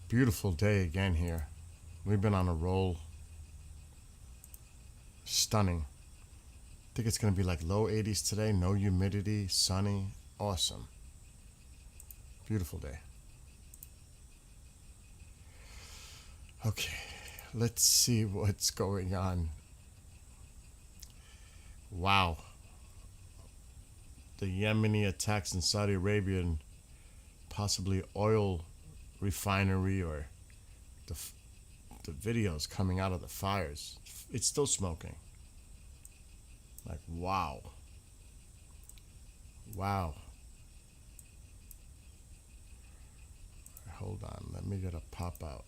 Beautiful day again here. We've been on a roll. Stunning. I think it's going to be like low 80s today, no humidity, sunny. Awesome. Beautiful day. Okay, let's see what's going on. Wow. The Yemeni attacks in Saudi Arabia and possibly oil refinery, or the the videos coming out of the fires. It's still smoking. Like, wow. Wow. Hold on, let me get a pop out.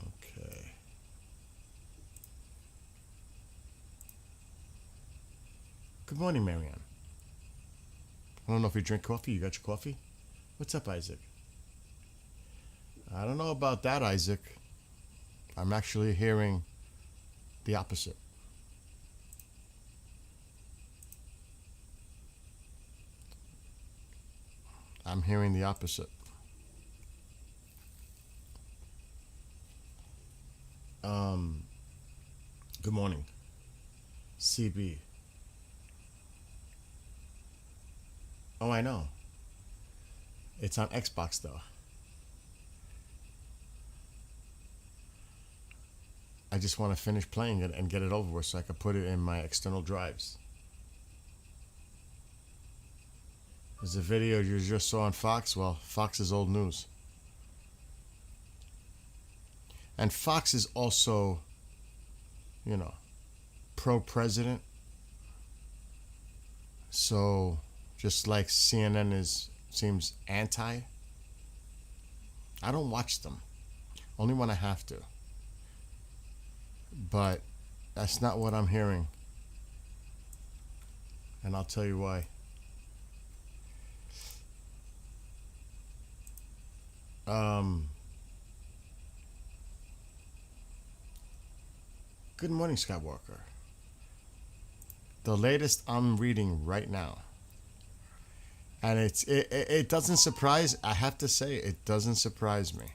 Okay. Good morning, Marianne. I don't know if you drink coffee. You got your coffee? What's up, Isaac? I don't know about that, Isaac. I'm actually hearing the opposite. I'm hearing the opposite. Um, Good morning, CB. Oh, I know. It's on Xbox though. I just want to finish playing it and get it over with so I can put it in my external drives. There's a video you just saw on Fox. Well, Fox is old news. And Fox is also, you know, pro-president. So, just like CNN seems anti. I don't watch them. Only when I have to. But that's not what I'm hearing. And I'll tell you why. Good morning, Skywalker. The latest I'm reading right now. And it doesn't surprise, I have to say, it doesn't surprise me.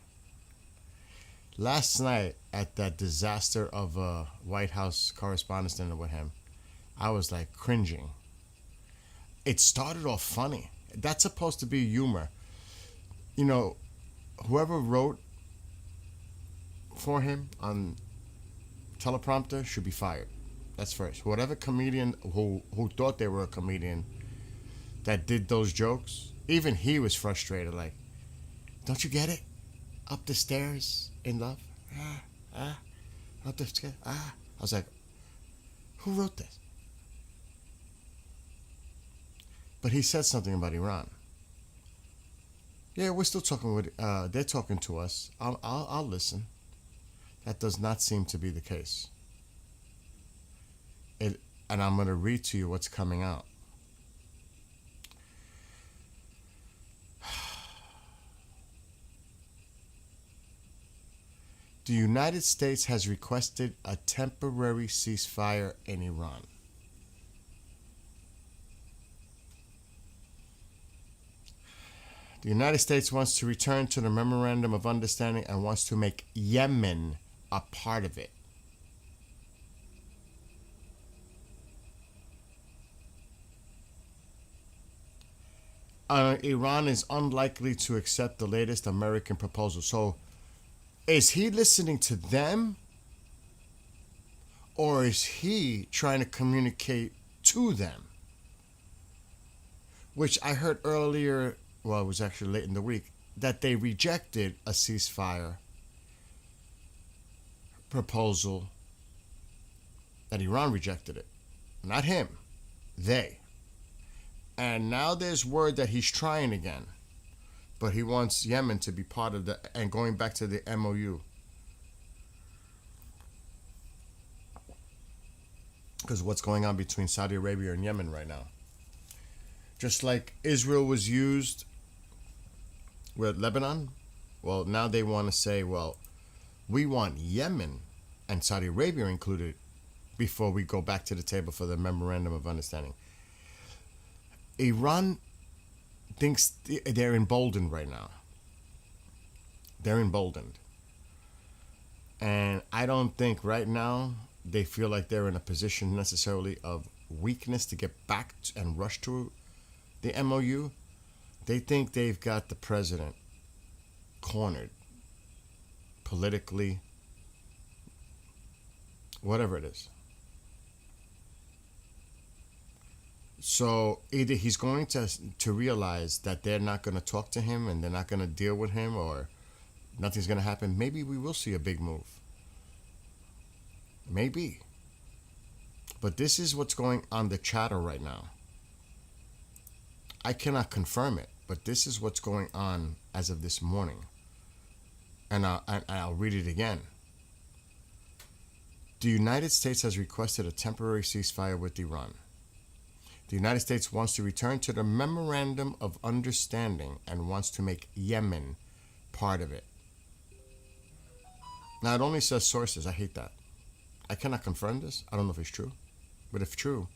Last night at that disaster of a White House Correspondents' Dinner with him, I was like cringing. It started off funny. That's supposed to be humor. You know, whoever wrote for him on teleprompter should be fired. That's first. Whatever comedian who thought they were a comedian that did those jokes, even he was frustrated. Like, don't you get it? Up the stairs in love? Up the stairs? I was like, who wrote this? But he said something about Iran. Yeah, we're still talking with. They're talking to us. I'll listen. That does not seem to be the case. And I'm going to read to you what's coming out. The United States has requested a temporary ceasefire in Iran. The United States wants to return to the Memorandum of Understanding and wants to make Yemen a part of it. Iran is unlikely to accept the latest American proposal. So, is he listening to them? Or is he trying to communicate to them? Which I heard earlier, well, it was actually late in the week, that they rejected a ceasefire proposal, that Iran rejected it. Not him. They. And now there's word that he's trying again. But he wants Yemen to be part of the, and going back to the MOU. Because what's going on between Saudi Arabia and Yemen right now. Just like Israel was used with Lebanon, well, now they want to say, well, we want Yemen and Saudi Arabia included before we go back to the table for the Memorandum of Understanding. Iran thinks they're emboldened right now. They're emboldened. And I don't think right now they feel like they're in a position necessarily of weakness to get back and rush to the MOU. They think they've got the president cornered politically, whatever it is. So either he's going to realize that they're not going to talk to him and they're not going to deal with him, or nothing's going to happen. Maybe we will see a big move. Maybe. But this is what's going on the chatter right now. I cannot confirm it, but this is what's going on as of this morning. And I'll read it again. The United States has requested a temporary ceasefire with Iran. The United States wants to return to the Memorandum of Understanding and wants to make Yemen part of it. Now, it only says sources. I hate that. I cannot confirm this. I don't know if it's true. But if true,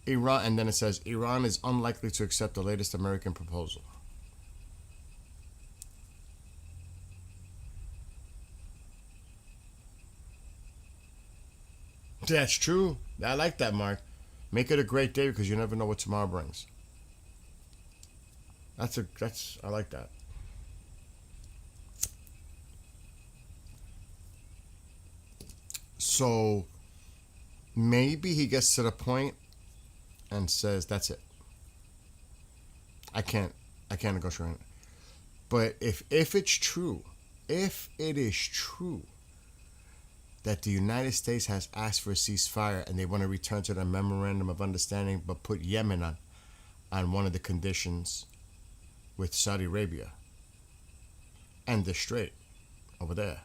Iran, and then it says, Iran is unlikely to accept the latest American proposal. That's true. I like that, Mark. Make it a great day because you never know what tomorrow brings. I like that. So maybe he gets to the point and says, that's it. I can't negotiate. But if it's true, if it is true that the United States has asked for a ceasefire and they want to return to the Memorandum of Understanding but put Yemen on one of the conditions with Saudi Arabia and the Strait over there.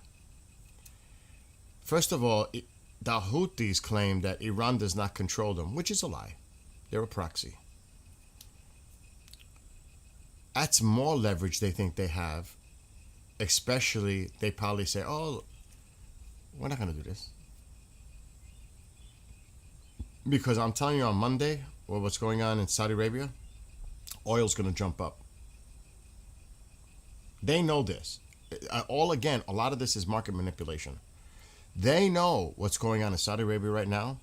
First of all, the Houthis claim that Iran does not control them, which is a lie. They're a proxy. That's more leverage they think they have. Especially, they probably say, oh, we're not going to do this. Because I'm telling you, on Monday, or what's going on in Saudi Arabia, oil's going to jump up. They know this. A lot of this is market manipulation. They know what's going on in Saudi Arabia right now.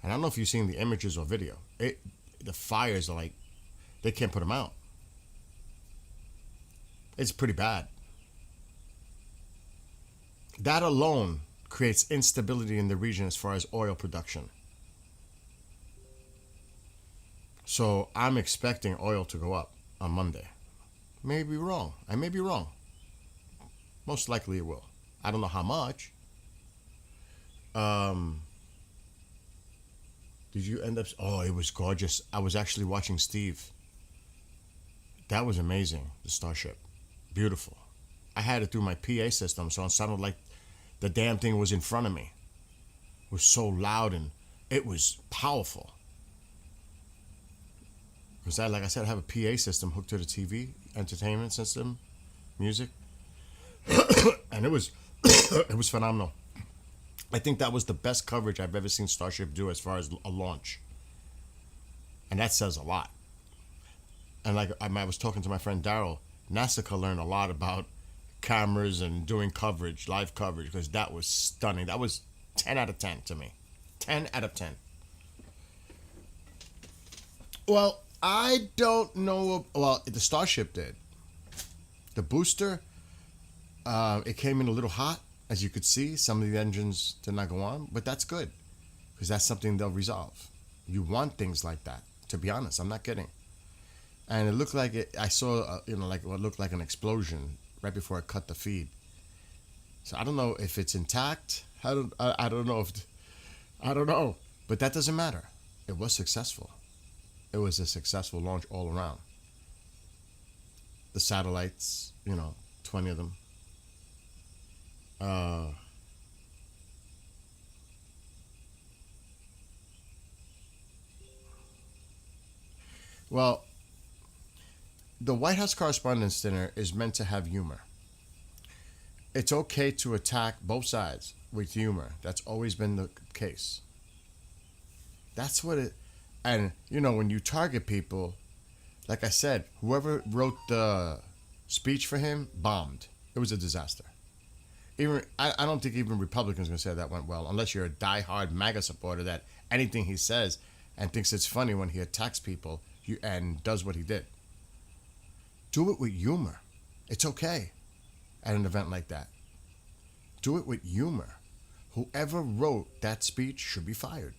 And I don't know if you've seen the images or video. The fires are like, they can't put them out. It's pretty bad. That alone creates instability in the region as far as oil production. So I'm expecting oil to go up on Monday. May be wrong. I may be wrong. Most likely it will. I don't know how much. Did you end up? Oh, it was gorgeous. I was actually watching Steve. That was amazing. The Starship. Beautiful. I had it through my PA system, so it sounded like the damn thing was in front of me. It was so loud and it was powerful. Because like I said, I have a PA system hooked to the TV, entertainment system, music. And it was phenomenal. I think that was the best coverage I've ever seen Starship do as far as a launch. And that says a lot. And like I was talking to my friend Daryl, NASA could learn a lot about cameras and doing coverage, live coverage, because that was stunning. That was 10 out of 10 to me. 10 out of 10. Well, I don't know. Well, the Starship did. The booster, it came in a little hot. As you could see, some of the engines did not go on, but that's good because that's something they'll resolve. You want things like that, to be honest. I'm not kidding. And it looked like I saw, like what looked like an explosion right before I cut the feed. So I don't know if it's intact. I don't know, but that doesn't matter. It was successful. It was a successful launch all around. The satellites, 20 of them. Well, the White House Correspondents' Dinner is meant to have humor. It's okay to attack both sides with humor. That's always been the case. That's what it. And you know, when you target people, like I said, whoever wrote the speech for him bombed. It was a disaster. Even I don't think even Republicans are gonna say that went well, unless you're a diehard MAGA supporter that anything he says and thinks it's funny when he attacks people and does what he did. Do it with humor. It's okay at an event like that. Do it with humor. Whoever wrote that speech should be fired.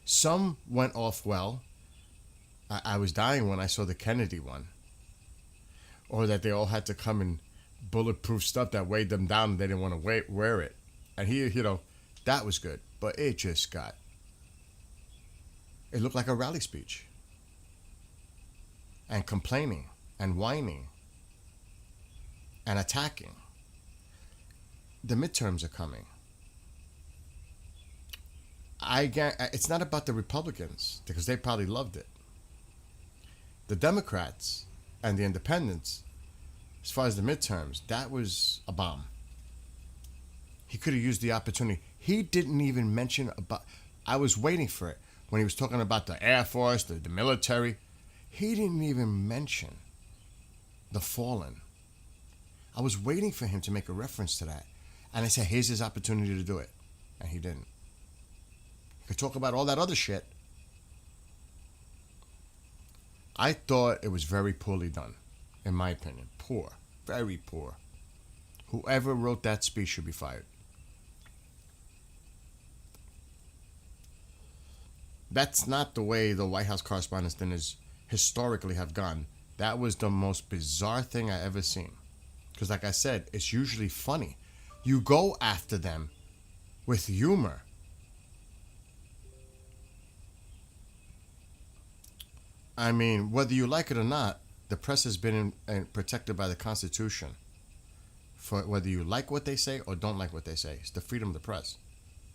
Some went off well. I was dying when I saw the Kennedy one. Or that they all had to come in bulletproof stuff that weighed them down and they didn't want to wear it. And he, that was good. But it just got. It looked like a rally speech. And complaining and whining and attacking. The midterms are coming. It's not about the Republicans because they probably loved it. The Democrats and the Independents, as far as the midterms, that was a bomb. He could have used the opportunity. He didn't even mention about. I was waiting for it when he was talking about the Air Force, the military. He didn't even mention the fallen. I was waiting for him to make a reference to that. And I said, here's his opportunity to do it. And he didn't. He could talk about all that other shit. I thought it was very poorly done, in my opinion. Poor. Very poor. Whoever wrote that speech should be fired. That's not the way the White House Correspondents' Dinners historically have gone. That was the most bizarre thing I ever seen. Because like I said, it's usually funny. You go after them with humor. I mean, whether you like it or not, the press has been protected by the Constitution. For whether you like what they say or don't like what they say. It's the freedom of the press.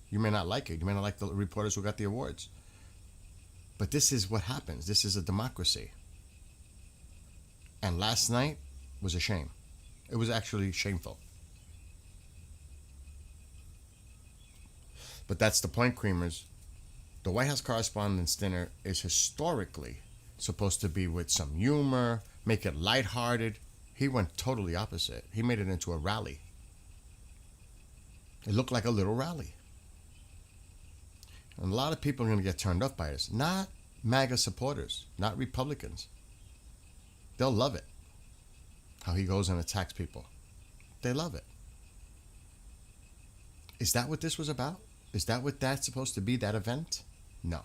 You may not like it. You may not like the reporters who got the awards. But this is what happens. This is a democracy. And last night was a shame. It was actually shameful. But that's the point, creamers. The White House Correspondents' Dinner is historically supposed to be with some humor, make it lighthearted. He went totally opposite. He made it into a rally. It looked like a little rally. And a lot of people are going to get turned off by this. Not MAGA supporters, not Republicans. They'll love it. How he goes and attacks people. They love it. Is that what this was about? Is that what that's supposed to be, that event? No.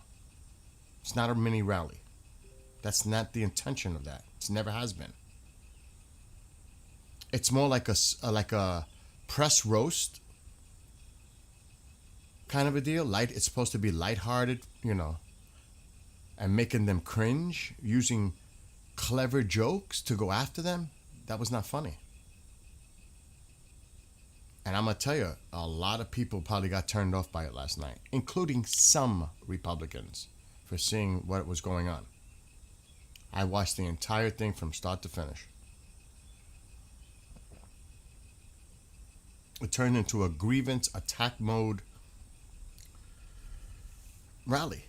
It's not a mini rally. That's not the intention of that. It never has been. It's more like a press roast kind of a deal. It's supposed to be lighthearted, and making them cringe, using clever jokes to go after them. That was not funny. And I'm going to tell you, a lot of people probably got turned off by it last night, including some Republicans, for seeing what was going on. I watched the entire thing from start to finish. It turned into a grievance attack mode rally.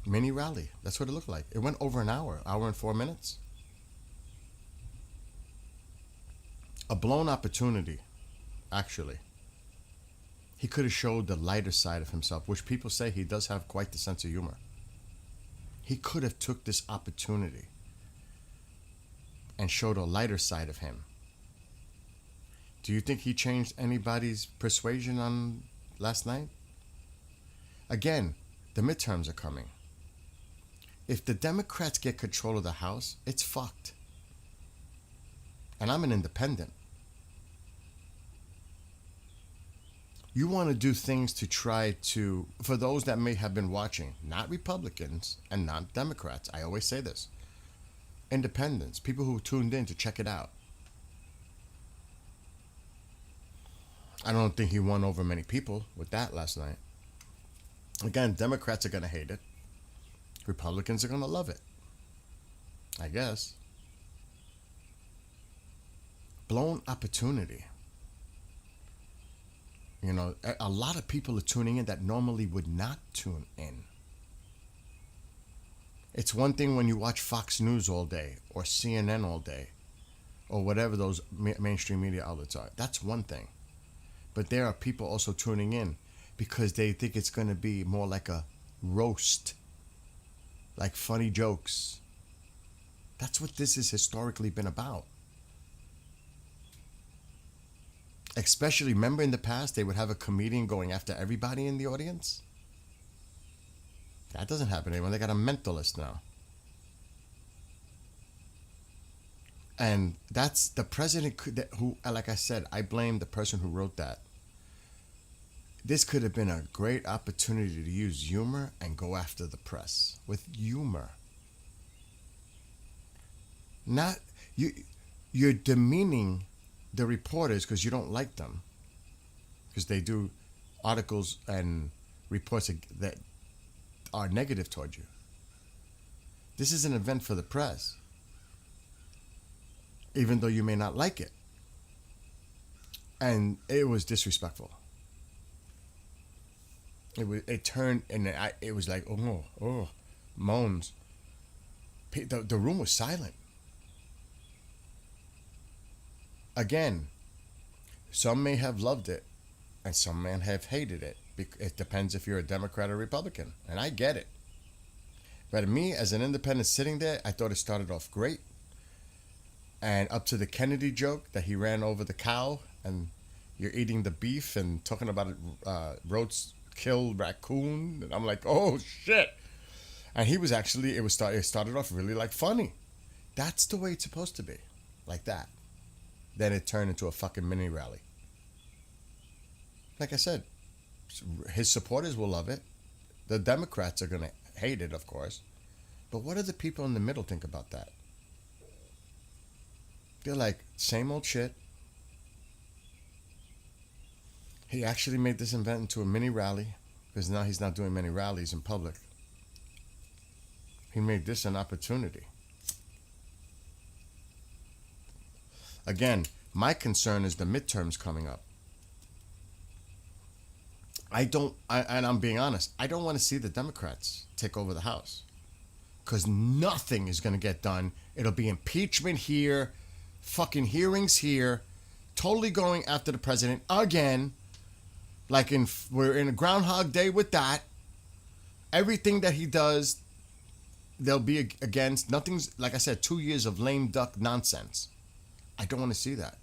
Mini rally. That's what it looked like. It went over an hour and 4 minutes. A blown opportunity, actually. He could have showed the lighter side of himself, which people say he does have quite the sense of humor. He could have took this opportunity and showed a lighter side of him. Do you think he changed anybody's persuasion on last night? Again, the midterms are coming. If the Democrats get control of the House, it's fucked. And I'm an independent. You want to do things to try to, for those that may have been watching, not Republicans and not Democrats, I always say this, independents, people who tuned in to check it out. I don't think he won over many people with that last night. Again, Democrats are going to hate it. Republicans are going to love it. I guess. Blown opportunity. A lot of people are tuning in that normally would not tune in. It's one thing when you watch Fox News all day or CNN all day or whatever those mainstream media outlets are. That's one thing. But there are people also tuning in because they think it's going to be more like a roast, like funny jokes. That's what this has historically been about. Especially, remember in the past, they would have a comedian going after everybody in the audience? That doesn't happen anymore. They got a mentalist now. And that's the president who, like I said, I blame the person who wrote that. This could have been a great opportunity to use humor and go after the press with humor. Not you're demeaning the reporters because you don't like them, because they do articles and reports that are negative toward you. This is an event for the press, even though you may not like it. And it was disrespectful. It turned, and it was like, oh, moans. The room was silent. Again, some may have loved it, and some may have hated it. It depends if you're a Democrat or Republican, and I get it. But me, as an independent sitting there, I thought it started off great. And up to the Kennedy joke that he ran over the cow, and you're eating the beef and talking about roast killed raccoon, and I'm like, oh shit. And he was actually, it started off really like funny. That's the way it's supposed to be, like that. Then it turned into a fucking mini rally. Like I said, his supporters will love it. The Democrats are gonna hate it, of course. But what do the people in the middle think about that? They're like, same old shit. He actually made this event into a mini rally, because now he's not doing many rallies in public. He made this an opportunity. Again, my concern is the midterms coming up. And I'm being honest, I don't want to see the Democrats take over the House, because nothing is going to get done. It'll be impeachment here, fucking hearings here, totally going after the president again. Like we're in a Groundhog Day with that. Everything that he does, they'll be against. Nothing's, like I said, 2 years of lame duck nonsense. I don't want to see that,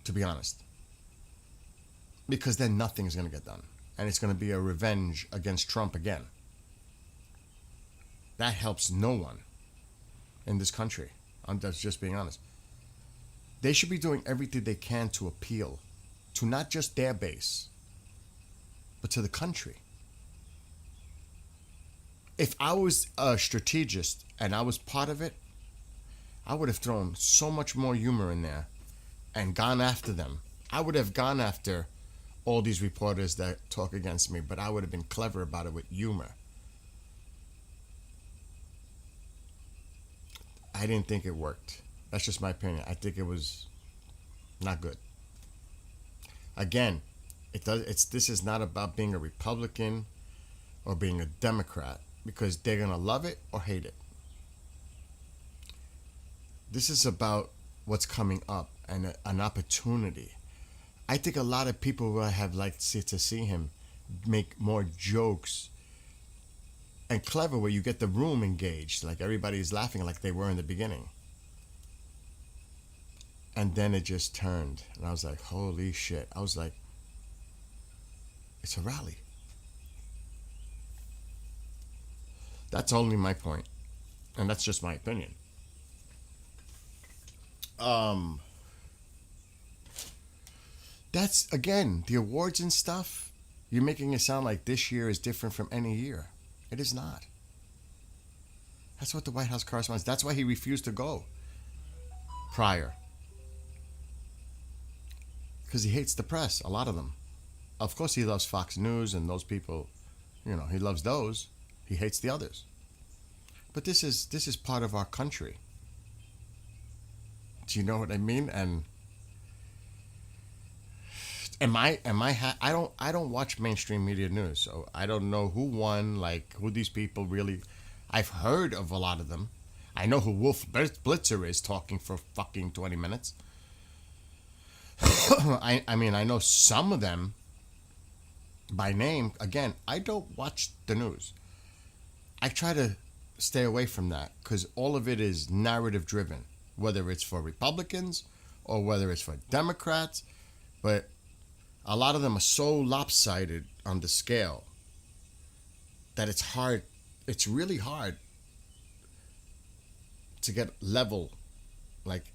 to be honest. Because then nothing is going to get done. And it's going to be a revenge against Trump again. That helps no one in this country. That's just being honest. They should be doing everything they can to appeal to not just their base, but to the country. If I was a strategist and I was part of it, I would have thrown so much more humor in there and gone after them. I would have gone after all these reporters that talk against me, but I would have been clever about it with humor. I didn't think it worked. That's just my opinion. I think it was not good. Again, this is not about being a Republican or being a Democrat, because they're going to love it or hate it. This is about what's coming up and an opportunity. I think a lot of people will have liked to see him make more jokes and clever, where you get the room engaged, like everybody's laughing like they were in the beginning. And then it just turned, and I was like, holy shit. I was like, it's a rally. That's only my point, and that's just my opinion. That's, again, the awards and stuff, you're making it sound like this year is different from any year. It is not. That's what the White House correspondent, that's why he refused to go prior. Because he hates the press, a lot of them. Of course he loves Fox News and those people, he loves those. He hates the others. But this is part of our country. Do you know what I mean? And I don't watch mainstream media news, so I don't know who won, like who these people really. I've heard of a lot of them. I know who Wolf Blitzer is, talking for fucking 20 minutes. I mean, I know some of them by name. Again, I don't watch the news. I try to stay away from that because all of it is narrative driven, whether it's for Republicans or whether it's for Democrats. But a lot of them are so lopsided on the scale that it's hard. It's really hard to get level, like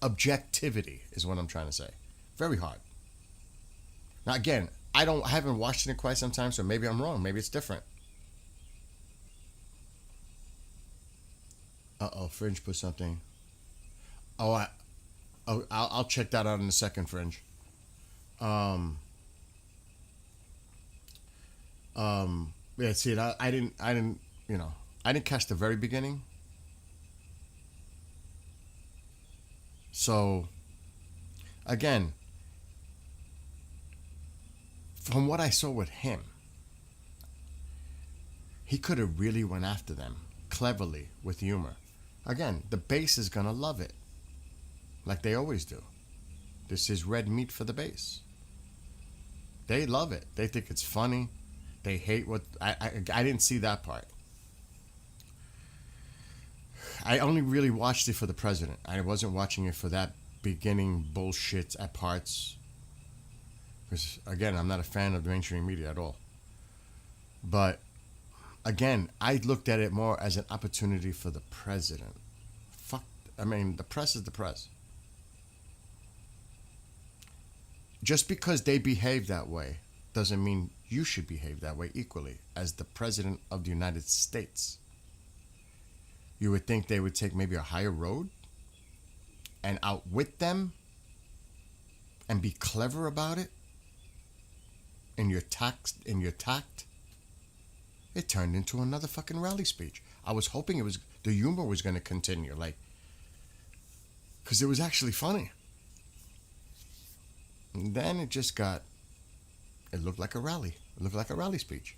objectivity is what I'm trying to say. Very hard. Now again, I haven't watched it in quite some time, so maybe I'm wrong. Maybe it's different. Fringe put something. Oh, I'll check that out in a second, Fringe. Um, yeah. See, I didn't, I didn't catch the very beginning. So, again, from what I saw with him, he could have really went after them cleverly with humor. Again, the base is gonna love it, like they always do. This is red meat for the base. They love it. They think it's funny. They hate what I didn't see that part. I only really watched it for the president. I wasn't watching it for that beginning bullshit at parts. Because again, I'm not a fan of mainstream media at all. But again, I looked at it more as an opportunity for the president. Fuck. I mean, the press is the press. Just because they behave that way doesn't mean you should behave that way equally as the president of the United States. You would think they would take maybe a higher road and outwit them and be clever about it in your tact. It turned into another fucking rally speech. I was hoping the humor was going to continue, like, because it was actually funny. And then it looked like a rally. It looked like a rally speech.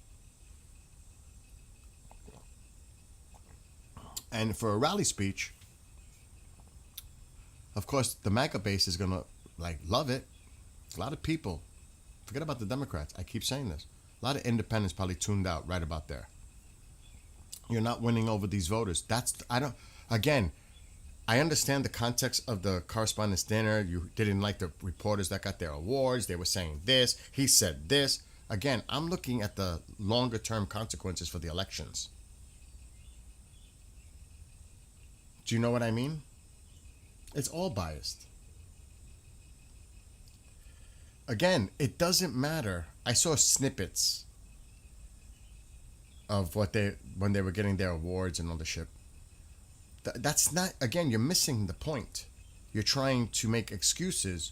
And for a rally speech, of course, the MAGA base is gonna love it. A lot of people, forget about the Democrats. I keep saying this. A lot of independents probably tuned out right about there. You're not winning over these voters. Again, I understand the context of the correspondence dinner. You didn't like the reporters that got their awards. They were saying this. He said this. Again, I'm looking at the longer term consequences for the elections. Do you know what I mean? It's all biased. Again, it doesn't matter. I saw snippets of when they were getting their awards and all the shit. That's not, again, you're missing the point. You're trying to make excuses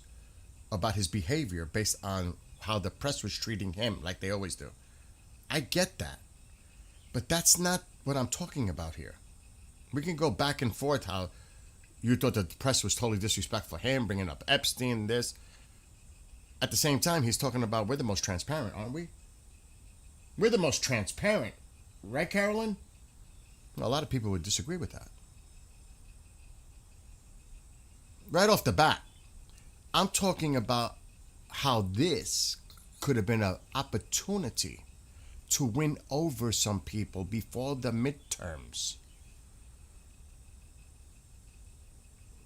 about his behavior based on how the press was treating him, like they always do. I get that. But that's not what I'm talking about here. We can go back and forth how you thought the press was totally disrespectful for him, bringing up Epstein, this. At the same time, he's talking about we're the most transparent, aren't we? We're the most transparent. Right, Carolyn? Well, a lot of people would disagree with that. Right off the bat, I'm talking about how this could have been an opportunity to win over some people before the midterms.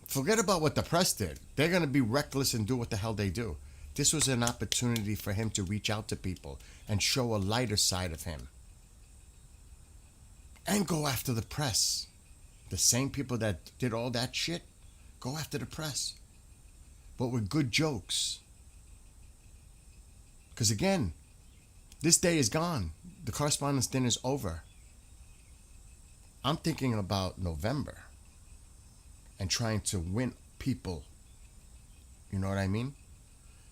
Forget about what the press did. They're going to be reckless and do what the hell they do. This was an opportunity for him to reach out to people and show a lighter side of him. And go after the press. The same people that did all that shit, go after the press. But with good jokes. Because again, this day is gone. The correspondence dinner is over. I'm thinking about November. And trying to win people. You know what I mean?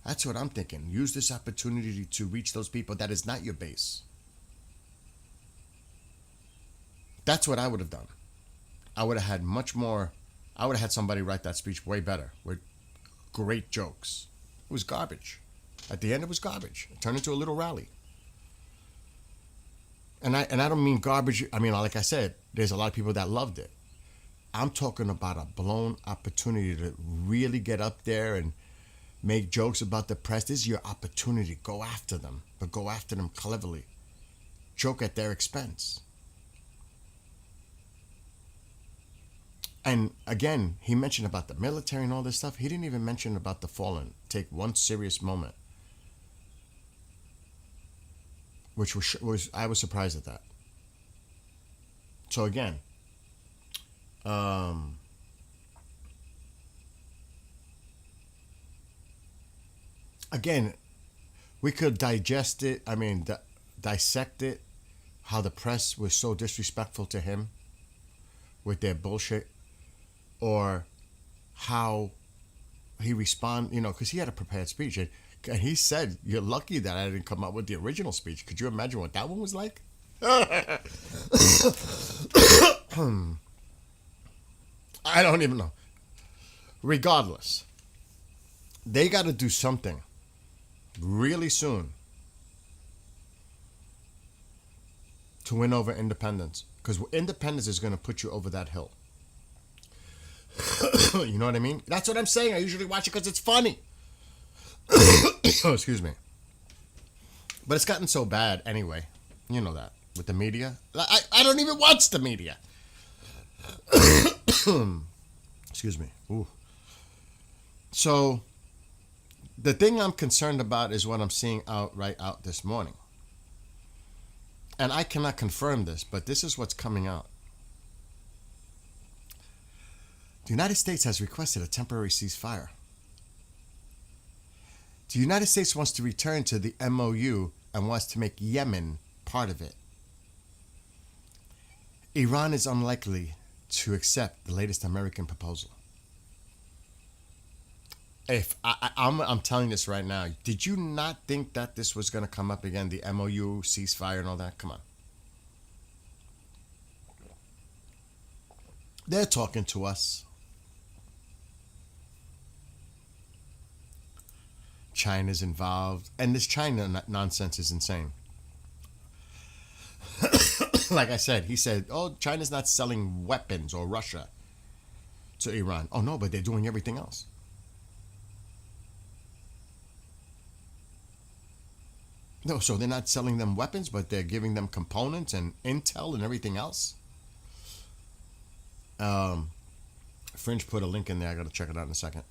That's what I'm thinking. Use this opportunity to reach those people that is not your base. That's what I would have done. I would have had much more. I would have had somebody write that speech way better with great jokes. It was garbage. At the end, it was garbage. It turned into a little rally. And I don't mean garbage. I mean, like I said, there's a lot of people that loved it. I'm talking about a blown opportunity to really get up there and make jokes about the press. This is your opportunity. Go after them, but go after them cleverly. Joke at their expense. And again, he mentioned about the military and all this stuff. He didn't even mention about the fallen. Take one serious moment, which was I was surprised at that. So again, again, we could digest it. I mean, dissect it. How the press was so disrespectful to him with their bullshit, or how he responded, because he had a prepared speech. And he said, "You're lucky that I didn't come up with the original speech." Could you imagine what that one was like? I don't even know. Regardless, they got to do something really soon to win over independence, because independence is going to put you over that hill. You know what I mean? That's what I'm saying. I usually watch it because it's funny. Oh, excuse me. But it's gotten so bad anyway. You know that. With the media. I don't even watch the media. Excuse me. Ooh. So, the thing I'm concerned about is what I'm seeing right out this morning. And I cannot confirm this, but this is what's coming out. The United States has requested a temporary ceasefire. The United States wants to return to the MOU and wants to make Yemen part of it. Iran is unlikely to accept the latest American proposal. If I'm telling this right now, did you not think that this was going to come up again, the MOU, ceasefire and all that? Come on. They're talking to us. China's involved, and this China nonsense is insane. Like I said, he said, "Oh, China's not selling weapons, or Russia to Iran." Oh no, but they're doing everything else. No, so they're not selling them weapons, but they're giving them components and intel and everything else. Fringe put a link in there. I got to check it out in a second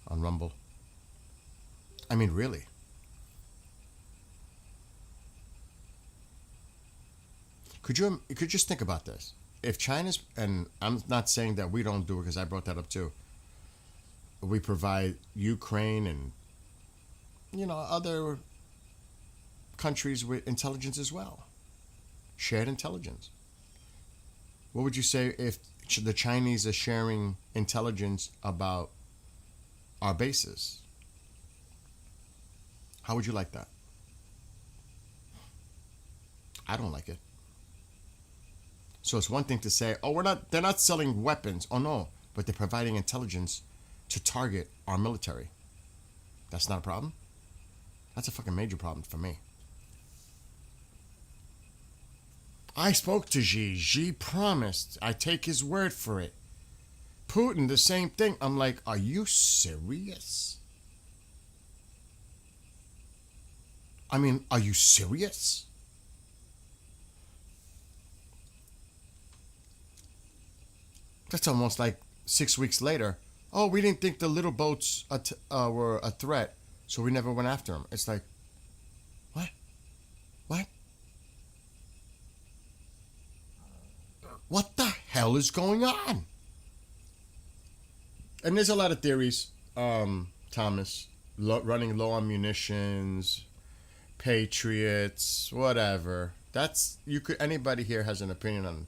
on Rumble. I mean, really. Could you just think about this? If China's, and I'm not saying that we don't do it because I brought that up too. We provide Ukraine and other countries with intelligence as well, shared intelligence. What would you say if the Chinese are sharing intelligence about our bases? How would you like that? I don't like it. So it's one thing to say, "Oh, they're not selling weapons." Oh no, but they're providing intelligence to target our military. That's not a problem? That's a fucking major problem for me. I spoke to Xi. Xi promised. I take his word for it. Putin, the same thing. I'm like, are you serious? I mean, are you serious? That's almost like 6 weeks later. "Oh, we didn't think the little boats were a threat, so we never went after them." It's like, what? What? What the hell is going on? And there's a lot of theories, Thomas, running low on munitions, Patriots, whatever. Anybody here has an opinion on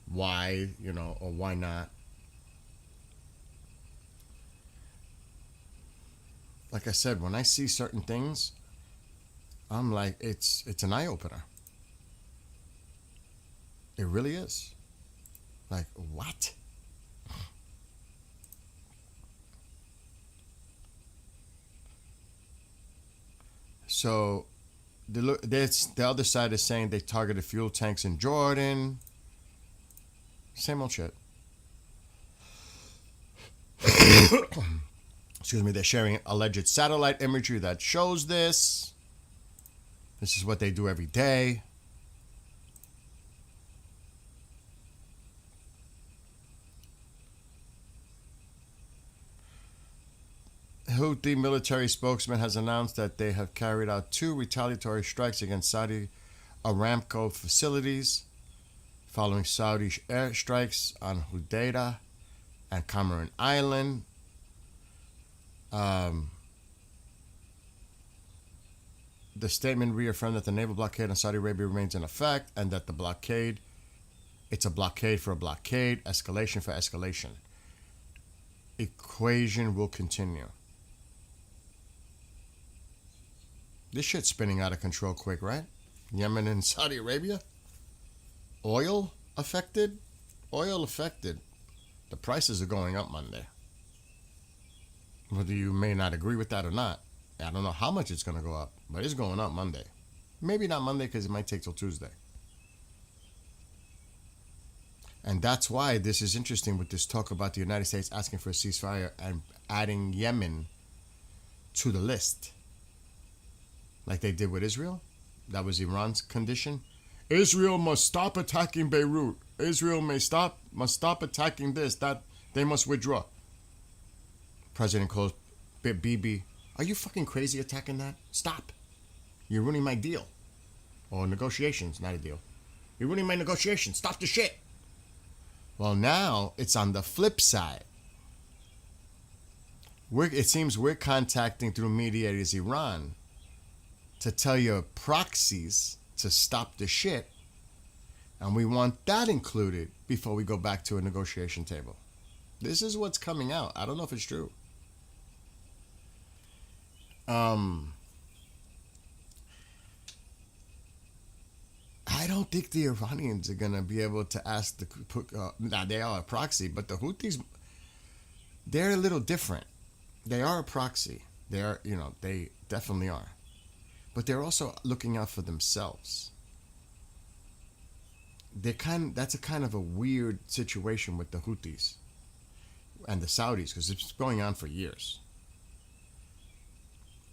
why, or why not. Like I said, when I see certain things, I'm like, it's an eye opener. It really is. Like, what? So the other side is saying they targeted fuel tanks in Jordan. Same old shit. Excuse me. They're sharing alleged satellite imagery that shows this. This is what they do every day. Houthi military spokesman has announced that they have carried out 2 retaliatory strikes against Saudi Aramco facilities following Saudi airstrikes on Hodeidah and Cameron Island. The statement reaffirmed that the naval blockade on Saudi Arabia remains in effect and that the blockade, it's a blockade for a blockade, escalation for escalation. Equation will continue. This shit's spinning out of control quick, right? Yemen and Saudi Arabia? Oil affected? Oil affected. The prices are going up Monday. Whether you may not agree with that or not, I don't know how much it's going to go up, but it's going up Monday. Maybe not Monday because it might take till Tuesday. And that's why this is interesting with this talk about the United States asking for a ceasefire and adding Yemen to the list. Like they did with Israel. That was Iran's condition. Israel must stop attacking Beirut. Israel must stop attacking this, that. They must withdraw. President calls Bibi, are you fucking crazy attacking that? Stop. You're ruining my deal. Or negotiations, not a deal. You're ruining my negotiations. Stop the shit. Well, now it's on the flip side. It seems we're contacting through mediators Iran to tell your proxies to stop the shit, and we want that included before we go back to a negotiation table. This is what's coming out. I don't know if it's true. I don't think the Iranians are gonna be able to ask now they are a proxy, but the Houthis, they're a little different. They are a proxy. They definitely are. But they're also looking out for themselves. That's a kind of a weird situation with the Houthis and the Saudis because it's going on for years.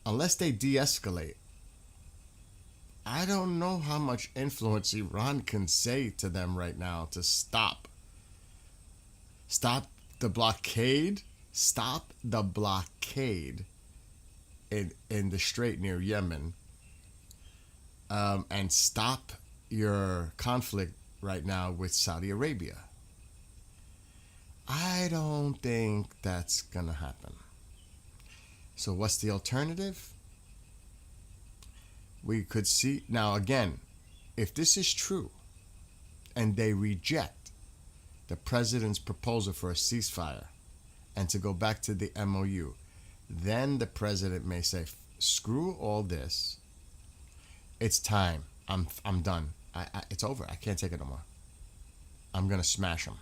Unless they de-escalate, I don't know how much influence Iran can say to them right now to stop. Stop the blockade. Stop the blockade in the strait near Yemen. And stop your conflict right now with Saudi Arabia. I don't think that's going to happen. So what's the alternative? We could see, now again, if this is true and they reject the president's proposal for a ceasefire and to go back to the MOU, then the president may say, screw all this. It's time. I'm done. It's over. I can't take it no more. I'm going to smash them.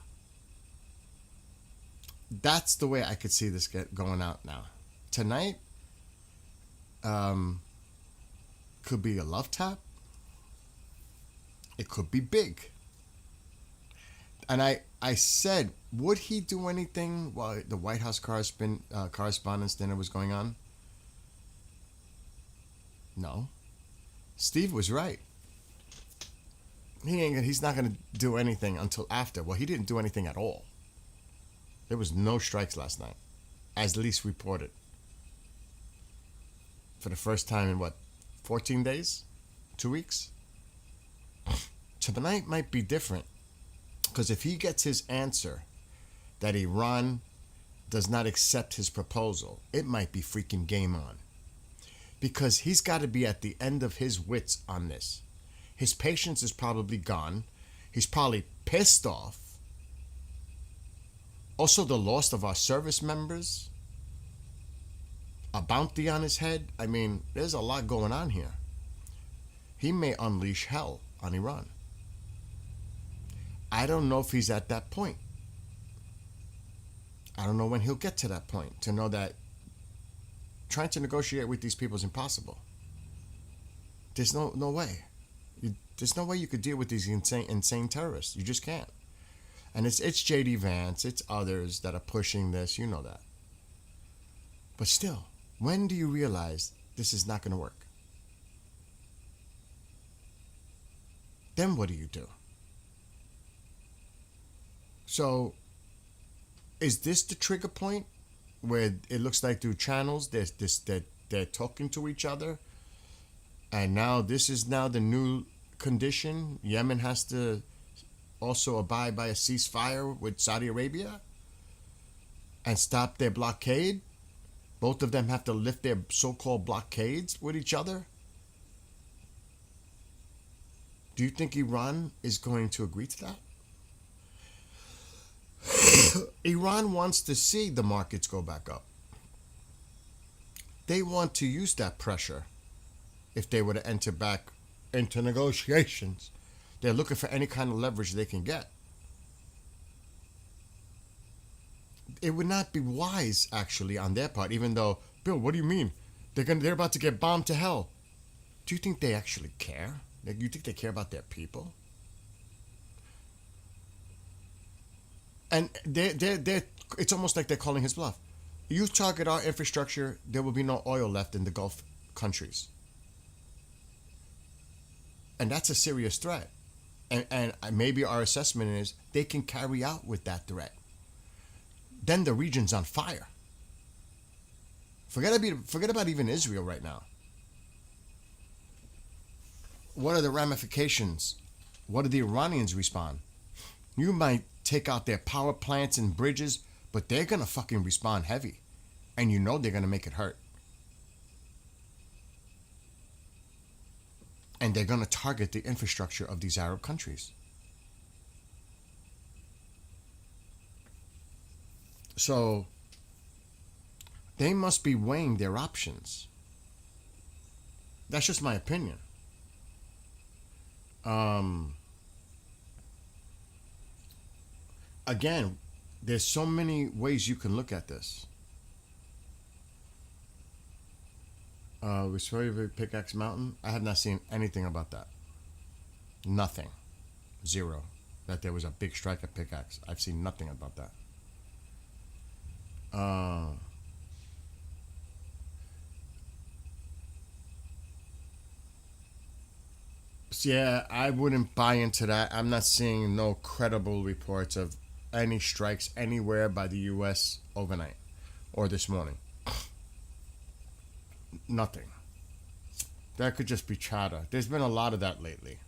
That's the way I could see this going out now. Tonight, could be a love tap. It could be big. And I said, would he do anything while the White House correspondence dinner was going on? No. Steve was right. He's not going to do anything until after. Well, he didn't do anything at all. There was no strikes last night, as least reported. For the first time in 14 days? 2 weeks? Tonight might be different. Because if he gets his answer that Iran does not accept his proposal, it might be freaking game on. Because he's got to be at the end of his wits on this. His patience is probably gone. He's probably pissed off. Also, the loss of our service members. A bounty on his head. I mean, there's a lot going on here. He may unleash hell on Iran. I don't know if he's at that point. I don't know when he'll get to that point to know that trying to negotiate with these people is impossible. There's no way. There's no way you could deal with these insane terrorists. You just can't. And it's JD Vance, it's others that are pushing this. You know that. But still, when do you realize this is not going to work? Then what do you do? So, is this the trigger point where it looks like through channels they're talking to each other, and now this is now the new condition? Yemen has to also abide by a ceasefire with Saudi Arabia and stop their blockade. Both of them have to lift their so-called blockades with each other. Do you think Iran is going to agree to that? Iran wants to see the markets go back up. They want to use that pressure if they were to enter back into negotiations. They're looking for any kind of leverage they can get. It would not be wise, actually, on their part, even though, Bill, what do you mean? They're about to get bombed to hell. Do you think they actually care? Like, you think they care about their people? And it's almost like they're calling his bluff. You target our infrastructure, there will be no oil left in the Gulf countries. And that's a serious threat. And maybe our assessment is they can carry out with that threat. Then the region's on fire. Forget about even Israel right now. What are the ramifications? What do the Iranians respond? You might take out their power plants and bridges, but they're going to fucking respond heavy. And you know they're going to make it hurt. And they're going to target the infrastructure of these Arab countries. So they must be weighing their options. That's just my opinion. Again, there's so many ways you can look at this. With Pickaxe Mountain, I have not seen anything about that. Nothing. Zero. That there was a big strike at Pickaxe. I've seen nothing about that. So yeah, I wouldn't buy into that. I'm not seeing no credible reports of any strikes anywhere by the U.S. overnight or this morning. Nothing. That could just be chatter. There's been a lot of that lately.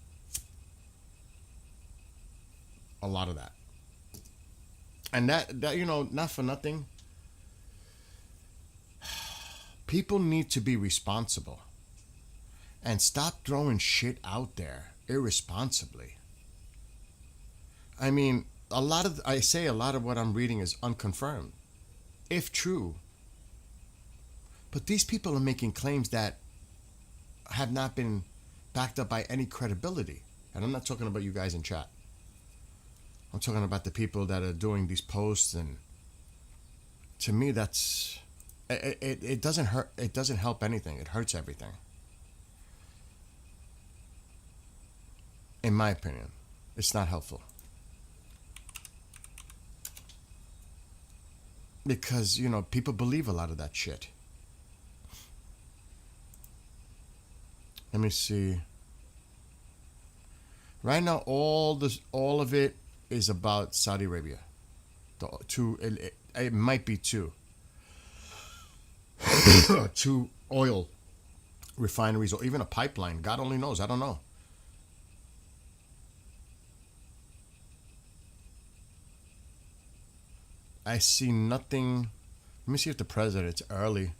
A lot of that. And that you know, not for nothing. People need to be responsible. And stop throwing shit out there irresponsibly. I mean, a lot of what I'm reading is unconfirmed, if true. But these people are making claims that have not been backed up by any credibility. And I'm not talking about you guys in chat. I'm talking about the people that are doing these posts, and to me that's it doesn't hurt. It doesn't help anything. It hurts everything. In my opinion, it's not helpful. Because, you know, people believe a lot of that shit. Let me see. Right now, all of it is about Saudi Arabia. It might be two. Two oil refineries or even a pipeline. God only knows. I don't know. I see nothing. Let me see if the president's early.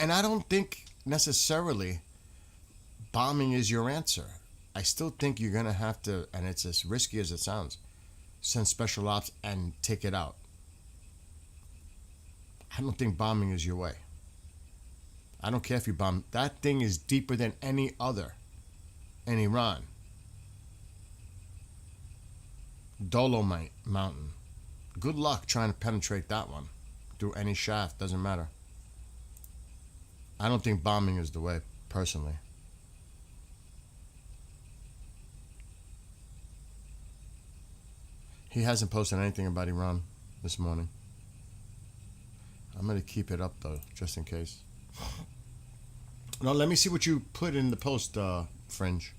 And I don't think necessarily bombing is your answer. I still think you're going to have to, and it's as risky as it sounds, send special ops and take it out. I don't think bombing is your way. I don't care if you bomb. That thing is deeper than any other in Iran. Dolomite Mountain. Good luck trying to penetrate that one. through any shaft. Doesn't matter. I don't think bombing is the way, personally. He hasn't posted anything about Iran this morning. I'm going to keep it up, though, just in case. No, let me see what you put in the post, Fringe.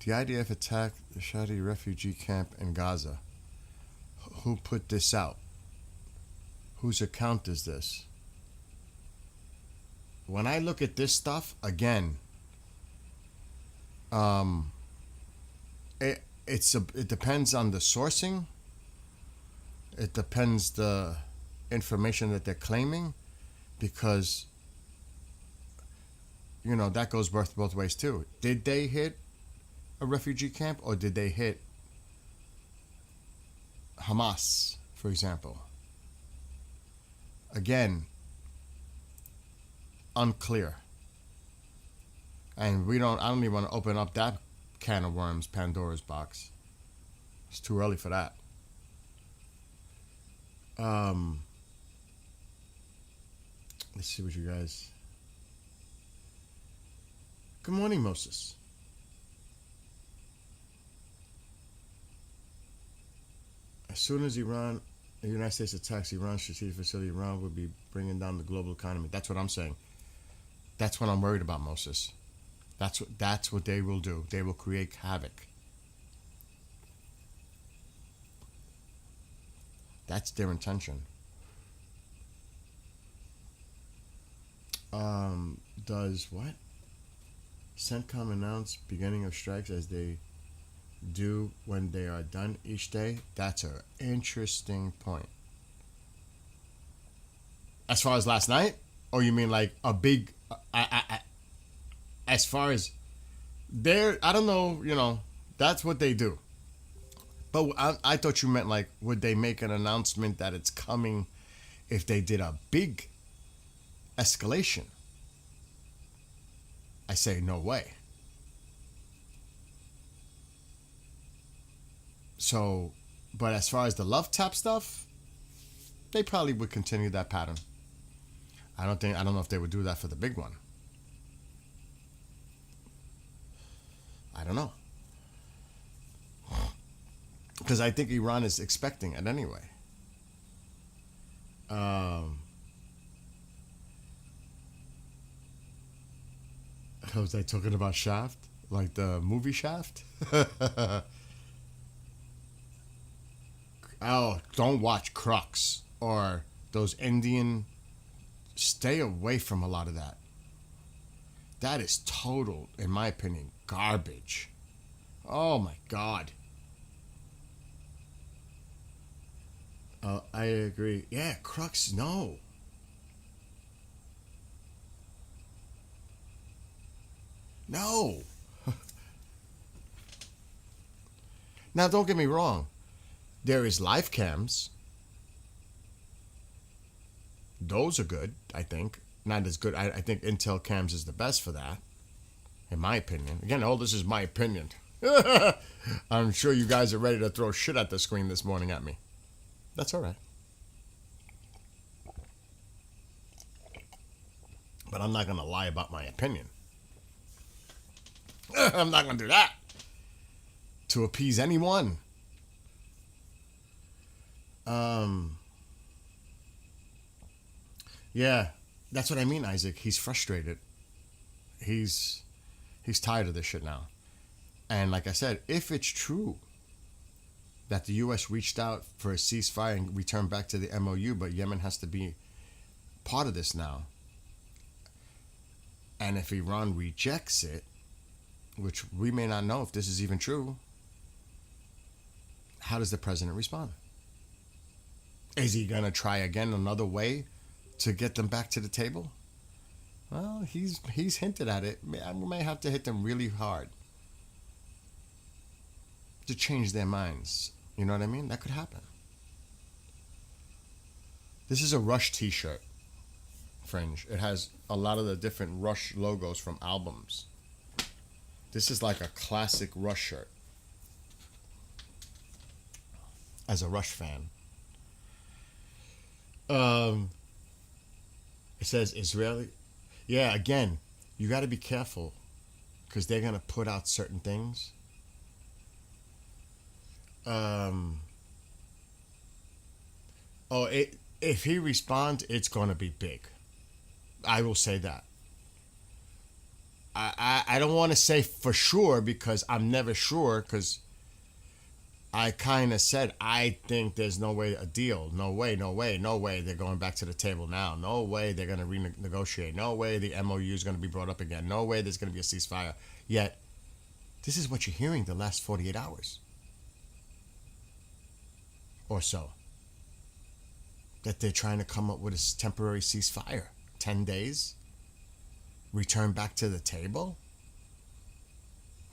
The IDF attacked the Shadi refugee camp in Gaza. Who put this out? Whose account is this? When I look at this stuff, again, it depends on the sourcing. It depends the information that they're claiming, because that goes both ways too. Did they hit a refugee camp, or did they hit Hamas, for example? Again, unclear. And I don't even want to open up that can of worms, Pandora's box. It's too early for that. Let's see what you guys. Good morning, Moses. As soon as the United States attacks Iran's strategic facility, Iran will be bringing down the global economy. That's what I'm saying. That's what I'm worried about, Moses. That's what they will do. They will create havoc. That's their intention. Does what? CENTCOM announce beginning of strikes as they do when they are done each day? That's an interesting point. As far as last night? Or you mean like a big... as far as... I don't know, that's what they do. But I thought you meant like, would they make an announcement that it's coming if they did a big escalation? I say no way. So, but as far as the love tap stuff, they probably would continue that pattern. I don't know if they would do that for the big one. I don't know. Because I think Iran is expecting it anyway. Was I talking about Shaft? Like the movie Shaft? Oh, don't watch Crux or those Indian. Stay away from a lot of that. That is total, in my opinion, garbage. Oh my God. I agree. Yeah, Crux, no. No. Now, don't get me wrong. There is live cams. Those are good, I think. Not as good. I think Intel cams is the best for that, in my opinion. Again, all this is my opinion. I'm sure you guys are ready to throw shit at the screen this morning at me. That's all right. But I'm not going to lie about my opinion. I'm not going to do that to appease anyone. Yeah, that's what I mean, Isaac. He's frustrated. He's tired of this shit now. And like I said, if it's true that the U.S. reached out for a ceasefire and returned back to the MOU, but Yemen has to be part of this now, and if Iran rejects it, which we may not know if this is even true, how does the president respond? Is he going to try again another way to get them back to the table? Well, he's hinted at it. I may have to hit them really hard to change their minds. You know what I mean? That could happen. This is a Rush t-shirt, Fringe. It has a lot of the different Rush logos from albums. This is like a classic Rush shirt. as a Rush fan. Um, it says Israeli. Yeah, again, you got to be careful because they're gonna put out certain things. Um, if he responds, it's gonna be big. I will say that. I don't want to say for sure because I'm never sure because I kind of said I think there's no way a deal. No way, no way, no way they're going back to the table now. No way they're going to renegotiate. No way the MOU is going to be brought up again. No way there's going to be a ceasefire. Yet, this is what you're hearing the last 48 hours or so. That they're trying to come up with a temporary ceasefire. 10 days? Return back to the table?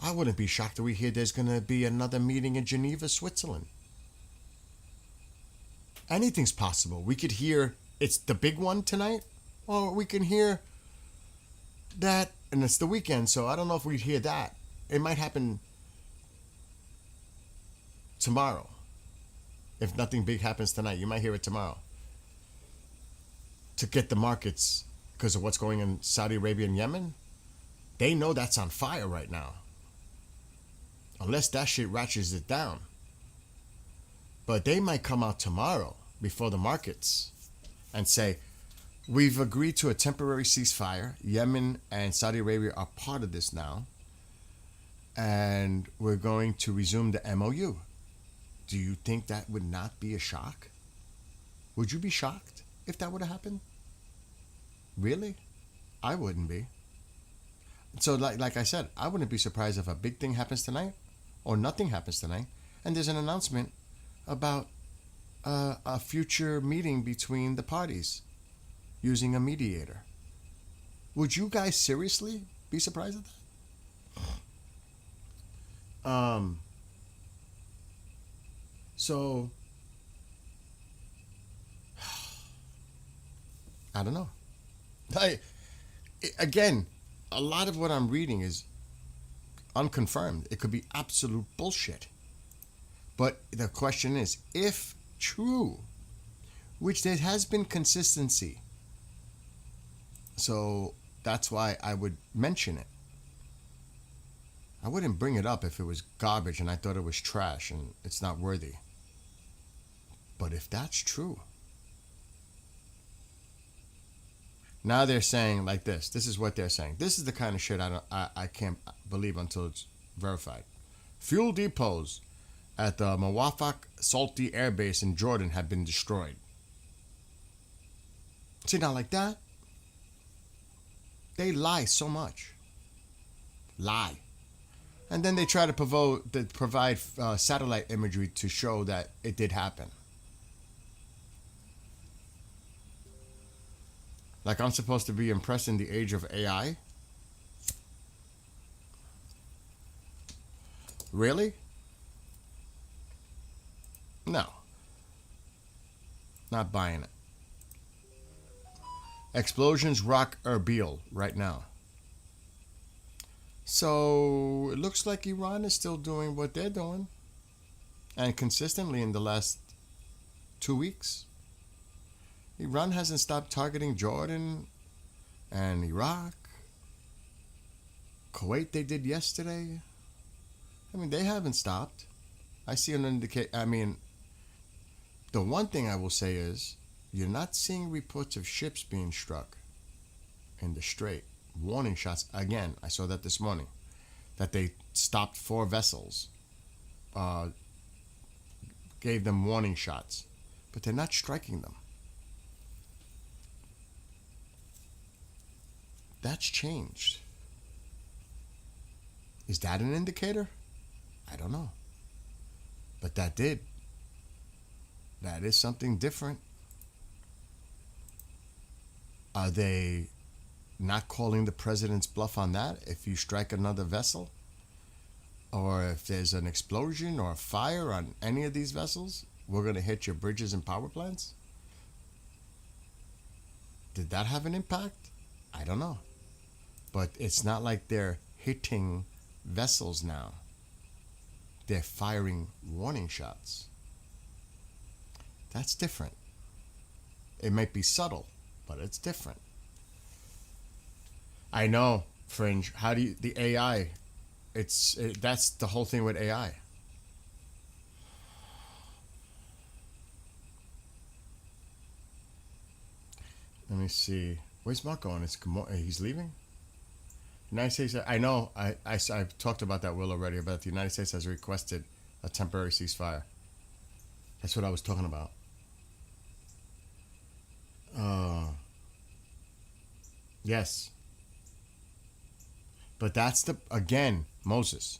I wouldn't be shocked if we hear there's going to be another meeting in Geneva, Switzerland. Anything's possible. We could hear it's the big one tonight, or we can hear that, and it's the weekend, so I don't know if we'd hear that. It might happen tomorrow. If nothing big happens tonight, you might hear it tomorrow. To get the markets, because of what's going in Saudi Arabia and Yemen, they know that's on fire right now. Unless that shit ratchets it down. But they might come out tomorrow before the markets and say, we've agreed to a temporary ceasefire. Yemen and Saudi Arabia are part of this now. And we're going to resume the MOU. Do you think that would not be a shock? Would you be shocked if that would have happened? Really? I wouldn't be. So like I said, I wouldn't be surprised if a big thing happens tonight or nothing happens tonight and there's an announcement about a future meeting between the parties using a mediator. Would you guys seriously be surprised at that? So I don't know. Again, a lot of what I'm reading is unconfirmed. It could be absolute bullshit. But the question is, if true, which there has been consistency, so that's why I would mention it. I wouldn't bring it up if it was garbage and I thought it was trash and it's not worthy. But if that's true, now they're saying like this. This is what they're saying. This is the kind of shit I can't believe until it's verified. Fuel depots at the Mawafaq Salty Air Base in Jordan have been destroyed. See, now like that, they lie so much. Lie. And then they try to provide satellite imagery to show that it did happen. Like I'm supposed to be impressed in the age of AI? Really? No. Not buying it. Explosions rock Erbil right now. So it looks like Iran is still doing what they're doing. And consistently in the last 2 weeks. Iran hasn't stopped targeting Jordan and Iraq. Kuwait they did yesterday. I mean, they haven't stopped. I see an indicate. I mean, the one thing I will say is you're not seeing reports of ships being struck in the Strait. Warning shots. Again, I saw that this morning. That they stopped 4 vessels. Gave them warning shots. But they're not striking them. That's changed. Is that an indicator? I don't know. But that did. That is something different. Are they not calling the president's bluff on that? If you strike another vessel, or if there's an explosion or a fire on any of these vessels, we're going to hit your bridges and power plants? Did that have an impact? I don't know. But it's not like they're hitting vessels now. They're firing warning shots. That's different. It might be subtle, but it's different. I know, Fringe. How do you the AI? That's the whole thing with AI. Let me see. Where's Mark going? He's leaving. United States. I know. I've talked about that will already. But the United States has requested a temporary ceasefire. That's what I was talking about. Uh, yes, but that's the again Moses.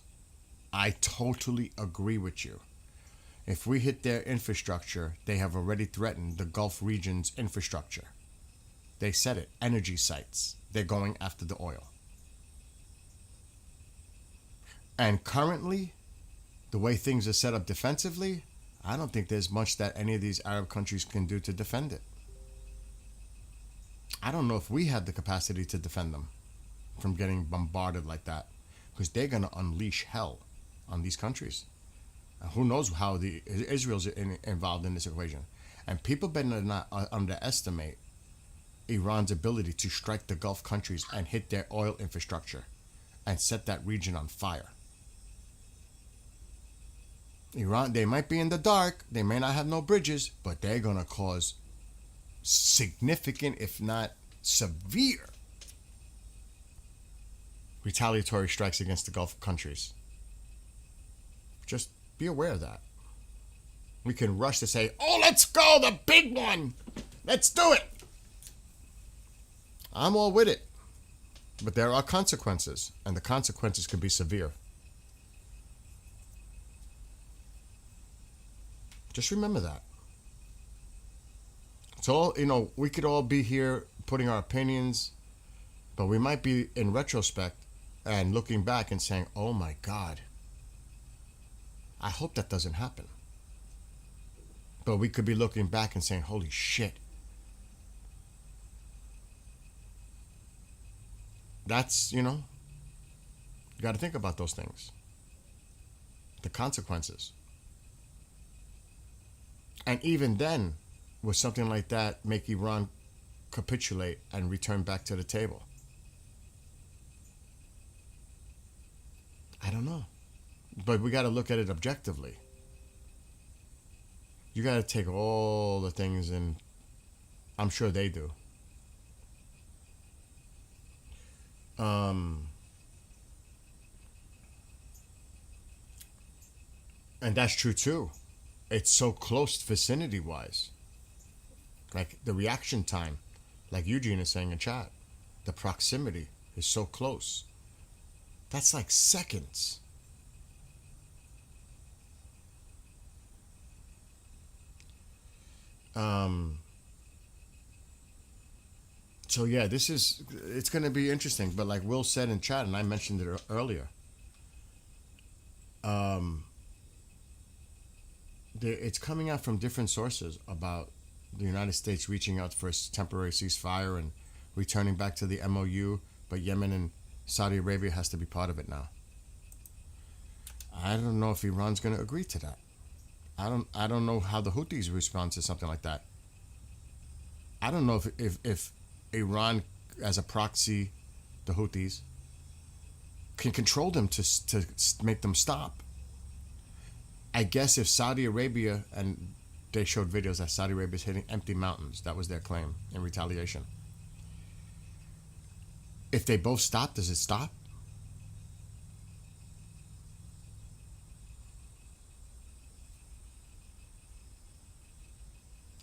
I totally agree with you. If we hit their infrastructure, they have already threatened the Gulf region's infrastructure. They said it. Energy sites. They're going after the oil. And currently, the way things are set up defensively, I don't think there's much that any of these Arab countries can do to defend it. I don't know if we have the capacity to defend them from getting bombarded like that, because they're going to unleash hell on these countries. Who knows how the Israel's involved in this equation. And people better not underestimate Iran's ability to strike the Gulf countries and hit their oil infrastructure and set that region on fire. Iran, they might be in the dark, they may not have no bridges, but they're going to cause significant, if not severe, retaliatory strikes against the Gulf countries. Just be aware of that. We can rush to say, oh, let's go, the big one. Let's do it. I'm all with it. But there are consequences, and the consequences can be severe. Just remember that. It's all, we could all be here putting our opinions, but we might be in retrospect and looking back and saying, oh my God, I hope that doesn't happen. But we could be looking back and saying, holy shit. That's, you got to think about those things. The consequences. And even then, would something like that make Iran capitulate and return back to the table? I don't know. But we got to look at it objectively. You got to take all the things, and I'm sure they do. And that's true too. It's so close vicinity wise. Like the reaction time, like Eugene is saying in chat, the proximity is so close. That's like seconds. So yeah, it's going to be interesting. But like Will said in chat, and I mentioned it earlier, it's coming out from different sources about the United States reaching out for a temporary ceasefire and returning back to the MOU, but Yemen and Saudi Arabia has to be part of it now. I don't know if Iran's going to agree to that. I don't know how the Houthis respond to something like that. I don't know if Iran, as a proxy, the Houthis, can control them to make them stop. I guess if Saudi Arabia, and they showed videos that Saudi Arabia is hitting empty mountains, that was their claim in retaliation. If they both stop, does it stop?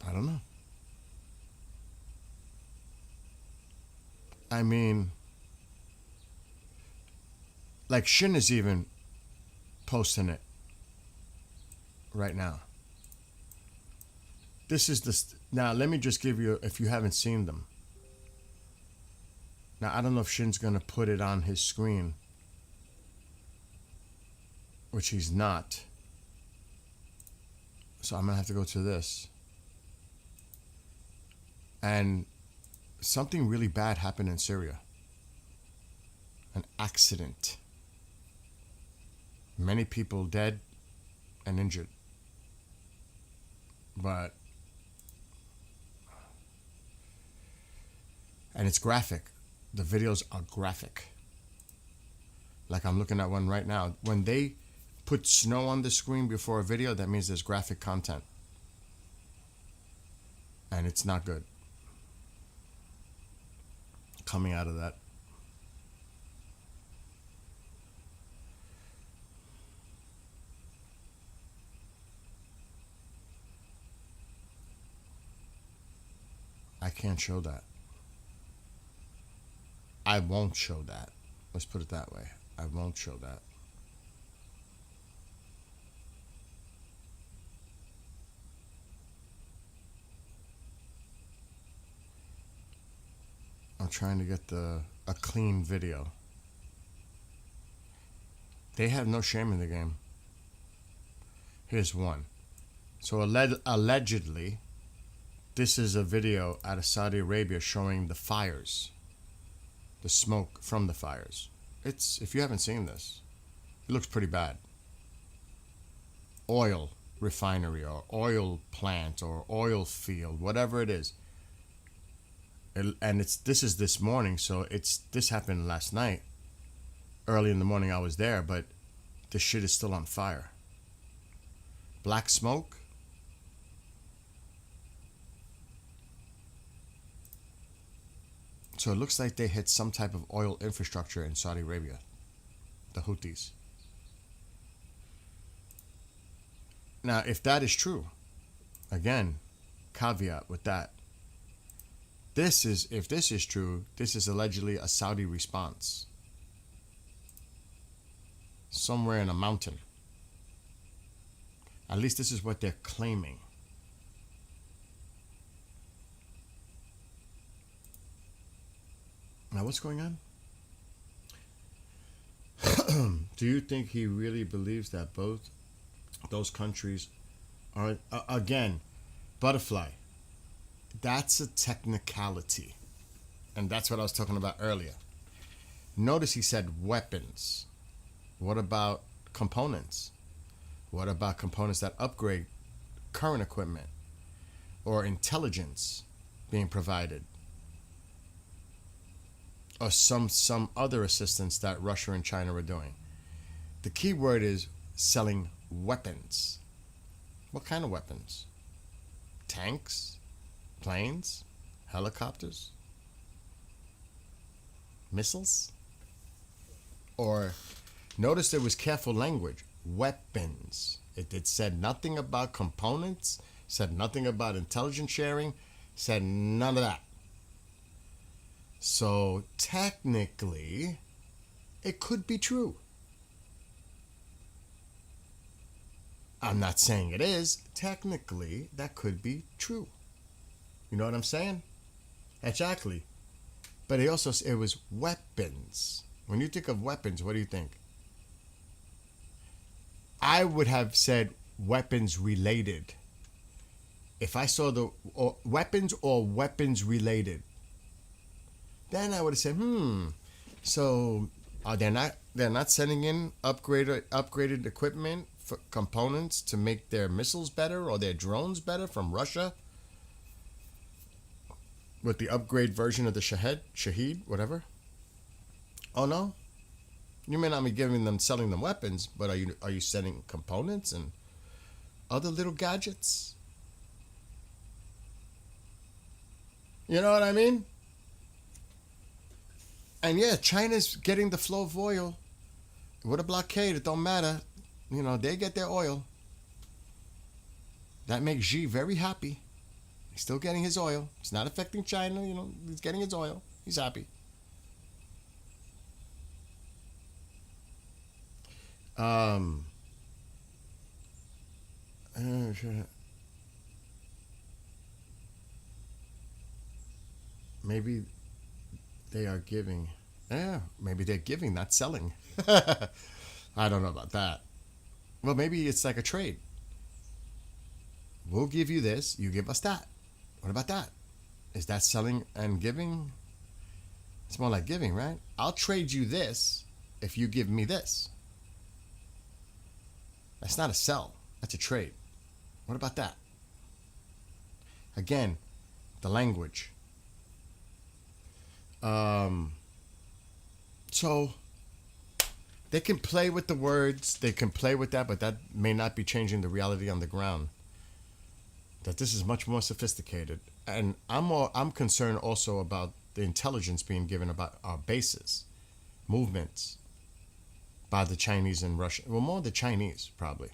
I don't know. I mean, like Shin is even posting it right now. This is now let me just give you, if you haven't seen them. Now I don't know if Shin's gonna put it on his screen, which he's not. So I'm gonna have to go to this. And something really bad happened in Syria. An accident. Many people dead and injured. But And it's graphic. The videos are graphic. Like I'm looking at one right now. When they put snow on the screen before a video, that means there's graphic content. And it's not good. Coming out of that. I can't show that. I won't show that. Let's put it that way. I won't show that. I'm trying to get a clean video. They have no shame in the game. Here's one. So allegedly, this is a video out of Saudi Arabia showing the fires, the smoke from the fires. It's, if you haven't seen this, it looks pretty bad. Oil refinery or oil plant or oil field, whatever it is. And this is this morning, so this happened last night. Early in the morning I was there, but the shit is still on fire. Black smoke. So it looks like they hit some type of oil infrastructure in Saudi Arabia, the Houthis. Now, if that is true, again, caveat with that. If this is true, this is allegedly a Saudi response. Somewhere in a mountain. At least this is what they're claiming. Now, what's going on? Do you think he really believes that both those countries are, again, butterfly? That's a technicality. And that's what I was talking about earlier. Notice he said weapons. What about components? What about components that upgrade current equipment or intelligence being provided? Or some other assistance that Russia and China are doing. The key word is selling weapons. What kind of weapons? Tanks? Planes? Helicopters? Missiles? Or notice there was careful language. Weapons. It said nothing about components, said nothing about intelligence sharing, said none of that. So technically, it could be true. I'm not saying it is. Technically, that could be true. You know what I'm saying? Exactly. But it was weapons. When you think of weapons, what do you think? I would have said weapons related. If I saw the weapons or weapons related, then I would have said, so they're not sending in upgraded equipment for components to make their missiles better or their drones better from Russia with the upgrade version of the Shahed, whatever. Oh no, you may not be selling them weapons, but are you sending components and other little gadgets? You know what I mean? And yeah, China's getting the flow of oil. With a blockade, it don't matter. You know, they get their oil. That makes Xi very happy. He's still getting his oil. It's not affecting China. You know, he's getting his oil. He's happy. Maybe they are giving. Yeah, maybe they're giving, not selling. I don't know about that. Well, maybe it's like a trade. We'll give you this, you give us that. What about that? Is that selling and giving? It's more like giving, right? I'll trade you this if you give me this. That's not a sell. That's a trade. What about that? Again, the language. Um, so they can play with the words, they can play with that, but that may not be changing the reality on the ground. That this is much more sophisticated, and I'm concerned also about the intelligence being given about our bases, movements by the Chinese and Russian. Well, more the Chinese probably.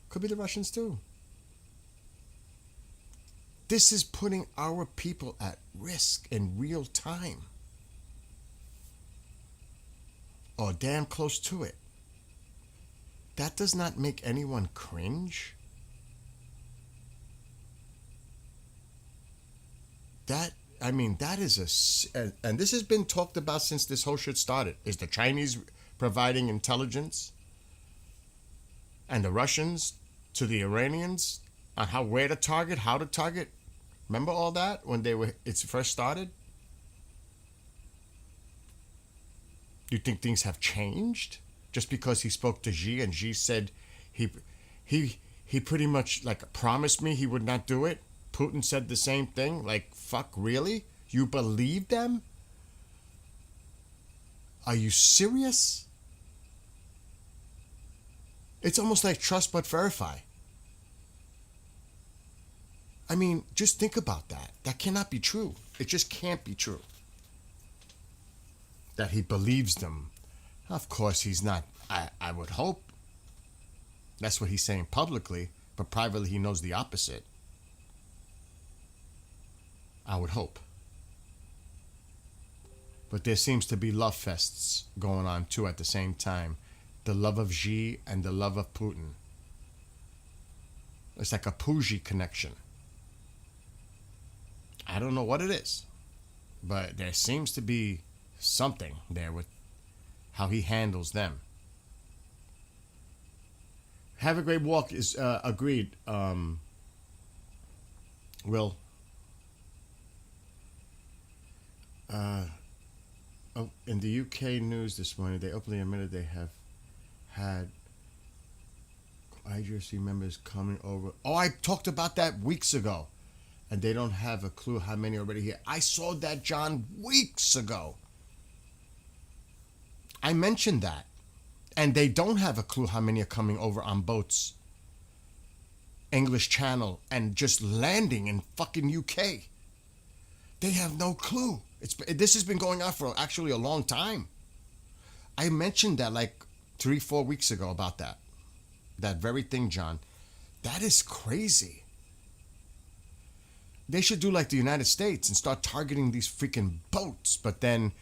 Could be the Russians too. This is putting our people at risk in real time, or damn close to it. That does not make anyone cringe. That, I mean, that is and this has been talked about since this whole shit started. Is the Chinese providing intelligence and the Russians to the Iranians on where to target, how to target? Remember all that when it first started? Do you think things have changed just because he spoke to Xi and Xi said he he pretty much like promised me he would not do it? Putin said the same thing. Like, fuck, really? You believe them? Are you serious? It's almost like trust but verify. I mean, just think about that. That cannot be true. It just can't be true. That he believes them. Of course he's not. I would hope. That's what he's saying publicly, but privately he knows the opposite. I would hope. But there seems to be love fests going on too at the same time. The love of Xi and the love of Putin. It's like a Puji connection. I don't know what it is, but there seems to be something there with how he handles them. Have a great walk is agreed. Will. In the UK news this morning, they openly admitted they have had IGRC members coming over. Oh, I talked about that weeks ago. And they don't have a clue how many are already here. I saw that, John, weeks ago. I mentioned that. And they don't have a clue how many are coming over on boats. English Channel and just landing in fucking UK. They have no clue. This has been going on for actually a long time. I mentioned that like 3-4 weeks ago about that. That very thing, John. That is crazy. They should do like the United States and start targeting these freaking boats. But then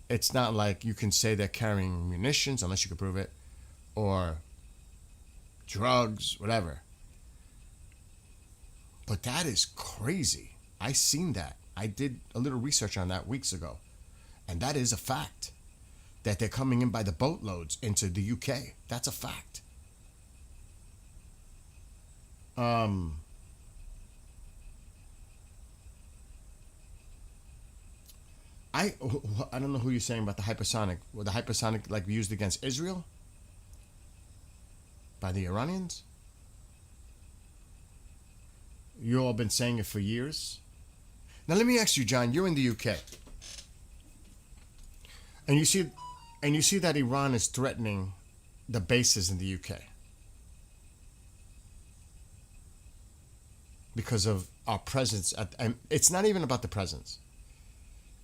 it's not like you can say they're carrying munitions unless you can prove it. Or drugs, whatever. But that is crazy. I seen that. I did a little research on that weeks ago. And that is a fact. That they're coming in by the boatloads into the UK. That's a fact. I don't know who you're saying about the hypersonic. Were the hypersonic like used against Israel? By the Iranians? You all been saying it for years. Now let me ask you, John, you're in the UK. And you see that Iran is threatening the bases in the UK. Because of our presence and it's not even about the presence.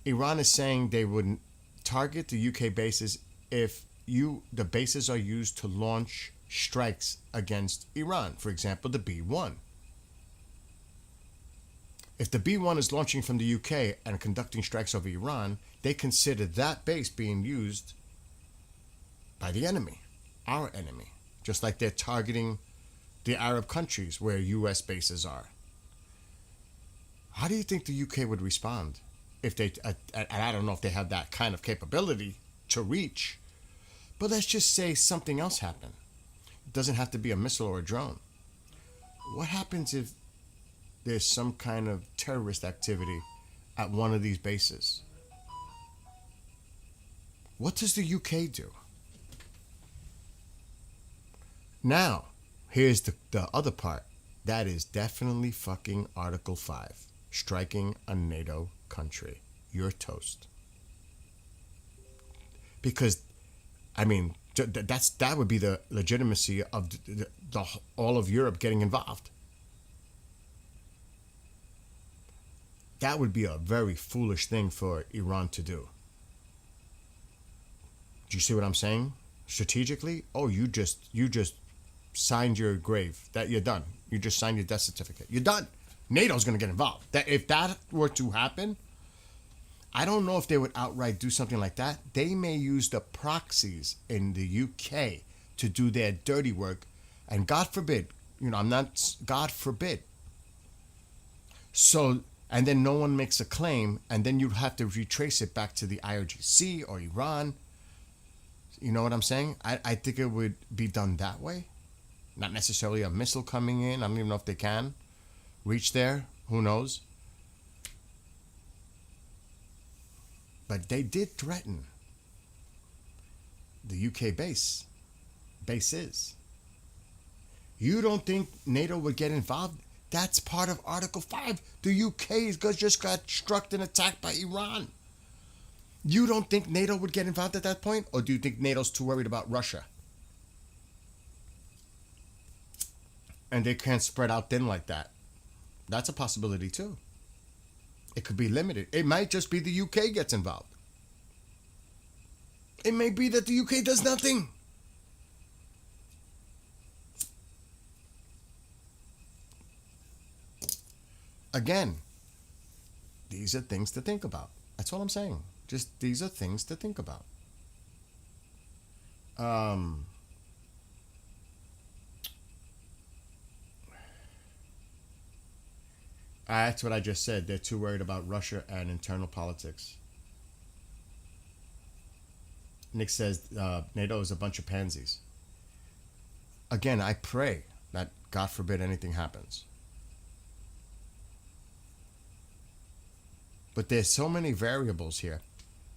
Iran is saying they would target the UK bases if the bases are used to launch strikes against Iran. For example, the B-1. If the B-1 is launching from the UK and conducting strikes over Iran, they consider that base being used by the enemy, our enemy. Just like they're targeting the Arab countries where US bases are. How do you think the UK would respond? If they, and I don't know if they have that kind of capability to reach, but let's just say something else happened. It doesn't have to be a missile or a drone. What happens if there's some kind of terrorist activity at one of these bases? What does the UK do? Now, here's the other part. That is definitely fucking Article 5, striking a NATO country. you're toast. Because, I mean, that would be the legitimacy of all of Europe getting involved. That would be a very foolish thing for Iran to do. Do you see what I'm saying? Strategically, oh, you just signed your grave. That you're done. You just signed your death certificate. You're done. NATO's going to get involved. That if that were to happen, I don't know if they would outright do something like that. They may use the proxies in the UK to do their dirty work, and God forbid, I'm not, God forbid. So, and then no one makes a claim, and then you'd have to retrace it back to the IRGC or Iran. You know what I'm saying? I think it would be done that way. Not necessarily a missile coming in. I don't even know if they can reach there. Who knows? But they did threaten the UK bases. You don't think NATO would get involved? That's part of Article 5. The UK just got struck and attacked by Iran. You don't think NATO would get involved at that point? Or do you think NATO's too worried about Russia? And they can't spread out thin like that. That's a possibility too. It could be limited. It might just be the UK gets involved. It may be that the UK does nothing. Again, these are things to think about. That's all I'm saying. Just these are things to think about. That's what I just said. They're too worried about Russia and internal politics. Nick says NATO is a bunch of pansies. Again, I pray that God forbid anything happens. But there's so many variables here.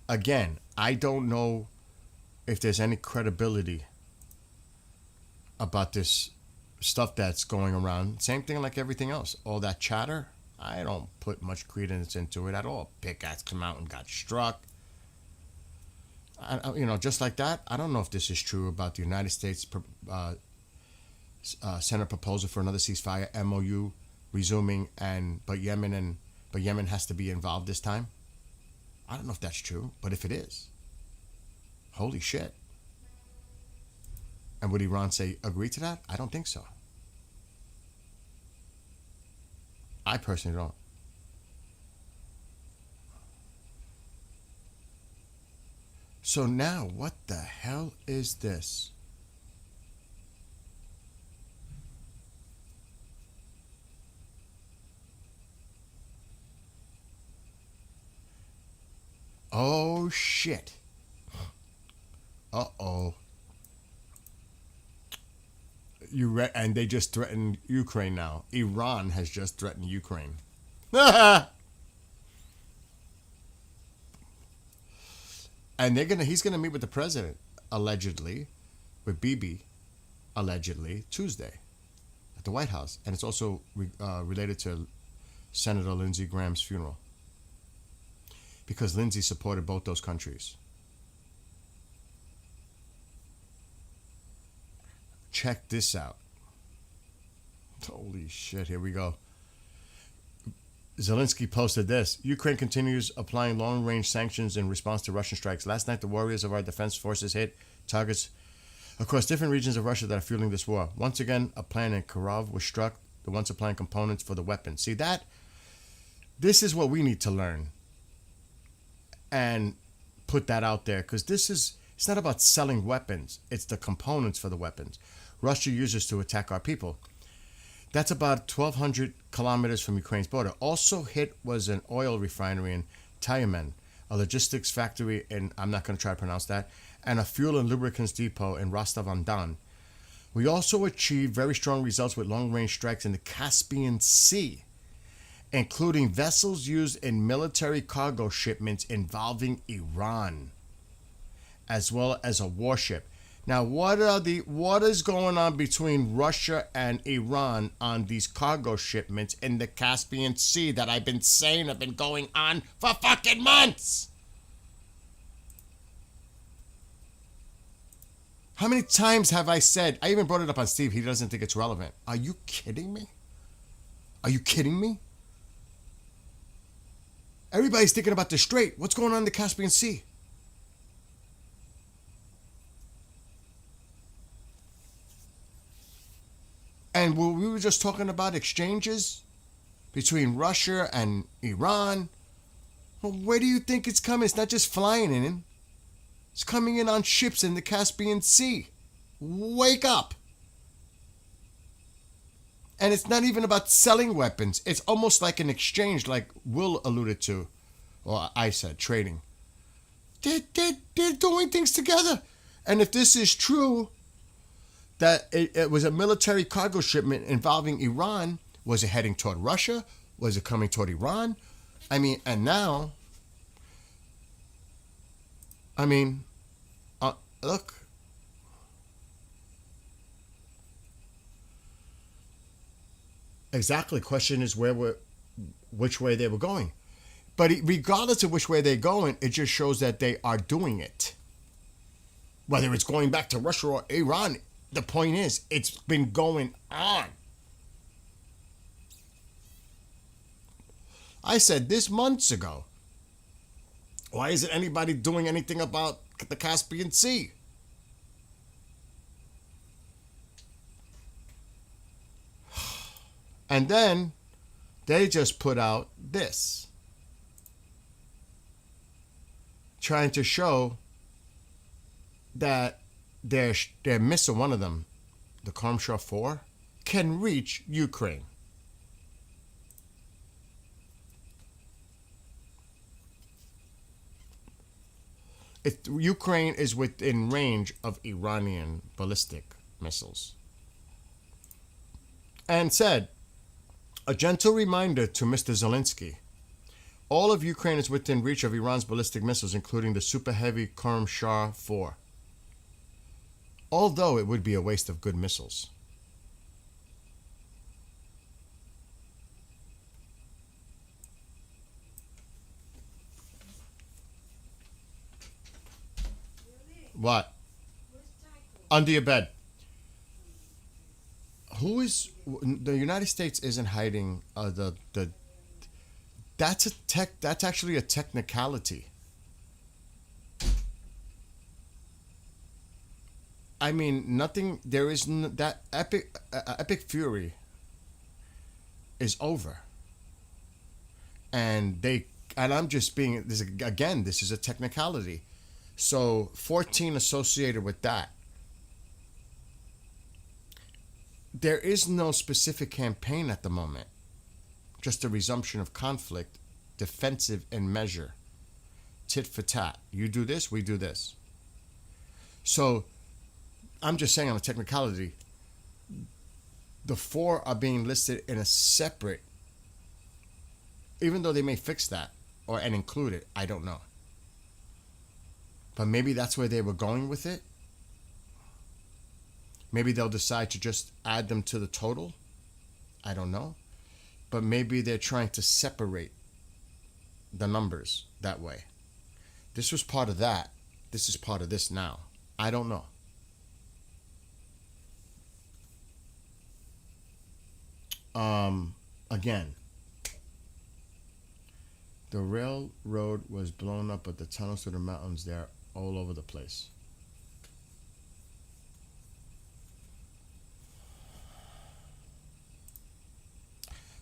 Again, I don't know if there's any credibility about this stuff that's going around. Same thing like everything else. All that chatter, I don't put much credence into it at all. Pickaxe came out and got struck. Just like that. I don't know if this is true about the United States Senate proposal for another ceasefire MOU resuming, but Yemen has to be involved this time. I don't know if that's true, but if it is, holy shit. And would Iran agree to that? I don't think so. I personally don't. So now, what the hell is this? Oh, shit. Uh-oh. And they just threatened Ukraine now. Iran has just threatened Ukraine. And he's gonna meet with the president, allegedly, with Bibi, allegedly, Tuesday, at the White House. And it's also related to Senator Lindsey Graham's funeral. Because Lindsey supported both those countries. Check this out. Holy shit, here we go. Zelensky posted this. Ukraine continues applying long-range sanctions in response to Russian strikes. Last night, the warriors of our defense forces hit targets across different regions of Russia that are fueling this war. Once again, a plant in Kharkov was struck, the one supplying components for the weapons. See that? This is what we need to learn and put that out there, because it's not about selling weapons. It's the components for the weapons Russia uses to attack our people. That's about 1,200 kilometers from Ukraine's border. Also hit was an oil refinery in Tyumen, a logistics factory in, I'm not going to try to pronounce that, and a fuel and lubricants depot in Rostov-on-Don. We also achieved very strong results with long-range strikes in the Caspian Sea, including vessels used in military cargo shipments involving Iran, as well as a warship. Now, what is going on between Russia and Iran on these cargo shipments in the Caspian Sea that I've been saying have been going on for fucking months? How many times have I said, I even brought it up on Steve, he doesn't think it's relevant. Are you kidding me? Are you kidding me? Everybody's thinking about the Strait. What's going on in the Caspian Sea? And we were just talking about exchanges between Russia and Iran. Well, where do you think it's coming? It's not just flying in. It's coming in on ships in the Caspian Sea. Wake up. And it's not even about selling weapons. It's almost like an exchange, like Will alluded to, or I said, trading. They're doing things together. And if this is true, that it was a military cargo shipment involving Iran, was it heading toward Russia? Was it coming toward Iran? I mean, and now, I mean, look. Exactly. Question is which way they were going. But regardless of which way they're going, it just shows that they are doing it. Whether it's going back to Russia or Iran, the point is, it's been going on. I said this months ago. Why isn't anybody doing anything about the Caspian Sea? And then they just put out this, trying to show that their missile, one of them, the Kharmshah 4, can reach Ukraine. Ukraine is within range of Iranian ballistic missiles. And said, a gentle reminder to Mr. Zelensky. All of Ukraine is within reach of Iran's ballistic missiles, including the super heavy Kharmshah 4. Although it would be a waste of good missiles. What? Under your bed. Who is the United States isn't hiding that's actually a technicality. I mean, nothing. There is that epic fury is over, and I'm just being this again. This is a technicality, so 14 associated with that. There is no specific campaign at the moment, just a resumption of conflict, defensive in measure, tit for tat. You do this, we do this. So I'm just saying on a technicality, the 4 are being listed in a separate, even though they may fix that and include it, I don't know. But maybe that's where they were going with it. Maybe they'll decide to just add them to the total. I don't know. But maybe they're trying to separate the numbers that way. This was part of that. This is part of this now. I don't know. Again, the railroad was blown up, but the tunnels through the mountains, they're all over the place.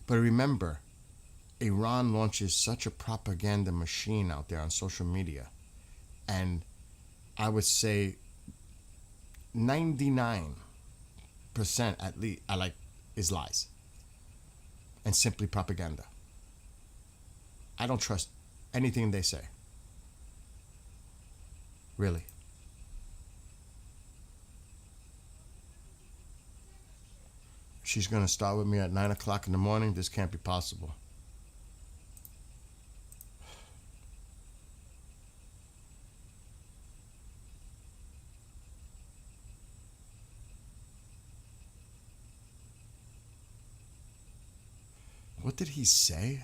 But remember, Iran launches such a propaganda machine out there on social media. And I would say 99% at least is lies. And simply propaganda. I don't trust anything they say. Really. She's going to start with me at 9 o'clock in the morning. This can't be possible. What did he say?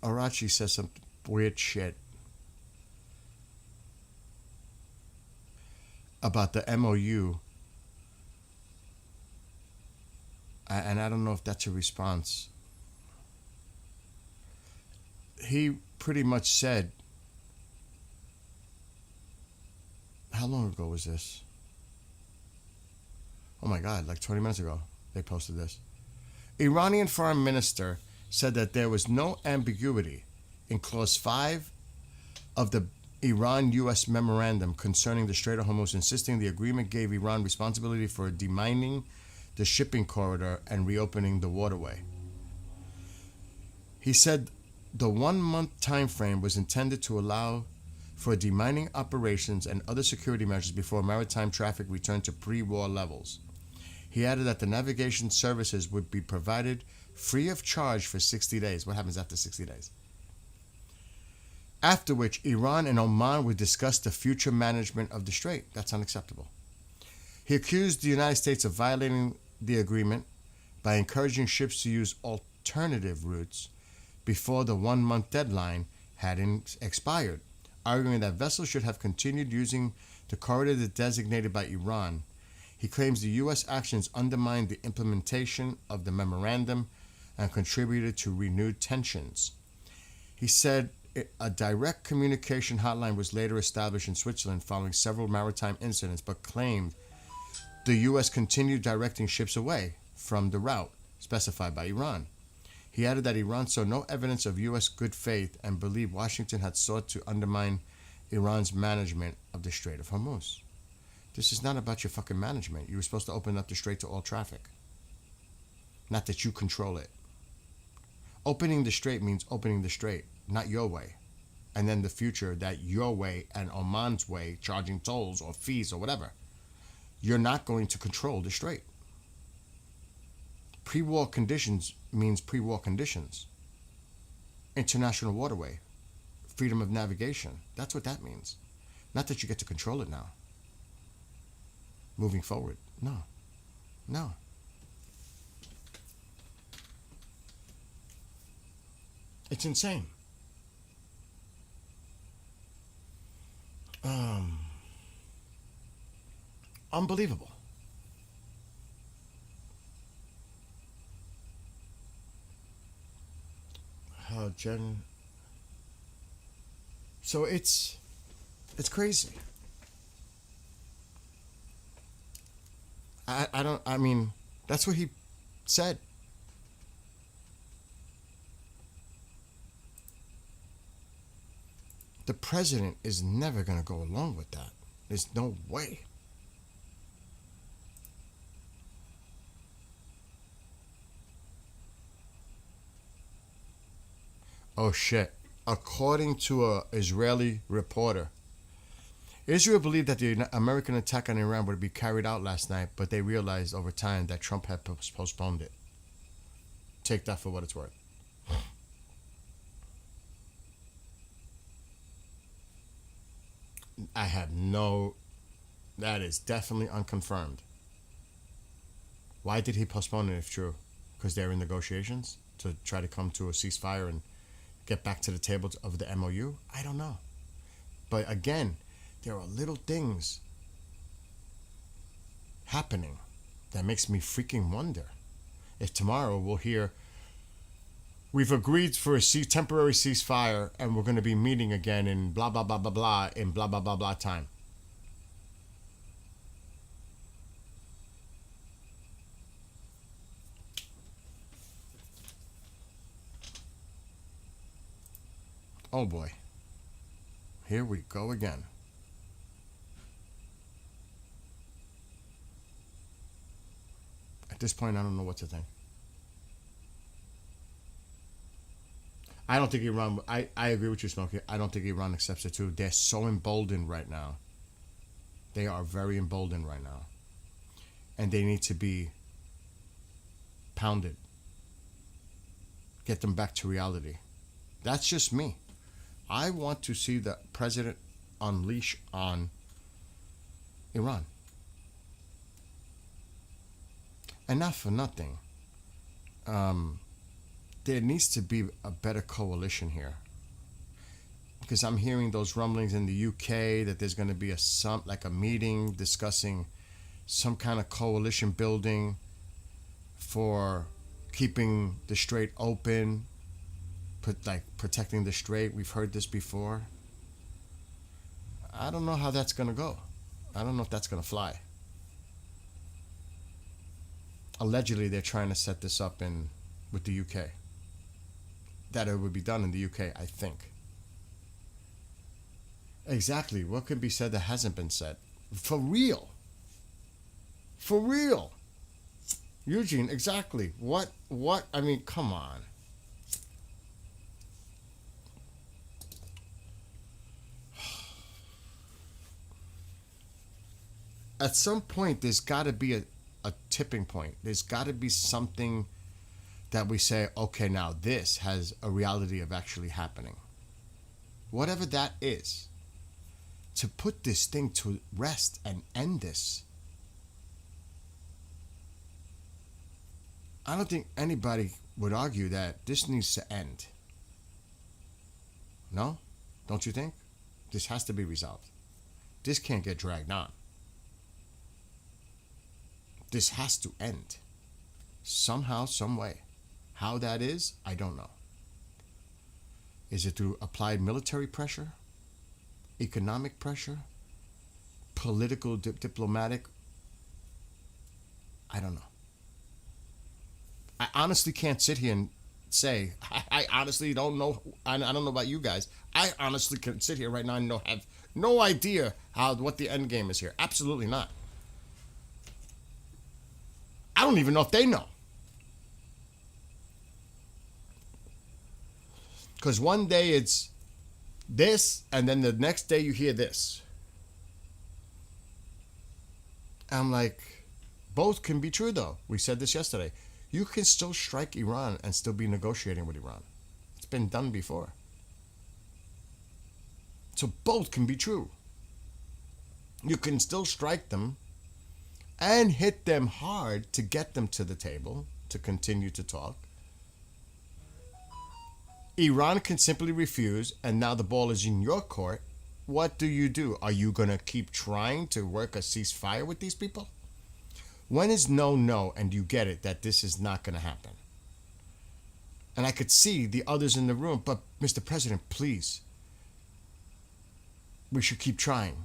Arachi says some weird shit about the MOU, and I don't know if that's a response. He pretty much said, how long ago was this? Oh my God, like 20 minutes ago, they posted this. Iranian foreign minister said that there was no ambiguity in Clause 5 of the Iran-U.S. memorandum concerning the Strait of Hormuz, insisting the agreement gave Iran responsibility for demining the shipping corridor and reopening the waterway. He said the 1 month time frame was intended to allow for demining operations and other security measures before maritime traffic returned to pre-war levels. He added that the navigation services would be provided free of charge for 60 days. What happens after 60 days? After which, Iran and Oman would discuss the future management of the strait. That's unacceptable. He accused the United States of violating the agreement by encouraging ships to use alternative routes before the 1 month deadline had expired, arguing that vessels should have continued using the corridor designated by Iran. He claims the U.S. actions undermined the implementation of the memorandum and contributed to renewed tensions. He said a direct communication hotline was later established in Switzerland following several maritime incidents, but claimed the U.S. continued directing ships away from the route specified by Iran. He added that Iran saw no evidence of U.S. good faith and believed Washington had sought to undermine Iran's management of the Strait of Hormuz. This is not about your fucking management. You were supposed to open up the strait to all traffic. Not that you control it. Opening the strait means opening the strait, not your way. And then the future, that your way and Oman's way, charging tolls or fees or whatever. You're not going to control the strait. Pre-war conditions means pre-war conditions. International waterway. Freedom of navigation. That's what that means. Not that you get to control it now. Moving forward. No. No. It's insane. Unbelievable. Jen. So it's crazy. I mean, that's what he said. The president is never going to go along with that. There's no way. Oh shit. According to an Israeli reporter, Israel believed that the American attack on Iran would be carried out last night, but they realized over time that Trump had postponed it. Take that for what it's worth. I have no... That is definitely unconfirmed. Why did he postpone it if true? Because they're in negotiations to try to come to a ceasefire and get back to the table of the MOU? I don't know. But again, there are little things happening that makes me freaking wonder if tomorrow we'll hear we've agreed for a temporary ceasefire and we're going to be meeting again in blah blah blah blah blah in blah blah blah blah time. Oh boy, here we go again. At this point, I don't know what to think. I don't think Iran. I agree with you, Smokey. I don't think Iran accepts it too. They're so emboldened right now. They are very emboldened right now, and they need to be pounded. Get them back to reality. That's just me. I want to see the president unleash on Iran. And not for nothing. There needs to be a better coalition here. Because I'm hearing those rumblings in the UK that there's going to be a meeting discussing some kind of coalition building for keeping the Strait open, protecting the Strait. We've heard this before. I don't know how that's going to go. I don't know if that's going to fly. Allegedly, they're trying to set this up with the UK. That it would be done in the UK, I think. Exactly. What could be said that hasn't been said? For real. For real. Eugene, exactly. What? I mean, come on. At some point, there's got to be a tipping point. There's got to be something that we say, okay, now this has a reality of actually happening. Whatever that is. To put this thing to rest and end this. I don't think anybody would argue that this needs to end. No? Don't you think? This has to be resolved. This can't get dragged on. This has to end. Somehow, some way. How that is, I don't know. Is it through applied military pressure? Economic pressure? Political, diplomatic? I don't know. I honestly can't sit here and say, I honestly don't know. I don't know about you guys. I honestly can sit here right now and have no idea what the end game is here. Absolutely not. I don't even know if they know. Because one day it's this, and then the next day you hear this. I'm like, both can be true though. We said this yesterday. You can still strike Iran and still be negotiating with Iran. It's been done before. So both can be true. You can still strike them and hit them hard to get them to the table to continue to talk. Iran can simply refuse, and now the ball is in your court. What do? Are you going to keep trying to work a ceasefire with these people? When is no, and you get it that this is not going to happen? And I could see the others in the room, but Mr. President, please. We should keep trying.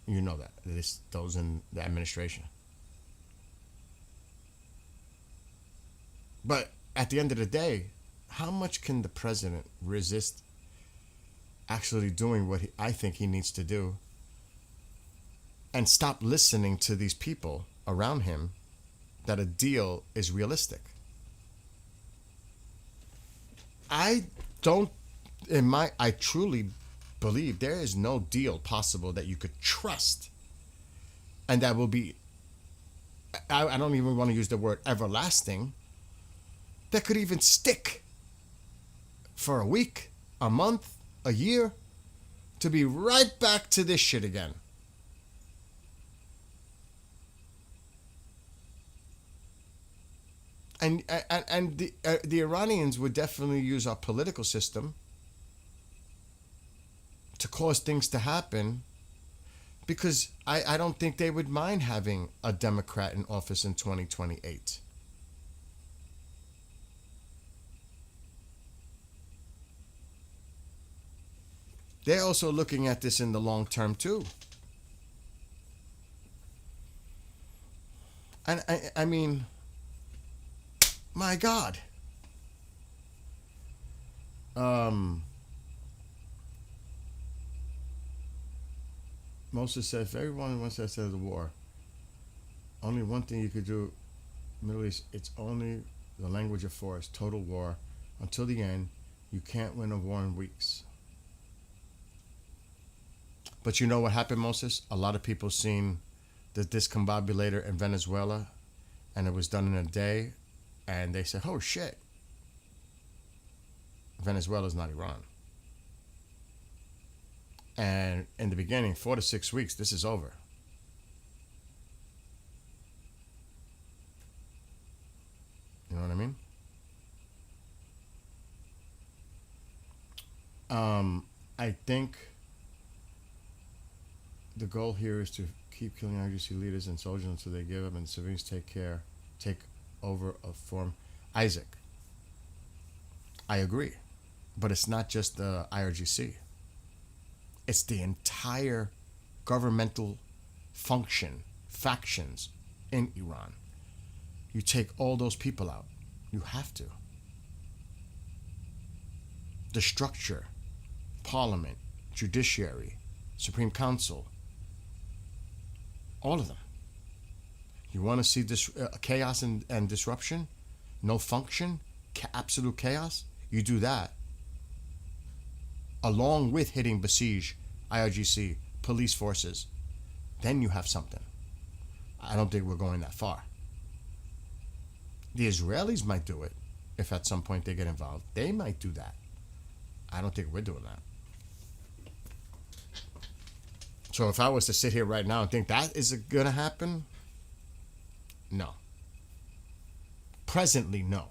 You know that. Those in the administration. But at the end of the day, how much can the president resist actually doing what I think he needs to do and stop listening to these people around him that a deal is realistic? I truly believe there is no deal possible that you could trust and that will be, I don't even want to use the word everlasting, that could even stick for a week, a month, a year, to be right back to this shit again. And the Iranians would definitely use our political system to cause things to happen, because I don't think they would mind having a Democrat in office in 2028. They're also looking at this in the long term too. And I mean, my God. Moses said, if everyone wants to say the war, only one thing you could do, Middle East, it's only the language of force, total war, until the end, You can't win a war in weeks. But you know what happened, Moses? A lot of people seen the discombobulator in Venezuela, and it was done in a day, and they said, "Oh shit, Venezuela's not Iran." And in the beginning, 4 to 6 weeks, this is over. You know what I mean? I think the goal here is to keep killing IRGC leaders and soldiers until they give up and the civilians take over a form. Isaac, I agree, but it's not just the IRGC. It's the entire governmental function, factions in Iran. You take all those people out. You have to. The structure, parliament, judiciary, Supreme Council, all of them. You want to see this chaos and disruption, no function, absolute chaos? You do that along with hitting Basij, IRGC, police forces. Then you have something. I don't think we're going that far. The Israelis might do it if at some point they get involved. They might do that. I don't think we're doing that. So if I was to sit here right now and think that is going to happen, no. Presently, no.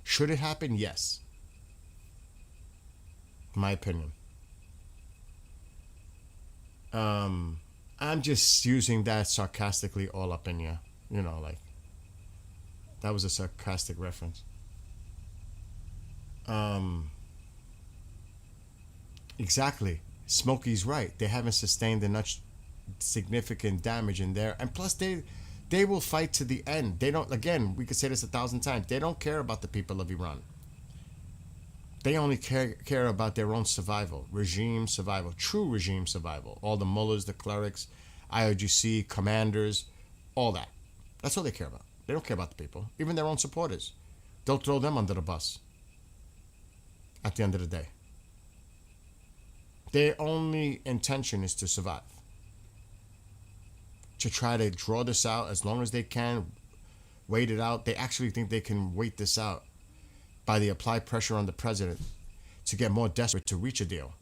Should it happen? Yes. My opinion. I'm just using that sarcastically all up in you. You know, like, that was a sarcastic reference. Exactly. Smokey's right. They haven't sustained enough significant damage in there. And plus, they will fight to the end. They don't, again, we could say this 1,000 times. They don't care about the people of Iran. They only care about their own survival, regime survival, true regime survival. All the mullahs, the clerics, IRGC, commanders, all that. That's all they care about. They don't care about the people, even their own supporters. They'll throw them under the bus at the end of the day. Their only intention is to survive. To try to draw this out as long as they can, wait it out. They actually think they can wait this out by the applied pressure on the president to get more desperate to reach a deal.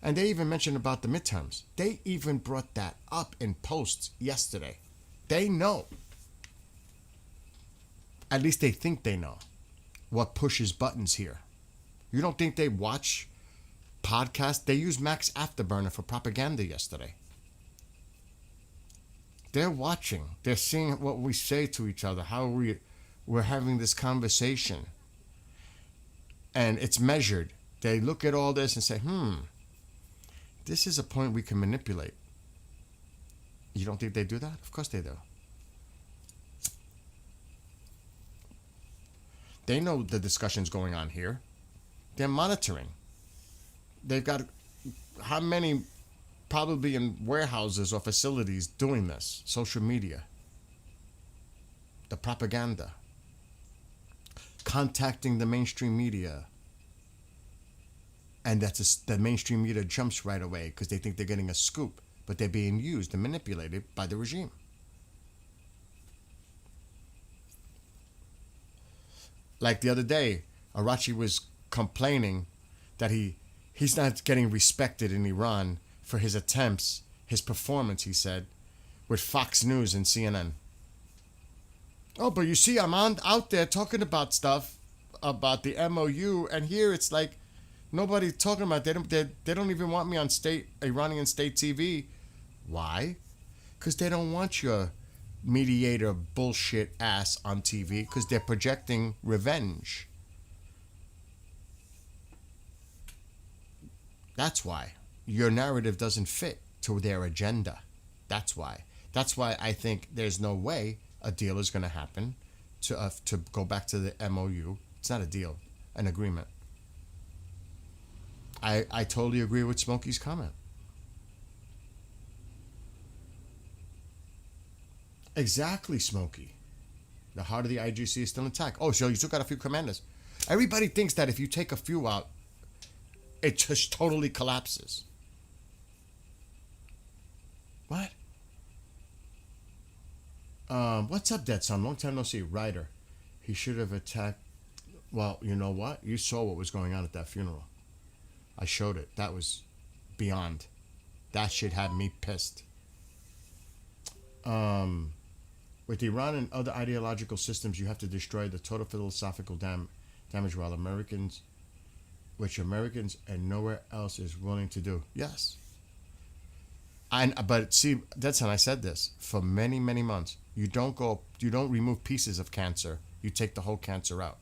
And they even mentioned about the midterms. They even brought that up in posts yesterday. They know. At least they think they know what pushes buttons here. You don't think they watch podcasts? They use Max Afterburner for propaganda yesterday. They're watching. They're seeing what we say to each other, how we're having this conversation. And it's measured. They look at all this and say, this is a point we can manipulate. You don't think they do that? Of course they do. They know the discussions going on here. They're monitoring. They've got how many probably in warehouses or facilities doing this? Social media. The propaganda. Contacting the mainstream media. And the mainstream media jumps right away because they think they're getting a scoop, but they're being used and manipulated by the regime. Like the other day, Arachi was complaining that he's not getting respected in Iran for his attempts, his performance, he said, with Fox News and CNN. Oh, but you see, I'm out there talking about stuff, about the MOU, and here it's like nobody's talking about it. They don't even want me on Iranian state TV. Why? Because they don't want your mediator bullshit ass on TV because they're projecting revenge. That's why. Your narrative doesn't fit to their agenda. That's why. That's why I think there's no way a deal is going to happen to go back to the MOU. It's not a deal, an agreement. I totally agree with Smokey's comment. Exactly, Smokey. The heart of the IGC is still intact. Oh, so you took out a few commanders. Everybody thinks that if you take a few out, it just totally collapses. What? What's up, Dead Son? Long time no see. Ryder. He should have attacked. Well, you know what? You saw what was going on at that funeral. I showed it. That was beyond. That shit had me pissed. With Iran and other ideological systems, you have to destroy the total philosophical damage while Americans, which Americans and nowhere else is willing to do. Yes. But see, that's when I said this for many, many months. You don't remove pieces of cancer. You take the whole cancer out.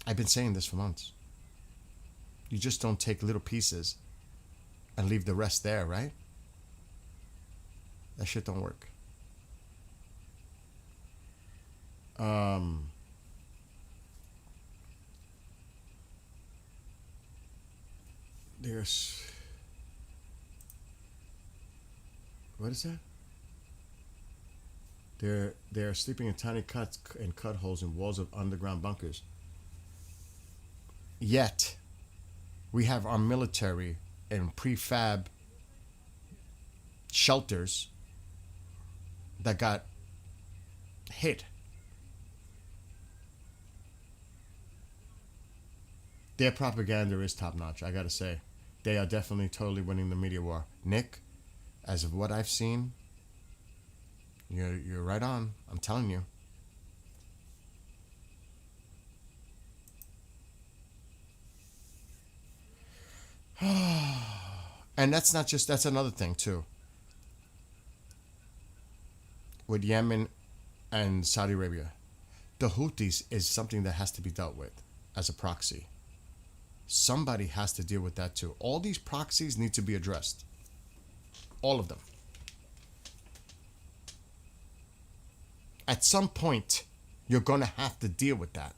I've been saying this for months. You just don't take little pieces and leave the rest there, right? That shit don't work. There's... What is that? They're sleeping in tiny cuts and cut holes in walls of underground bunkers. Yet, we have our military and prefab shelters that got hit. Their propaganda is top notch, I gotta say. They are definitely totally winning the media war. Nick, as of what I've seen, you're right on. I'm telling you. And that's another thing too. With Yemen and Saudi Arabia, the Houthis is something that has to be dealt with as a proxy. Somebody has to deal with that too. All these proxies need to be addressed. All of them. At some point, you're going to have to deal with that.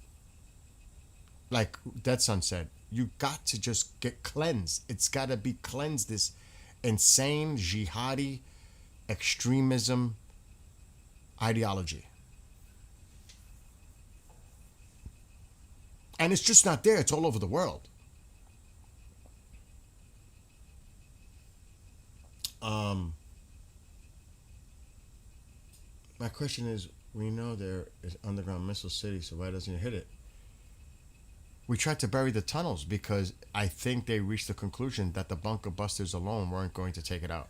Like Dead Son said, you got to just get cleansed. It's got to be cleansed. This insane jihadi extremism ideology. And it's just not there. It's all over the world. My question is, we know there is underground missile city, so why doesn't it hit it? We tried to bury the tunnels because I think they reached the conclusion that the bunker busters alone weren't going to take it out.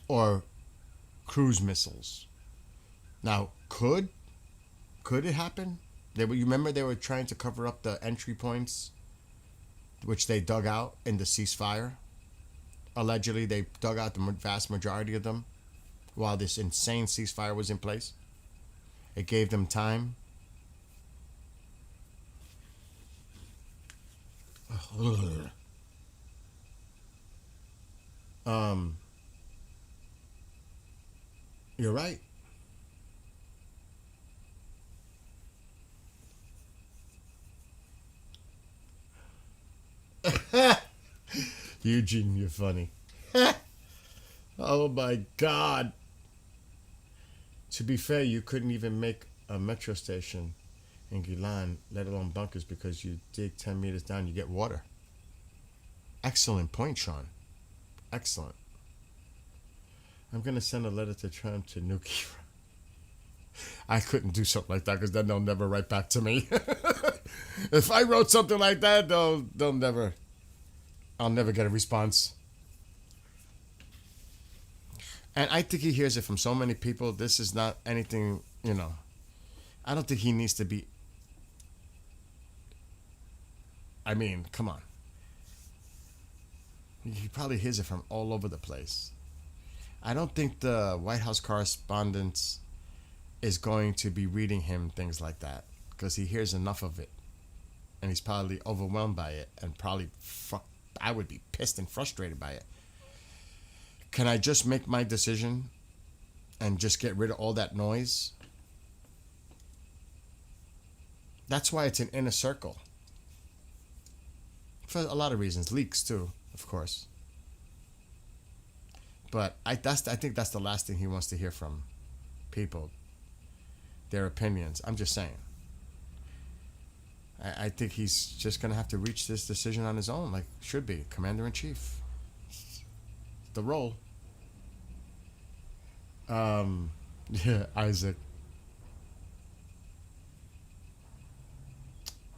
Or cruise missiles. Now, could it happen? You remember they were trying to cover up the entry points, which they dug out in the ceasefire? Allegedly, they dug out the vast majority of them while this insane ceasefire was in place. It gave them time. You're right. Eugene, you're funny. Oh my God. To be fair, you couldn't even make a metro station in Gilan, let alone bunkers, because you dig 10 meters down, you get water. Excellent point, Sean. Excellent. I'm going to send a letter to Trump to nuke Iran. I couldn't do something like that because then they'll never write back to me. If I wrote something like that, they'll never... I'll never get a response. And I think he hears it from so many people. This is not anything, I don't think he needs to be... I mean, come on. He probably hears it from all over the place. I don't think the White House correspondent is going to be reading him things like that because he hears enough of it. And he's probably overwhelmed by it and probably... I would be pissed and frustrated by it. Can I just make my decision and just get rid of all that noise? That's why it's an inner circle. For a lot of reasons. Leaks too, of course. But I think that's the last thing he wants to hear from people. their opinions. I'm just saying. I think he's just gonna have to reach this decision on his own, like should be commander in chief. The role. Yeah, Isaac.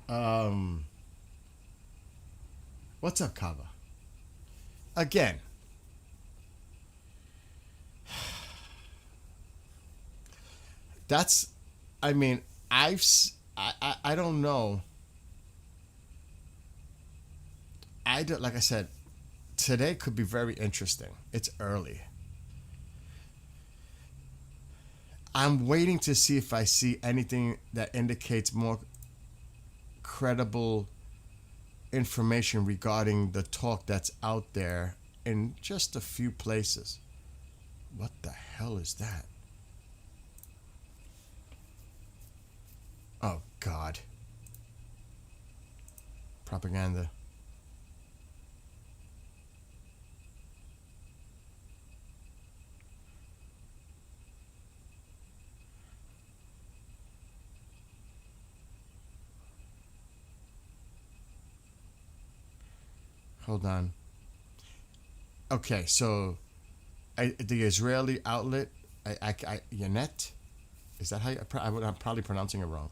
Um, what's up, Kava? Again, that's. I mean, I don't know. I don't, like I said, today could be very interesting. It's early. I'm waiting to see if I see anything that indicates more credible information regarding the talk that's out there in just a few places. What the hell is that? Oh, God. Propaganda. Hold on. Okay, so the Israeli outlet, Yanet, is that how I'm probably pronouncing it wrong.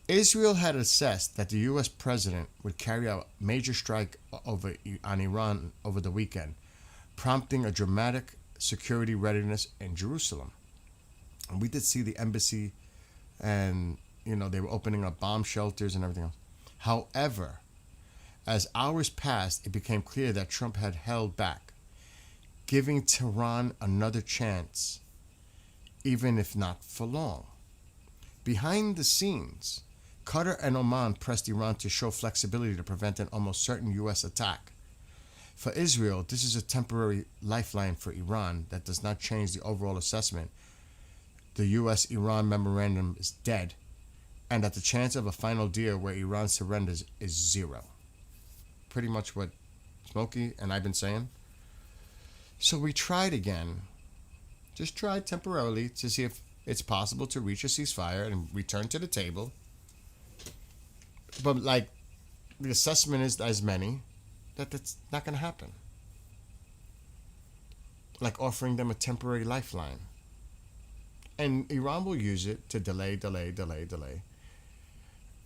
Israel had assessed that the U.S. president would carry out major strike on Iran over the weekend, prompting a dramatic security readiness in Jerusalem. And we did see the embassy, and they were opening up bomb shelters and everything else. However, as hours passed, it became clear that Trump had held back, giving Tehran another chance, even if not for long. Behind the scenes, Qatar and Oman pressed Iran to show flexibility to prevent an almost certain U.S. attack. For Israel, this is a temporary lifeline for Iran that does not change the overall assessment. The U.S.-Iran memorandum is dead, and that the chance of a final deal where Iran surrenders is zero. Pretty much what Smokey and I've been saying. So we tried again, just tried temporarily to see if it's possible to reach a ceasefire and return to the table. But the assessment is as many that's not going to happen. Like offering them a temporary lifeline. And Iran will use it to delay.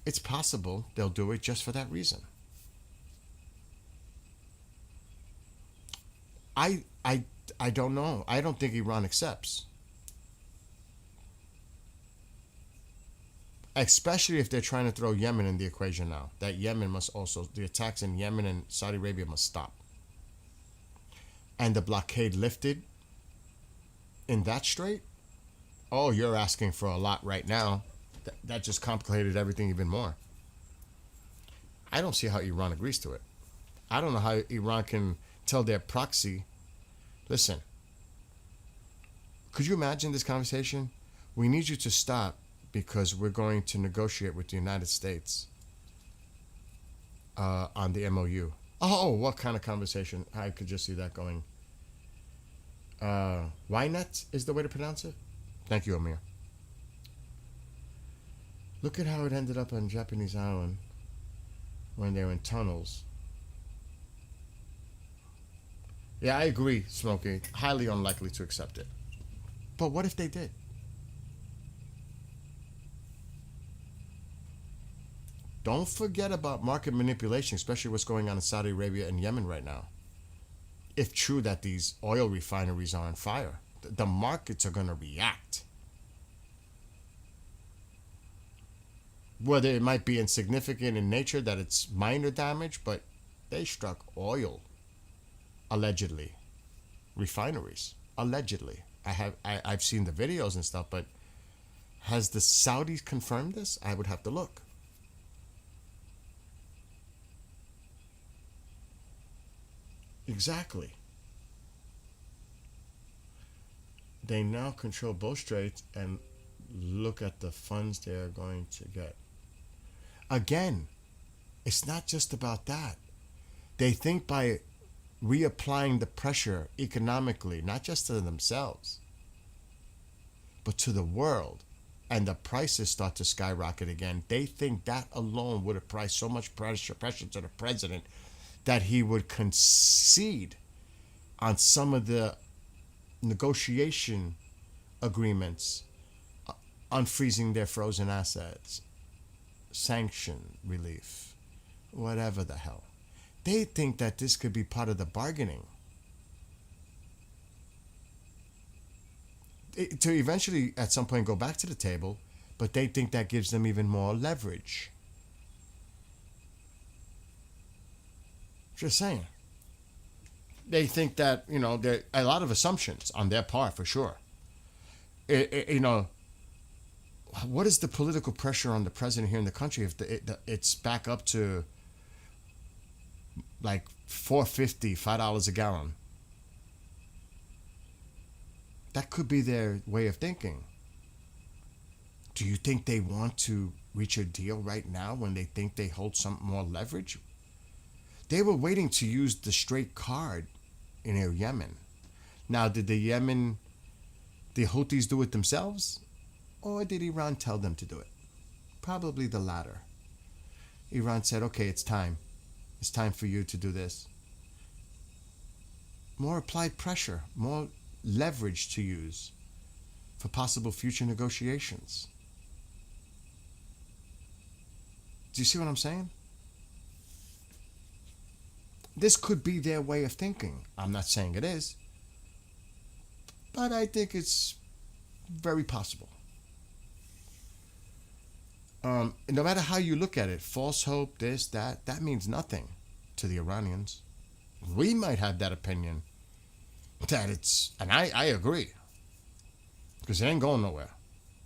It's possible they'll do it just for that reason. I don't know. I don't think Iran accepts. Especially if they're trying to throw Yemen in the equation now. That Yemen must also, the attacks in Yemen and Saudi Arabia must stop. And the blockade lifted in that strait? Oh, you're asking for a lot right now. That just complicated everything even more. I don't see how Iran agrees to it. I don't know how Iran can tell their proxy, listen, could you imagine this conversation? We need you to stop because we're going to negotiate with the United States on the MOU. Oh, what kind of conversation? I could just see that going. Ynet is the way to pronounce it? Thank you, Amir. Look at how it ended up on Japanese island when they were in tunnels. Yeah, I agree, Smokey. Highly unlikely to accept it. But what if they did? Don't forget about market manipulation, especially what's going on in Saudi Arabia and Yemen right now. If true that these oil refineries are on fire, the markets are going to react. Whether it might be insignificant in nature, that it's minor damage, but they struck oil, allegedly, refineries, allegedly. I've seen the videos and stuff, but has the Saudis confirmed this? I would have to look. Exactly. They now control both straits and look at the funds they are going to get. Again, it's not just about that. They think by reapplying the pressure economically, not just to themselves, but to the world, and the prices start to skyrocket again, they think that alone would apply so much pressure to the president that he would concede on some of the negotiation agreements, unfreezing their frozen assets, sanction relief, whatever the hell. They think that this could be part of the bargaining to eventually at some point go back to the table, but they think that gives them even more leverage. Just saying. They think that, there are a lot of assumptions on their part for sure. What is the political pressure on the president here in the country if it's back up to like $4.50, $5 a gallon? That could be their way of thinking. Do you think they want to reach a deal right now when they think they hold some more leverage? They were waiting to use the straight card in Yemen. Now, did the Houthis do it themselves? Or did Iran tell them to do it? Probably the latter. Iran said, okay, it's time. It's time for you to do this. More applied pressure, more leverage to use for possible future negotiations. Do you see what I'm saying? This could be their way of thinking. I'm not saying it is, but I think it's very possible. No matter how you look at it, false hope, this, that means nothing to the Iranians. We might have that opinion that and I agree, because it ain't going nowhere.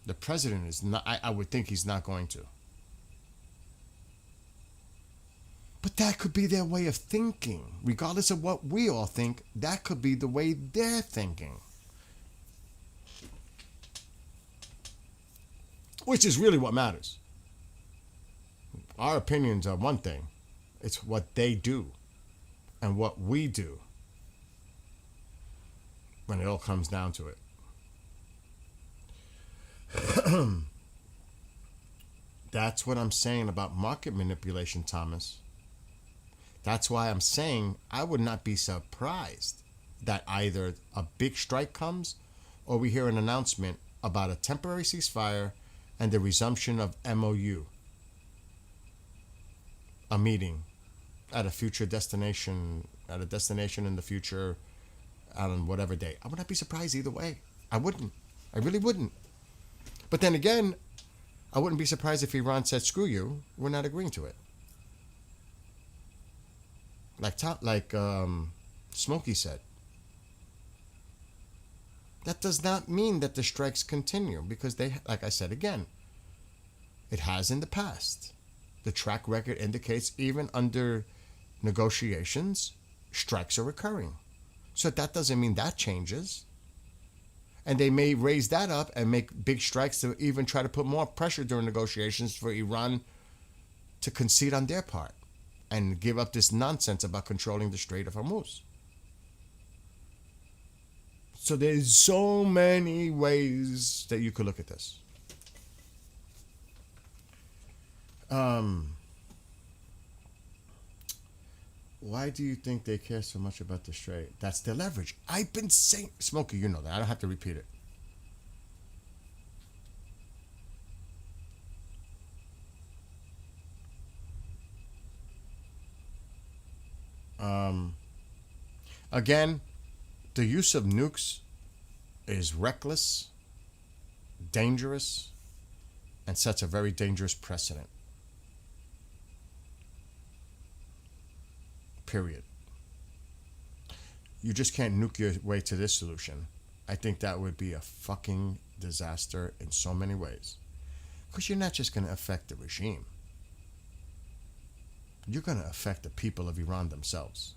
The president is not, I would think he's not going to. But that could be their way of thinking. Regardless of what we all think, that could be the way they're thinking. Which is really what matters. Our opinions are one thing. It's what they do and what we do when it all comes down to it. That's what I'm saying about market manipulation, Thomas. That's why I'm saying I would not be surprised that either a big strike comes or we hear an announcement about a temporary ceasefire and the resumption of MOU, a meeting at a future destination, in the future, on whatever day. I would not be surprised either way. I wouldn't. I really wouldn't. But then again, I wouldn't be surprised if Iran said, screw you, we're not agreeing to it. Like Smokey said. That does not mean that the strikes continue, because they, like I said again, it has in the past. The track record indicates even under negotiations, strikes are occurring. So that doesn't mean that changes. And they may raise that up and make big strikes to even try to put more pressure during negotiations for Iran to concede on their part and give up this nonsense about controlling the Strait of Hormuz. So there's so many ways that you could look at this. Why do you think they care so much about the Strait? That's their leverage. I've been saying, Smokey, you know that. I don't have to repeat it. Again, the use of nukes is reckless, dangerous, and sets a very dangerous precedent. Period. You just can't nuke your way to this solution. I think that would be a fucking disaster in so many ways. Because you're not just going to affect the regime. You're going to affect the people of Iran themselves.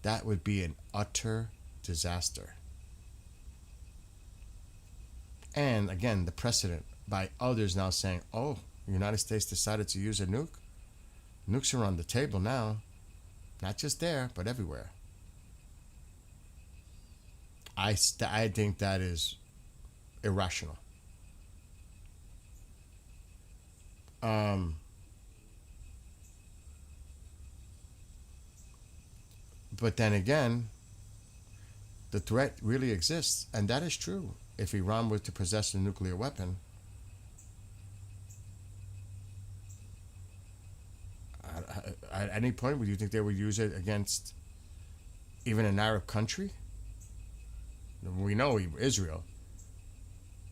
That would be an utter disaster. And again, the precedent by others now saying, oh, the United States decided to use a nuke. Nukes are on the table now. Not just there, but everywhere. I think that is irrational. Um, but then again, the threat really exists, and that is true. If Iran were to possess a nuclear weapon, at any point, would you think they would use it against even an Arab country? We know Israel.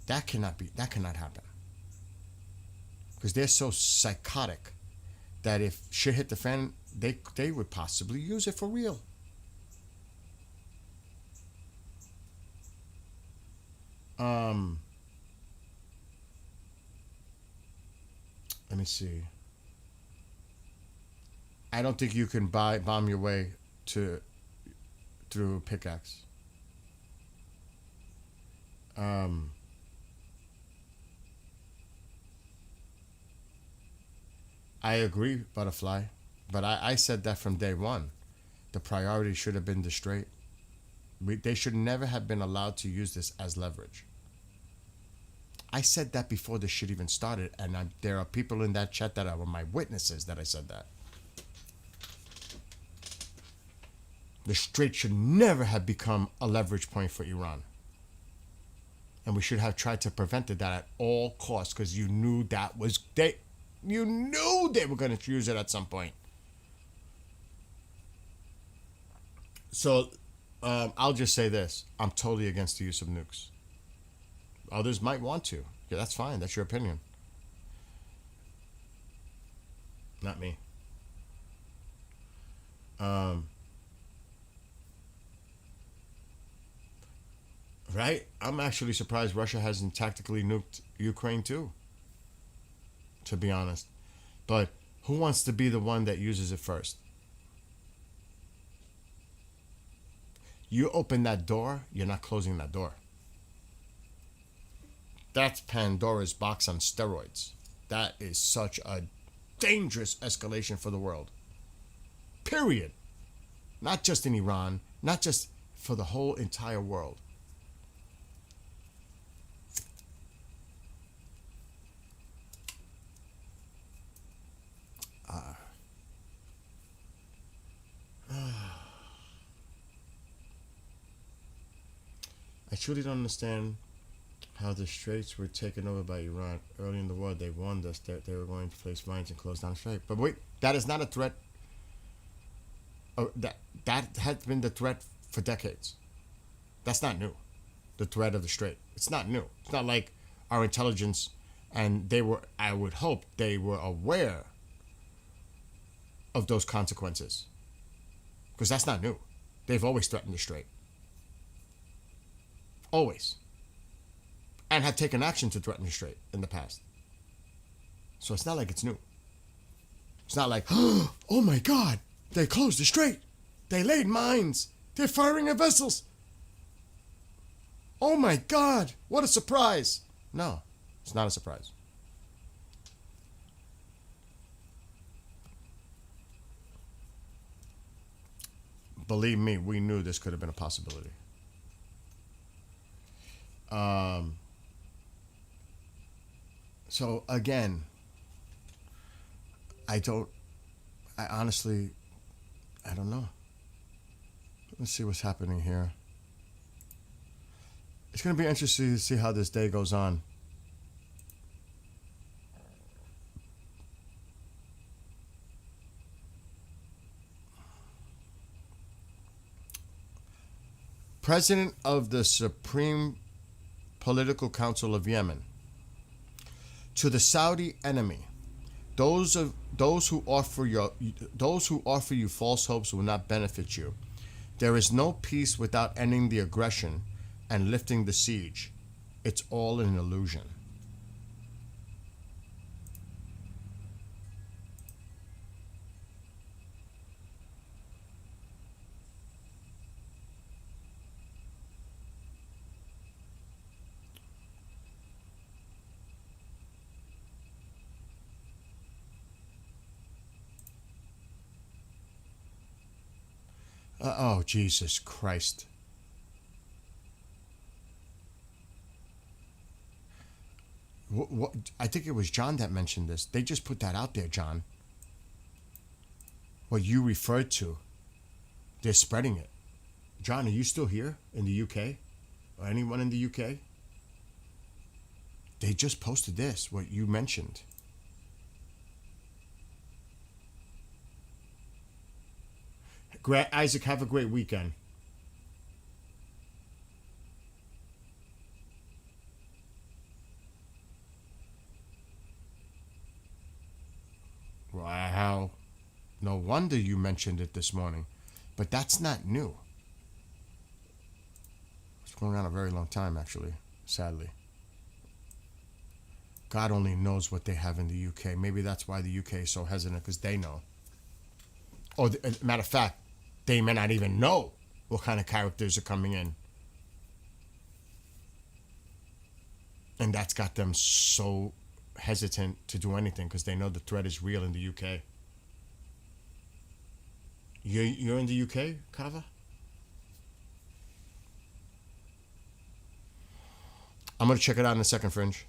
That cannot be. That cannot happen because they're so psychotic that if shit hit the fan, they would possibly use it for real. Um, Let me see. I don't think you can bomb your way to through pickaxe. Um, I agree, Butterfly, but I said that from day one. The priority should have been the straight. They should never have been allowed to use this as leverage. I said that before this shit even started, and there are people in that chat that are my witnesses that I said that. The Strait should never have become a leverage point for Iran. And we should have tried to prevent that at all costs because you knew that was you knew they were going to use it at some point. So I'll just say this. I'm totally against the use of nukes. Others might want to. Yeah, that's fine. That's your opinion. Not me. Right? I'm actually surprised Russia hasn't tactically nuked Ukraine too, to be honest. But who wants to be the one that uses it first? You open that door, you're not closing that door. That's Pandora's box on steroids. That is such a dangerous escalation for the world. Period. Not just in Iran, not just for the whole entire world. I truly don't understand how the Straits were taken over by Iran. Early in the war, they warned us that they were going to place mines and close down the Strait. But wait, that is not a threat. That has been the threat for decades. That's not new. The threat of the Strait. It's not new. It's not like our intelligence, and they were. I would hope they were aware of those consequences, because that's not new. They've always threatened the Strait. Always. And have taken action to threaten the Strait in the past. So it's not like it's new. It's not like, oh my God, they closed the Strait. They laid mines. They're firing at vessels. Oh my God, what a surprise. No, it's not a surprise. Believe me, we knew this could have been a possibility. So again, I honestly, I don't know. Let's see what's happening here. It's going to be interesting to see how this day goes on. President of the Supreme Political Council of Yemen. To the Saudi enemy, those who offer you false hopes will not benefit you. There is no peace without ending the aggression and lifting the siege. It's all an illusion. Oh, Jesus Christ. What, I think it was John that mentioned this. They just put that out there, John. What you referred to, they're spreading it. John, are you still here in the UK? Or anyone in the UK? They just posted this, what you mentioned. Isaac, have a great weekend. Wow. No wonder you mentioned it this morning. But that's not new. It's going on a very long time, actually, sadly. God only knows what they have in the UK. Maybe that's why the UK is so hesitant, because they know. Or, matter of fact, they may not even know what kind of characters are coming in. And that's got them so hesitant to do anything because they know the threat is real in the UK. You're in the UK, Kava? I'm going to check it out in a second, Fringe.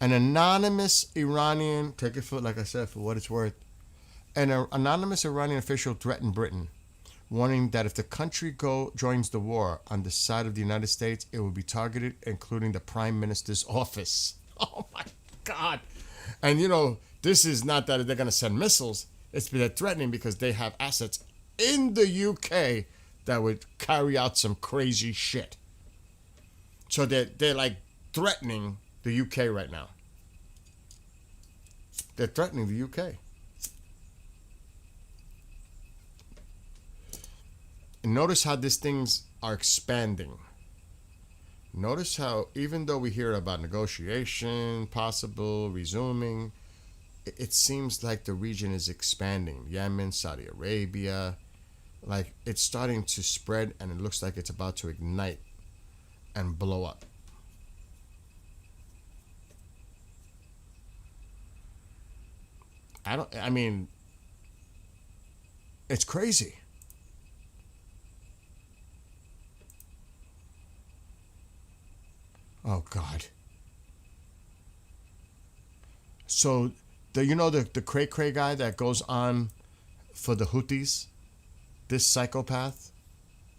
An anonymous Iranian, take it for, like I said, for what it's worth. An anonymous Iranian official threatened Britain, warning that if the country joins the war on the side of the United States, it will be targeted, including the Prime Minister's office. Oh my God. And this is not that they're going to send missiles. It's they're threatening because they have assets in the UK that would carry out some crazy shit. So they're like threatening the UK right now. They're threatening the UK. And notice how these things are expanding. Notice how, even though we hear about negotiation, possible, resuming, it seems like the region is expanding. Yemen, Saudi Arabia, like it's starting to spread and it looks like it's about to ignite and blow up. I mean, it's crazy. Oh God. So the cray cray guy that goes on for the Houthis, this psychopath,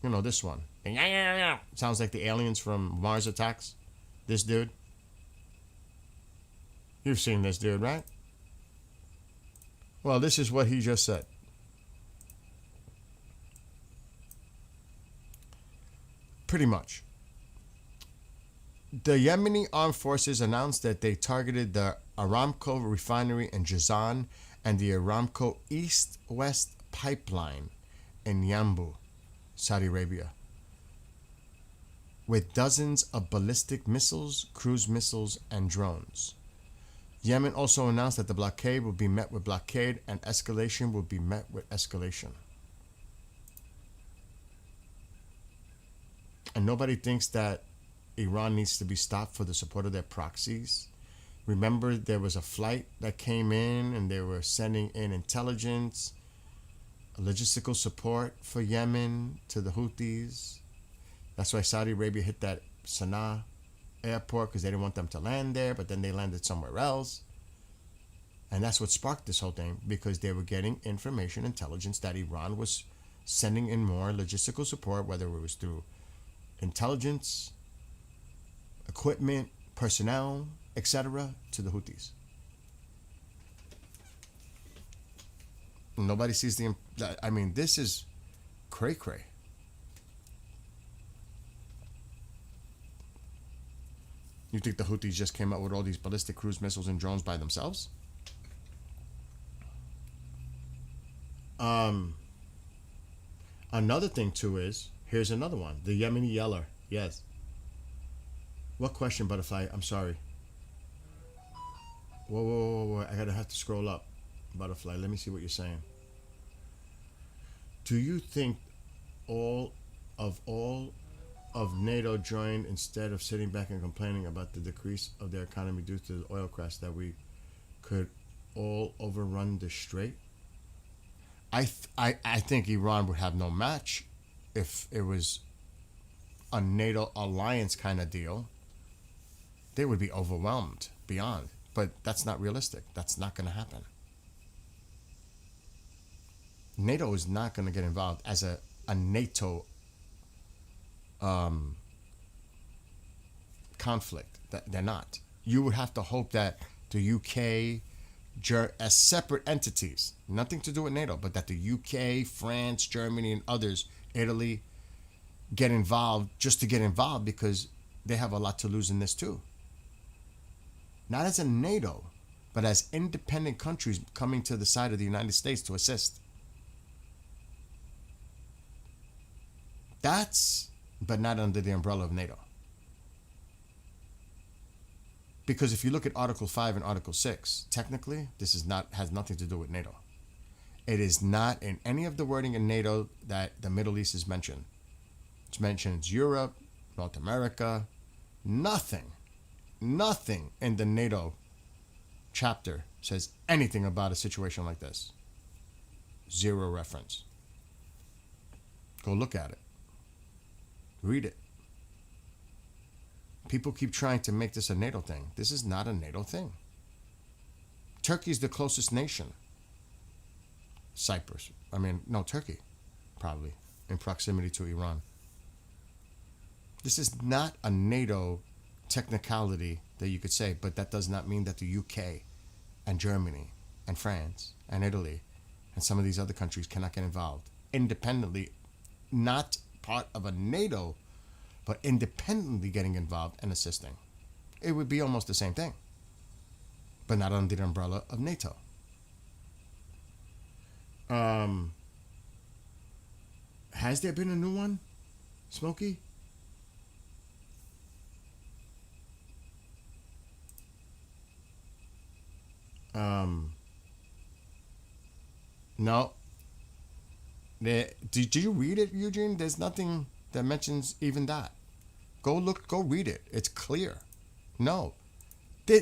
this one. Sounds like the aliens from Mars Attacks. This dude. You've seen this dude, right? Well, this is what he just said. Pretty much. The Yemeni armed forces announced that they targeted the Aramco refinery in Jazan and the Aramco East-West pipeline in Yanbu, Saudi Arabia, with dozens of ballistic missiles, cruise missiles, and drones. Yemen also announced that the blockade would be met with blockade and escalation would be met with escalation. And nobody thinks that Iran needs to be stopped for the support of their proxies. Remember, there was a flight that came in and they were sending in intelligence, logistical support for Yemen to the Houthis. That's why Saudi Arabia hit that Sana'a airport because they didn't want them to land there, but then they landed somewhere else. And that's what sparked this whole thing, because they were getting information, intelligence that Iran was sending in more logistical support, whether it was through intelligence, equipment, personnel, etc., to the Houthis. Nobody sees this is cray cray. You think the Houthis just came up with all these ballistic cruise missiles and drones by themselves? Another thing too is, here's another one. The Yemeni Yeller. Yes. What question, Butterfly? I'm sorry. Whoa. I have to scroll up. Butterfly, let me see what you're saying. Do you think all of NATO joined instead of sitting back and complaining about the decrease of their economy due to the oil crash, that we could all overrun the strait? I think Iran would have no match if it was a NATO alliance kind of deal, they would be overwhelmed beyond. But that's not realistic. That's not going to happen. NATO is not going to get involved as a NATO conflict. They're not. You would have to hope that the UK, as separate entities, nothing to do with NATO, but that the UK, France, Germany, and others, Italy, get involved just to get involved because they have a lot to lose in this too. Not as a NATO, but as independent countries coming to the side of the United States to assist. But not under the umbrella of NATO. Because if you look at Article 5 and Article 6, technically, this has nothing to do with NATO. It is not in any of the wording in NATO that the Middle East is mentioned. It's mentioned Europe, North America, nothing in the NATO chapter says anything about a situation like this. Zero reference. Go look at it. Read it. People keep trying to make this a NATO thing. This is not a NATO thing. Turkey's the closest nation. Turkey, probably, in proximity to Iran. This is not a NATO technicality that you could say, but that does not mean that the UK and Germany and France and Italy and some of these other countries cannot get involved independently, not part of a NATO, but independently getting involved and assisting. It would be almost the same thing, but not under the umbrella of NATO. Has there been a new one, Smokey? No. Did you read it, Eugene? There's nothing that mentions even that. Go read it. It's clear. No.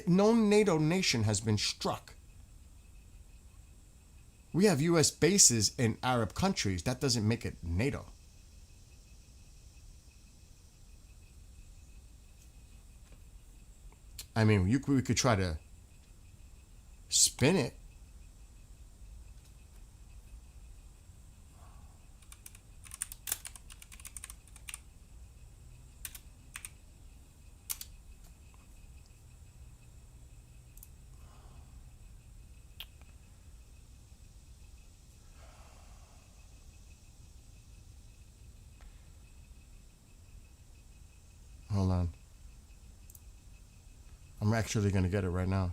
No NATO nation has been struck. We have U.S. bases in Arab countries. That doesn't make it NATO. I mean, we could try to spin it. Hold on. I'm actually going to get it right now.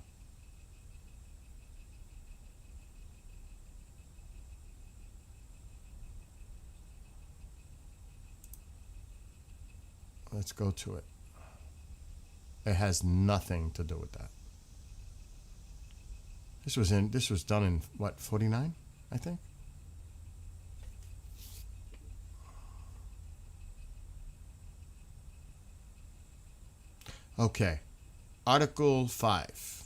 Let's go to it. It has nothing to do with that. This was done in what, 49, I think? Okay. Article 5.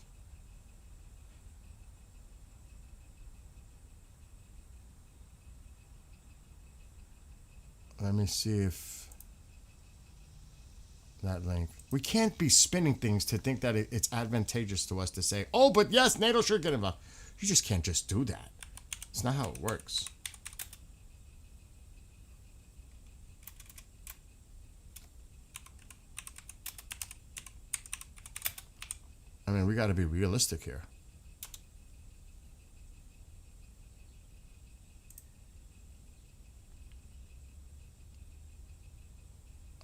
Let me see if that link. We can't be spinning things to think that it's advantageous to us to say, oh, but yes, NATO should get involved. You just can't just do that. It's not how it works. I mean, we got to be realistic here.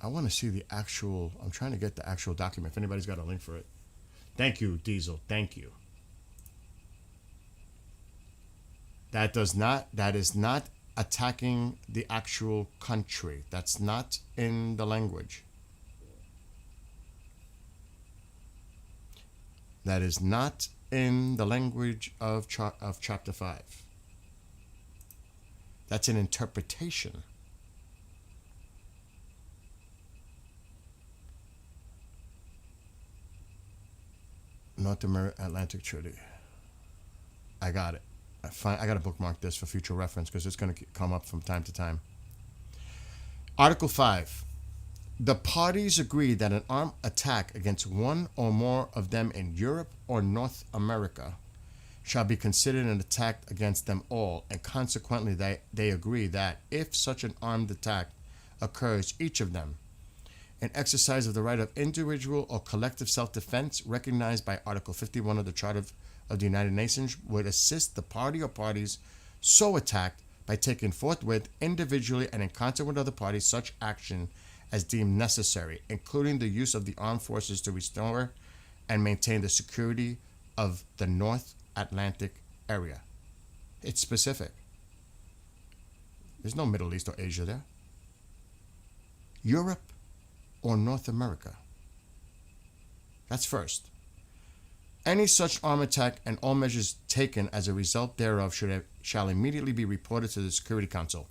I want to see the actual, I'm trying to get the actual document, if anybody's got a link for it. Thank you, Diesel. Thank you. That is not attacking the actual country. That's not in the language. That is not in the language of chapter 5. That's an interpretation. North Atlantic Treaty. I got it. I got to bookmark this for future reference because it's going to come up from time to time. Article 5. The parties agree that an armed attack against one or more of them in Europe or North America shall be considered an attack against them all, and consequently they agree that if such an armed attack occurs, each of them, in exercise of the right of individual or collective self-defense recognized by Article 51 of the Charter of the United Nations, would assist the party or parties so attacked by taking forthwith, individually and in concert with other parties, such action as deemed necessary, including the use of the armed forces to restore and maintain the security of the North Atlantic area. It's specific. There's no Middle East or Asia there. Europe or North America. That's first. Any such armed attack and all measures taken as a result thereof shall immediately be reported to the Security Council.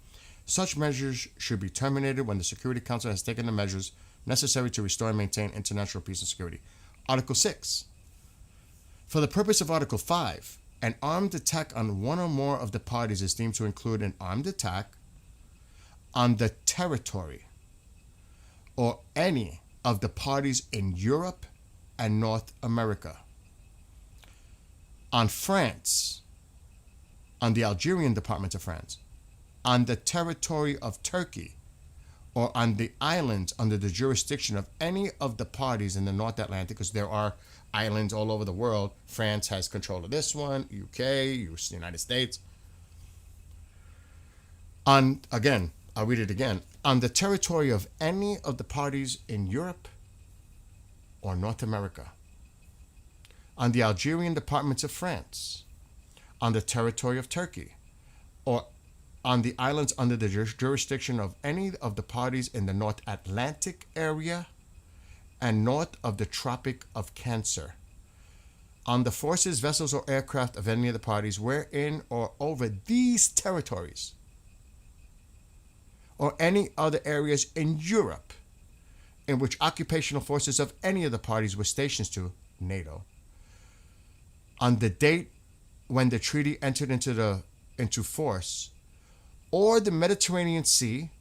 Such measures should be terminated when the Security Council has taken the measures necessary to restore and maintain international peace and security. Article 6. For the purpose of Article 5, an armed attack on one or more of the parties is deemed to include an armed attack on the territory or any of the parties in Europe and North America, on France, on the Algerian Department of France, on the territory of Turkey, or on the islands under the jurisdiction of any of the parties in the North Atlantic, because there are islands all over the world. France has control of this one, UK, United States. Again, I'll read it again. On the territory of any of the parties in Europe or North America, on the Algerian Departments of France, on the territory of Turkey, or on the islands under the jurisdiction of any of the parties in the North Atlantic area and north of the Tropic of Cancer, on the forces, vessels, or aircraft of any of the parties wherein or over these territories, or any other areas in Europe in which occupational forces of any of the parties were stationed to NATO, on the date when the treaty entered into force, or the Mediterranean Sea,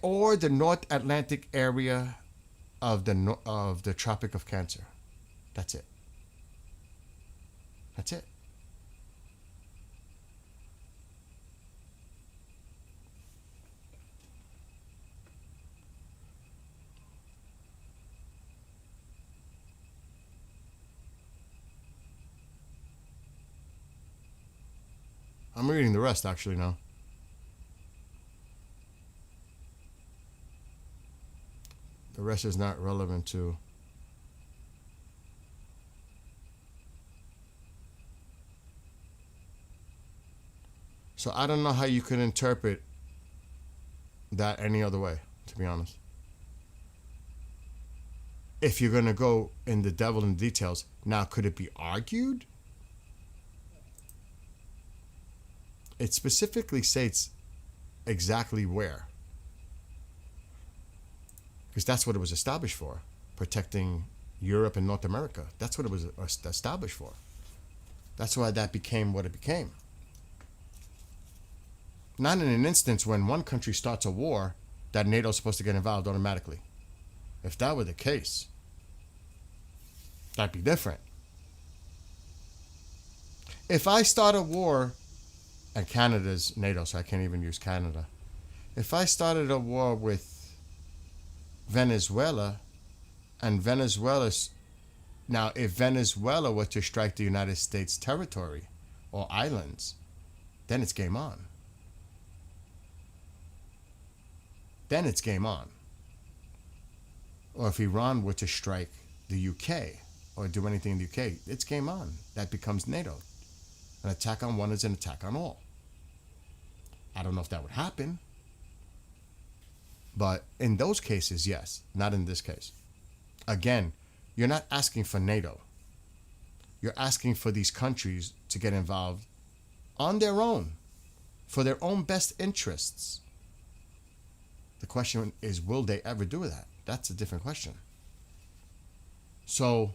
or the North Atlantic area of the Tropic of Cancer. That's it. That's it. I'm reading the rest actually now. The rest is not relevant to. So I don't know how you could interpret that any other way, to be honest. If you're going to go in the devil in the details, now could it be argued? It specifically states exactly where. Because that's what it was established for, protecting Europe and North America. That's what it was established for. That's why that became what it became. Not in an instance when one country starts a war that NATO is supposed to get involved automatically. If that were the case, that'd be different. If I start a war, and Canada's NATO, so I can't even use Canada. If I started a war with Venezuela, and now if Venezuela were to strike the United States territory or islands, then it's game on. Then it's game on. Or if Iran were to strike the UK or do anything in the UK, it's game on. That becomes NATO. An attack on one is an attack on all. I don't know if that would happen. But in those cases, yes. Not in this case. Again, you're not asking for NATO. You're asking for these countries to get involved on their own, for their own best interests. The question is, will they ever do that? That's a different question. So,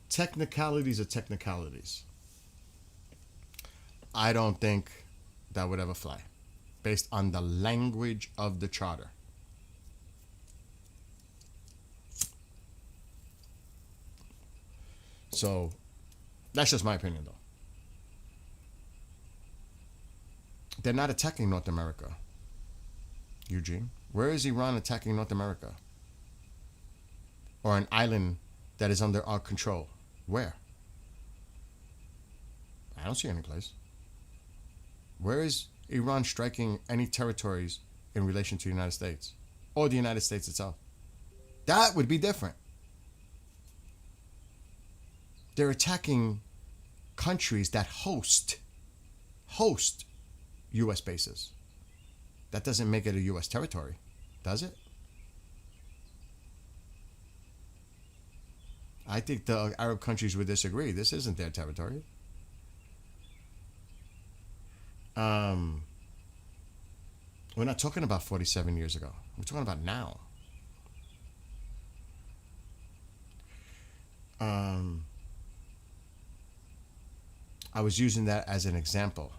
technicalities are technicalities. I don't think that would ever fly. based on the language of the charter. So that's just my opinion, though. They're not attacking North America, Eugene. Where is Iran attacking North America? Or an island that is under our control? Where? I don't see any place. Where is Iran striking any territories in relation to the United States or the United States itself? That would be different. They're attacking countries that host U.S. bases. That doesn't make it a U.S. territory, does it? I think the Arab countries would disagree. This isn't their territory. We're not talking about 47 years ago. We're talking about now. I was using that as an example.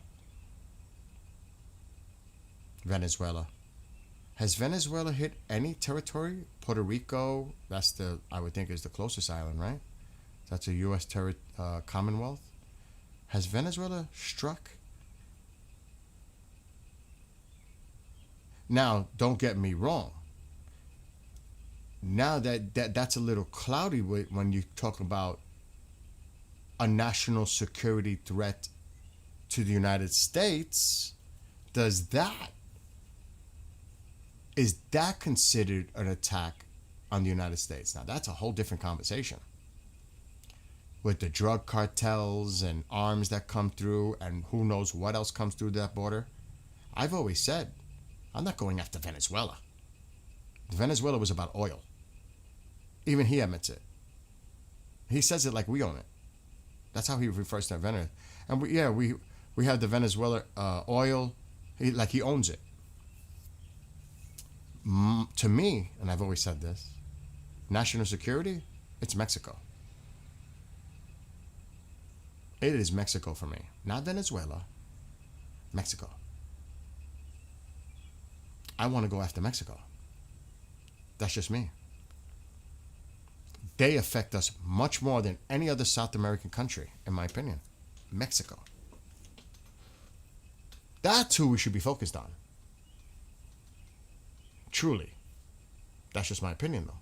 Venezuela. Has Venezuela hit any territory? Puerto Rico, I would think is the closest island, right? That's a U.S. Commonwealth. Has Venezuela struck? Now, don't get me wrong. Now that's a little cloudy when you talk about a national security threat to the United States. Is that considered an attack on the United States? Now, that's a whole different conversation. With the drug cartels and arms that come through and who knows what else comes through that border. I've always said, I'm not going after Venezuela. Venezuela was about oil. Even he admits it. He says it like we own it. That's how he refers to Venezuela. And we have the Venezuela oil. He owns it. To me, and I've always said this, national security, it's Mexico. It is Mexico for me. Not Venezuela. Mexico. I want to go after Mexico. That's just me. They affect us much more than any other South American country, in my opinion. Mexico. That's who we should be focused on. Truly. That's just my opinion, though.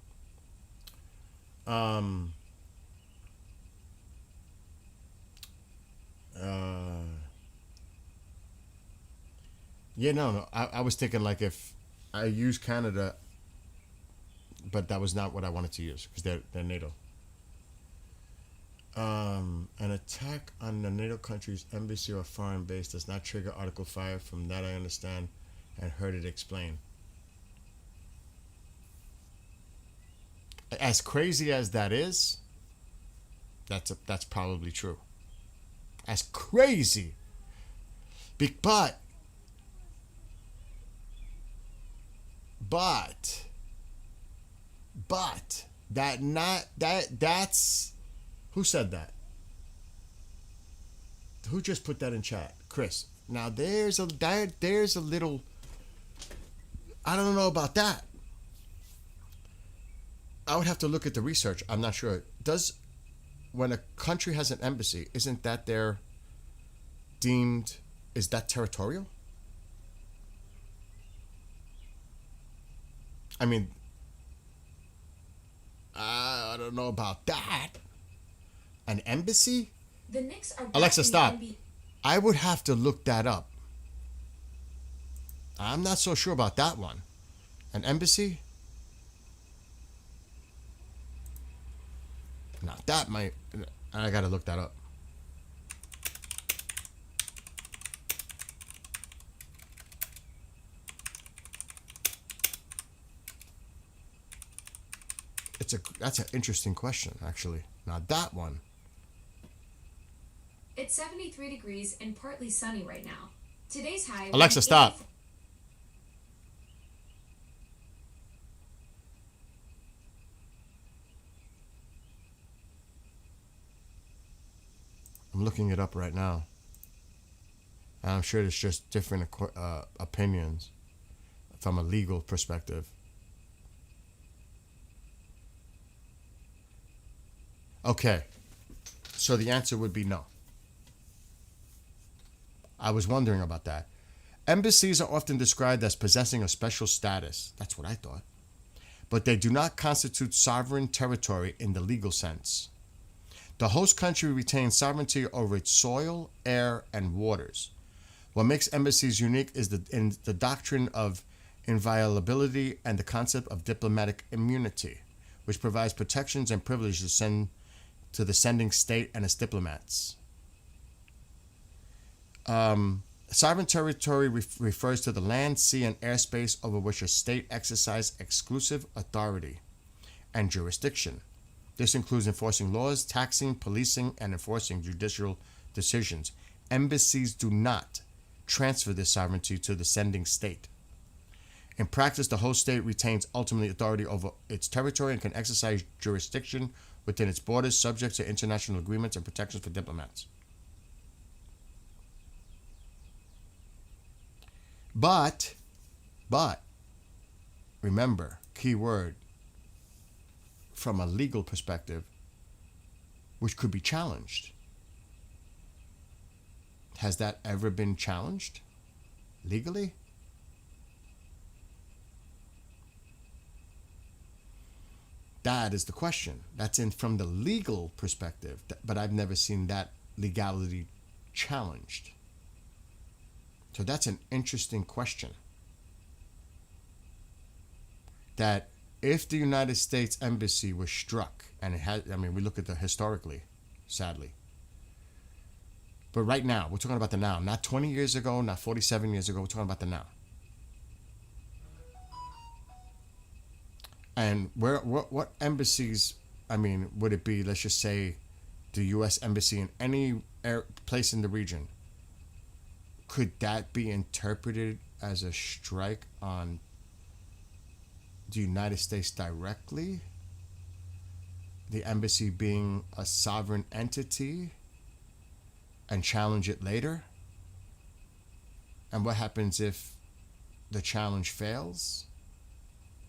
No. I was thinking like if I use Canada, but that was not what I wanted to use because they're NATO. An attack on the NATO country's embassy or foreign base does not trigger Article 5. From that I understand and heard it explained. As crazy as that is, that's probably true. As crazy. But that's who said that? Who just put that in chat? Chris. Now there's a little, I don't know about that. I would have to look at the research. I'm not sure. When a country has an embassy, isn't that is that territorial? I mean, I don't know about that. An embassy? The Knicks are Alexa, stop. I would have to look that up. I'm not so sure about that one. An embassy? Now that might, I gotta look that up. That's an interesting question, actually. Now that one. It's 73 degrees and partly sunny right now. Today's high. Alexa, stop. I'm looking it up right now. And I'm sure there's just different opinions from a legal perspective. Okay, so the answer would be no. I was wondering about that. Embassies are often described as possessing a special status. That's what I thought. But they do not constitute sovereign territory in the legal sense. The host country retains sovereignty over its soil, air, and waters. What makes embassies unique is the doctrine of inviolability and the concept of diplomatic immunity, which provides protections and privileges to the sending state and its diplomats. Sovereign territory refers to the land, sea, and airspace over which a state exercises exclusive authority and jurisdiction. This includes enforcing laws, taxing, policing, and enforcing judicial decisions. Embassies do not transfer this sovereignty to the sending state. In practice, the host state retains ultimate authority over its territory and can exercise jurisdiction within its borders, subject to international agreements and protections for diplomats. But, remember, key word, from a legal perspective, which could be challenged. Has that ever been challenged legally? That is the question. That's from the legal perspective, but I've never seen that legality challenged. So that's an interesting question. That if the United States Embassy was struck, and it had, we look at the historically, sadly. But right now, we're talking about the now. Not 20 years ago, not 47 years ago, we're talking about the now. And what embassies, would it be, let's just say, the U.S. Embassy in any place in the region? Could that be interpreted as a strike on the United States directly? The embassy being a sovereign entity and challenge it later? And what happens if the challenge fails?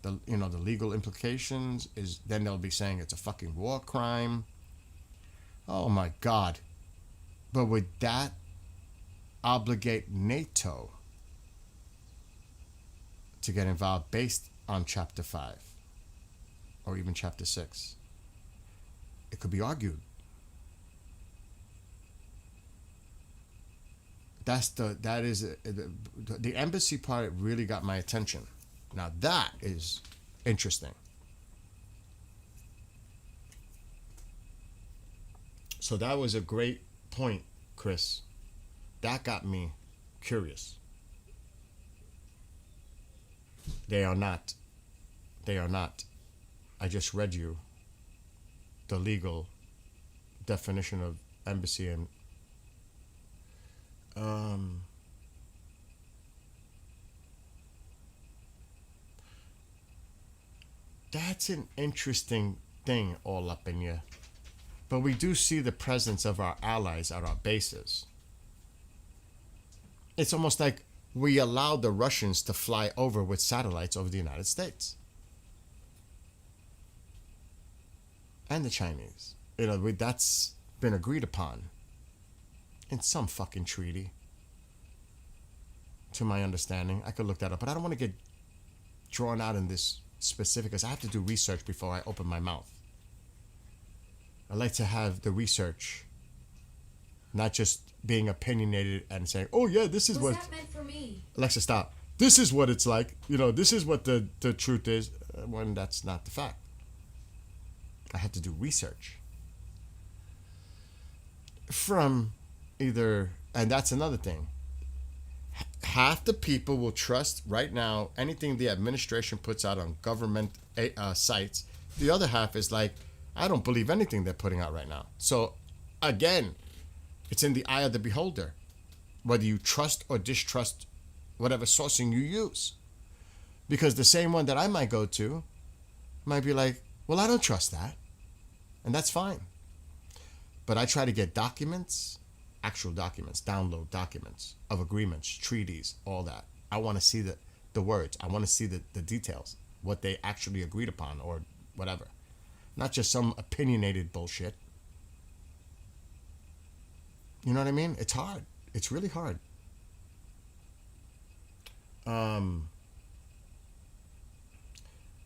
The legal implications is then they'll be saying it's a fucking war crime. Oh my God. But would that obligate NATO to get involved based on Chapter 5 or even Chapter 6? It could be argued. The embassy part really got my attention. Now that is interesting. So that was a great point, Chris. That got me curious. They are not. I just read you the legal definition of embassy and that's an interesting thing all up in you. But we do see the presence of our allies at our bases. It's almost like we allowed the Russians to fly over with satellites over the United States. And the Chinese. That's been agreed upon in some fucking treaty. To my understanding. I could look that up, but I don't want to get drawn out in this specific because I have to do research before I open my mouth. I like to have the research, not just being opinionated and saying, "Oh yeah, this is what." Was that meant for me? Alexa, stop. This is what it's like. This is what the truth is. When that's not the fact. I have to do research. From either, and that's another thing. Half the people will trust right now anything the administration puts out on government sites. The other half is like, I don't believe anything they're putting out right now. So, again, it's in the eye of the beholder, whether you trust or distrust whatever sourcing you use. Because the same one that I might go to might be like, well, I don't trust that. And that's fine. But I try to get documents actual documents, download documents of agreements, treaties, all that. I want to see the words. I want to see the details, what they actually agreed upon or whatever. Not just some opinionated bullshit. You know what I mean? It's hard. It's really hard.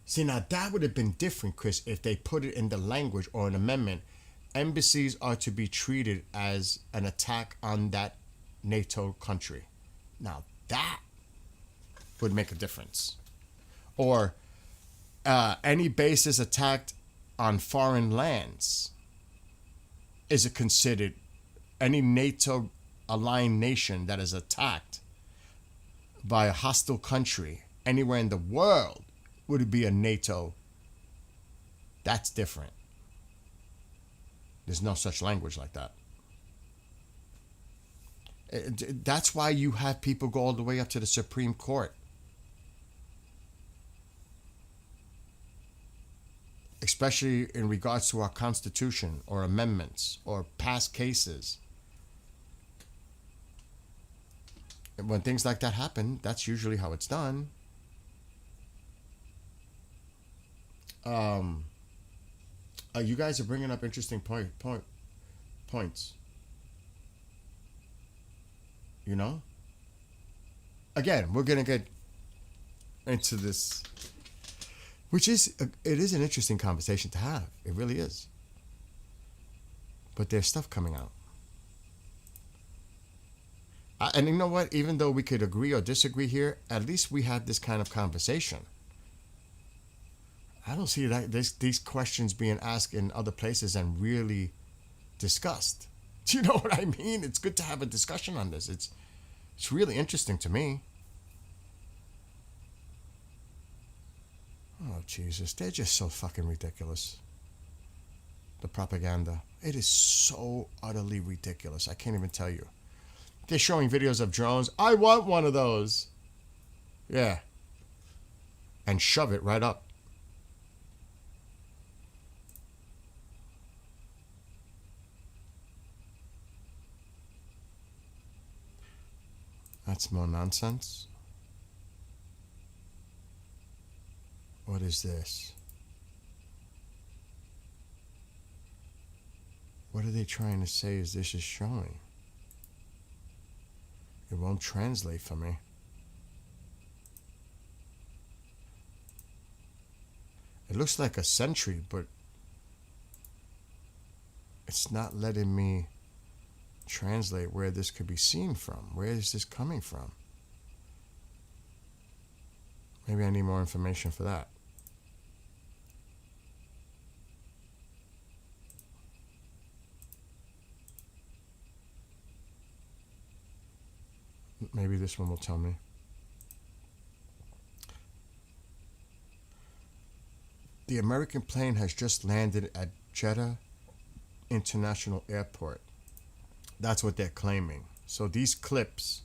See, now that would have been different, Chris, if they put it in the language or an amendment. Embassies are to be treated as an attack on that NATO country. Now that would make a difference. Or any bases attacked on foreign lands, is it considered any NATO aligned nation that is attacked by a hostile country anywhere in the world, would it be a NATO? That's different. There's no such language like that. That's why you have people go all the way up to the Supreme Court. Especially in regards to our Constitution or amendments or past cases. And when things like that happen, that's usually how it's done. You guys are bringing up interesting points. You know? Again, we're going to get into this, which is, it is an interesting conversation to have. It really is. But there's stuff coming out. And you know what? Even though we could agree or disagree here, at least we have this kind of conversation. I don't see that these questions being asked in other places and really discussed. Do you know what I mean? It's good to have a discussion on this. It's really interesting to me. Oh, Jesus. They're just so fucking ridiculous. The propaganda. It is so utterly ridiculous. I can't even tell you. They're showing videos of drones. I want one of those. Yeah. And shove it right up. That's more nonsense. What is this? What are they trying to say is this is showing? It won't translate for me. It looks like a sentry, but it's not letting me translate where this could be seen from. Where is this coming from? Maybe I need more information for that. Maybe this one will tell me. The American plane has just landed at Jeddah International Airport. That's what they're claiming. So these clips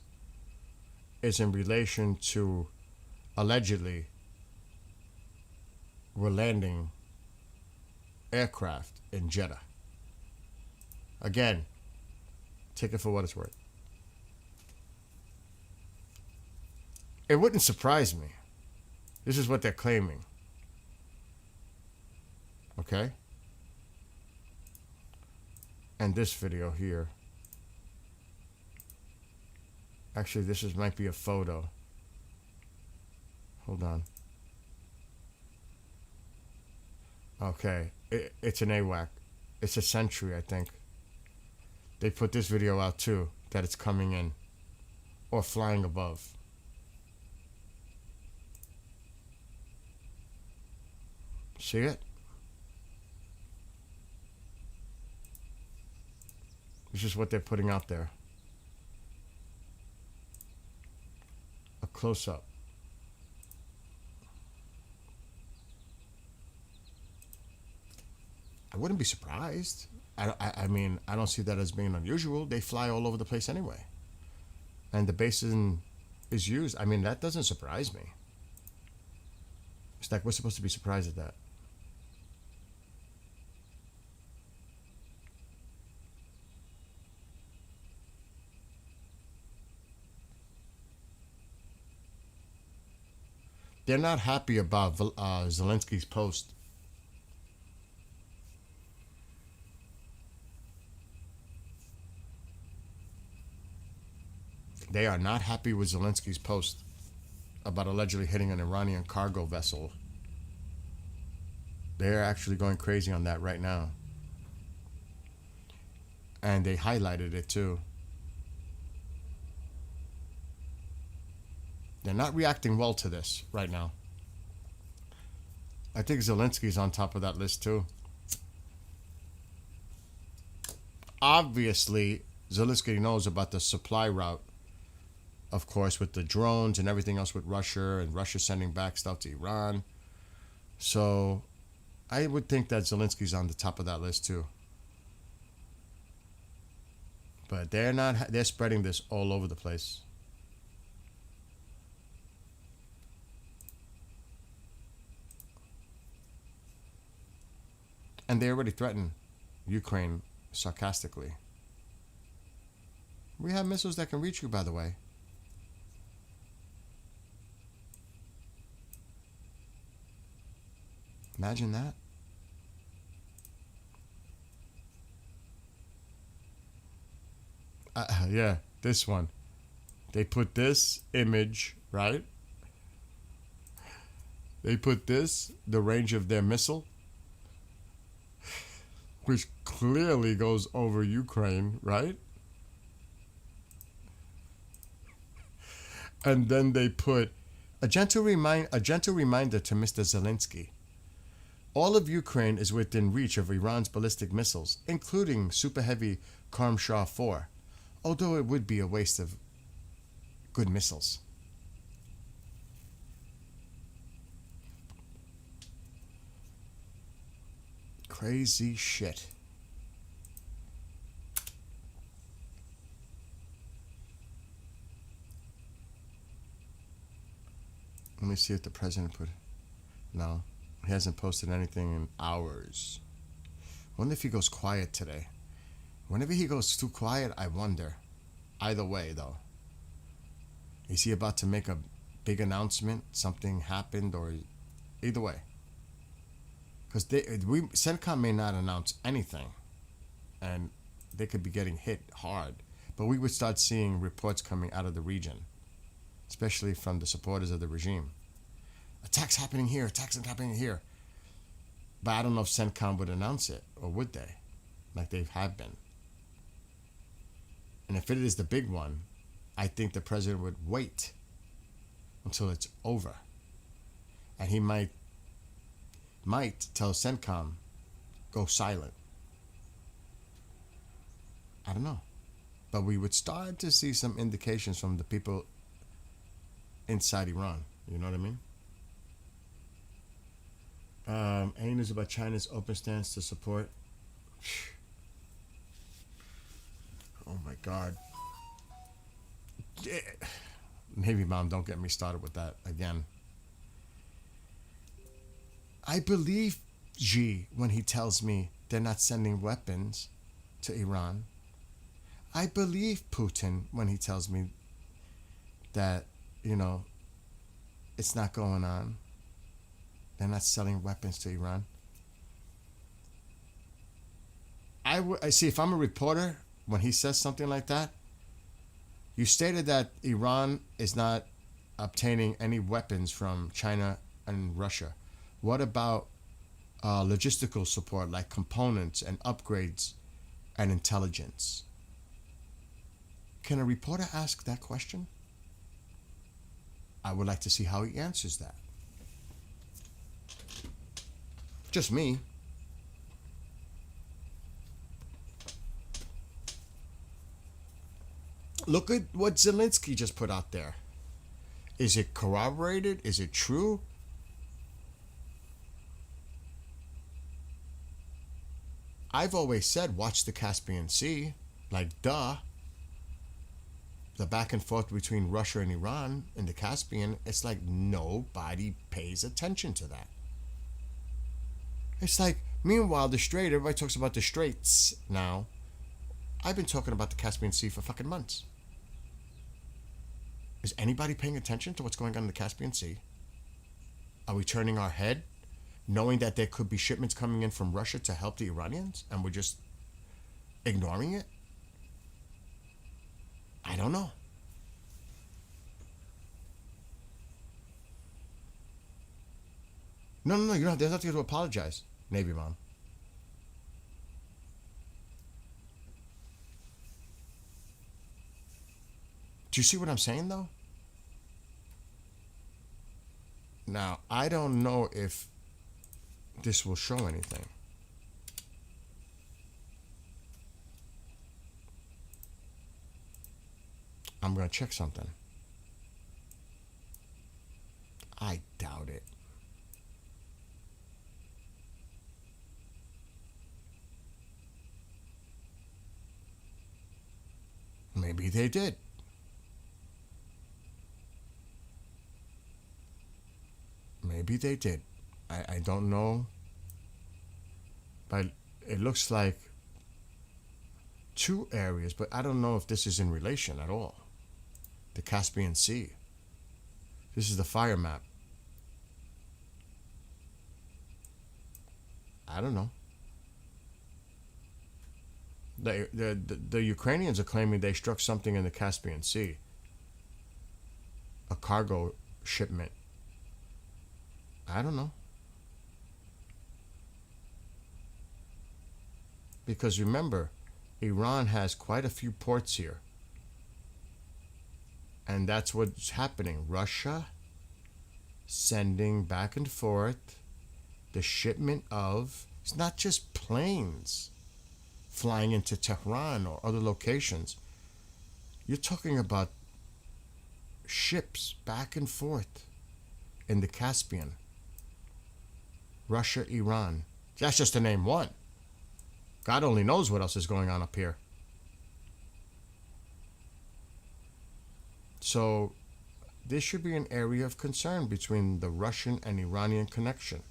is in relation to allegedly we're landing aircraft in Jeddah. Again, take it for what it's worth. It wouldn't surprise me. This is what they're claiming. Okay? And this video here. Actually, this might be a photo. Hold on. Okay. It's an AWAC. It's a Sentry, I think. They put this video out too, that it's coming in. Or flying above. See it? This is what they're putting out there. A close-up. I wouldn't be surprised. I mean, I don't see that as being unusual. They fly all over the place anyway. And the basin is used. I mean, that doesn't surprise me. It's like, we're supposed to be surprised at that. They're not happy about Zelensky's post. They are not happy with Zelensky's post about allegedly hitting an Iranian cargo vessel. They're actually going crazy on that right now. And they highlighted it too. They're not reacting well to this right now. I think Zelensky's on top of that list too. Obviously, Zelensky knows about the supply route, of course, with the drones and everything else with Russia, and Russia sending back stuff to Iran. So I would think that Zelensky's on the top of that list too. But they're spreading this all over the place. And they already threatened Ukraine sarcastically. We have missiles that can reach you, by the way. Imagine that. Yeah, this one. They put this image, right? They put this, the range of their missile, which clearly goes over Ukraine, right? And then they put a gentle reminder to Mr. Zelensky. All of Ukraine is within reach of Iran's ballistic missiles, including super heavy Karm-Shah 4, although it would be a waste of good missiles. Crazy shit. Let me see if the president put... No, he hasn't posted anything in hours. Wonder if he goes quiet today. Whenever he goes too quiet, I wonder. Either way, though. Is he about to make a big announcement? Something happened, or... Either way. Because CENTCOM may not announce anything, and they could be getting hit hard. But we would start seeing reports coming out of the region, especially from the supporters of the regime. Attacks happening here, attacks happening here. But I don't know if CENTCOM would announce it, or would they? Like they have been. And if it is the big one, I think the president would wait until it's over. And he might tell CENTCOM, go silent. I don't know. But we would start to see some indications from the people inside Iran. You know what I mean? Any news about China's open stance to support? Oh my God. Maybe, Mom, don't get me started with that again. I believe Xi when he tells me they're not sending weapons to Iran. I believe Putin when he tells me that, it's not going on. They're not selling weapons to Iran. I see, if I'm a reporter, when he says something like that, you stated that Iran is not obtaining any weapons from China and Russia. What about logistical support like components and upgrades and intelligence? Can a reporter ask that question? I would like to see how he answers that. Just me. Look at what Zelensky just put out there. Is it corroborated? Is it true? I've always said watch the Caspian Sea. Like, duh. The back and forth between Russia and Iran in the Caspian, it's like nobody pays attention to that. It's like, meanwhile, the Strait, everybody talks about the Straits now. I've been talking about the Caspian Sea for fucking months. Is anybody paying attention to what's going on in the Caspian Sea? Are we turning our head, knowing that there could be shipments coming in from Russia to help the Iranians, and we're just ignoring it? I don't know. No, no, no. You don't have. There's nothing to apologize, Navy Mom. Do you see what I'm saying, though? Now, I don't know if this will show anything. I'm going to check something. I doubt it. Maybe they did. Maybe they did. I don't know. But it looks like two areas, but I don't know if this is in relation at all. The Caspian Sea. This is the fire map. I don't know. The Ukrainians are claiming they struck something in the Caspian Sea. A cargo shipment. I don't know. Because remember, Iran has quite a few ports here. And that's what's happening. Russia sending back and forth the shipment of, it's not just planes flying into Tehran or other locations. You're talking about ships back and forth in the Caspian. Russia, Iran. That's just to name one. God only knows what else is going on up here. So this should be an area of concern between the Russian and Iranian connection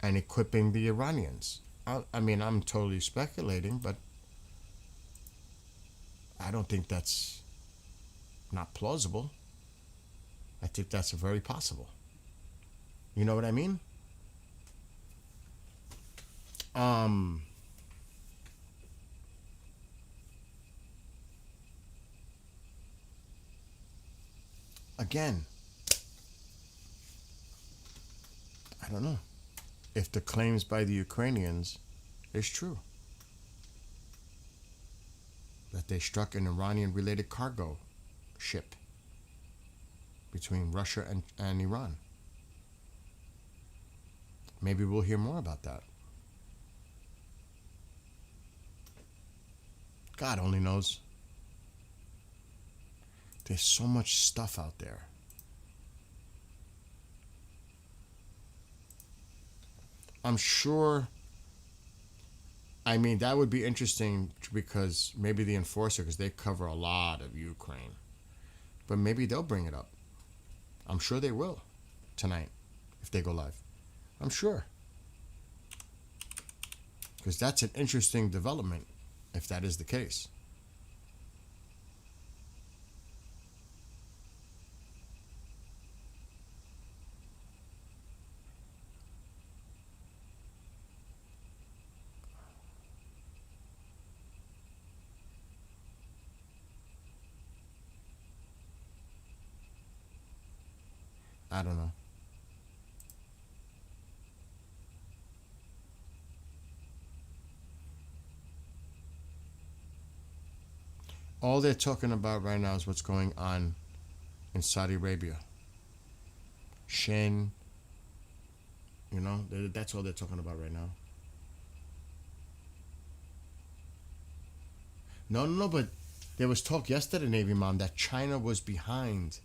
and equipping the Iranians. I mean, I'm totally speculating, but I don't think that's not plausible. I think that's very possible. You know what I mean? Again, I don't know if the claims by the Ukrainians is true. That they struck an Iranian-related cargo ship between Russia and Iran. Maybe we'll hear more about that. God only knows. There's so much stuff out there. I'm sure, I mean, that would be interesting because maybe the Enforcer, because they cover a lot of Ukraine. But maybe they'll bring it up. I'm sure they will tonight if they go live. I'm sure. Because that's an interesting development if that is the case. I don't know. All they're talking about right now is what's going on in Saudi Arabia. Shin, you know, that's all they're talking about right now. No, no, no, but there was talk yesterday, Navy Mom, that China was behind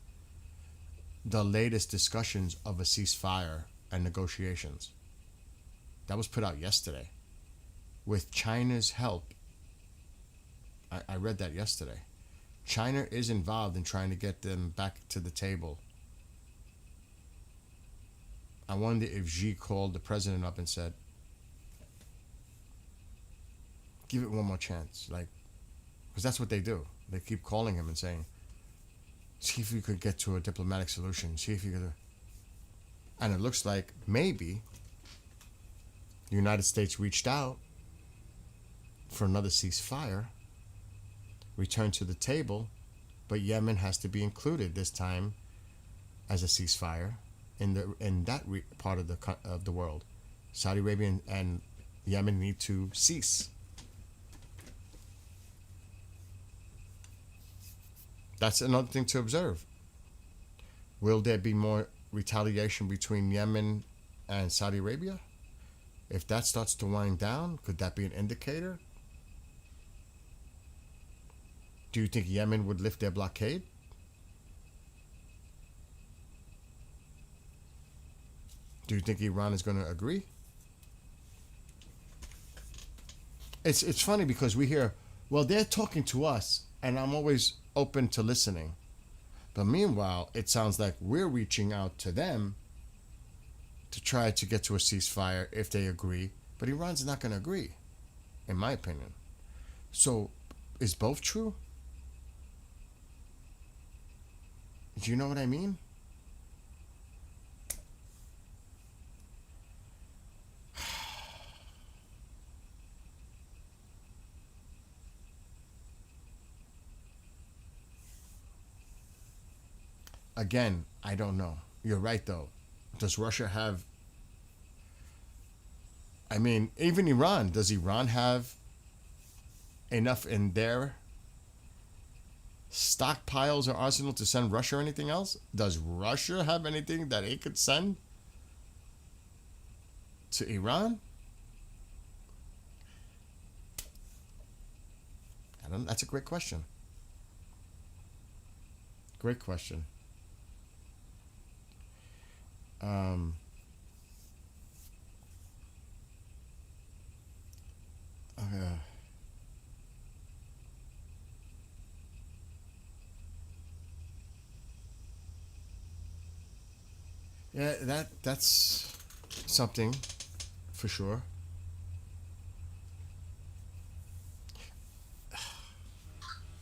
the latest discussions of a ceasefire and negotiations. That was put out yesterday. With China's help, I read that yesterday. China is involved in trying to get them back to the table. I wonder if Xi called the president up and said, give it one more chance. Like, because that's what they do. They keep calling him and saying, see if you could get to a diplomatic solution. See if you could. And it looks like maybe the United States reached out for another ceasefire, returned to the table, but Yemen has to be included this time as a ceasefire in that part of the world. Saudi Arabia and Yemen need to cease. That's another thing to observe. Will there be more retaliation between Yemen and Saudi Arabia? If that starts to wind down, could that be an indicator? Do you think Yemen would lift their blockade? Do you think Iran is going to agree? It's funny because we hear, well, they're talking to us, and I'm always open to listening. But meanwhile, it sounds like we're reaching out to them to try to get to a ceasefire if they agree. But Iran's not going to agree, in my opinion. So, is both true? Do you know what I mean? Again, I don't know. You're right, though. Does Russia have... I mean, even Iran. Does Iran have enough in their stockpiles or arsenal to send Russia or anything else? Does Russia have anything that it could send to Iran? I don't. That's a great question. Great question. Um, yeah, that's something for sure.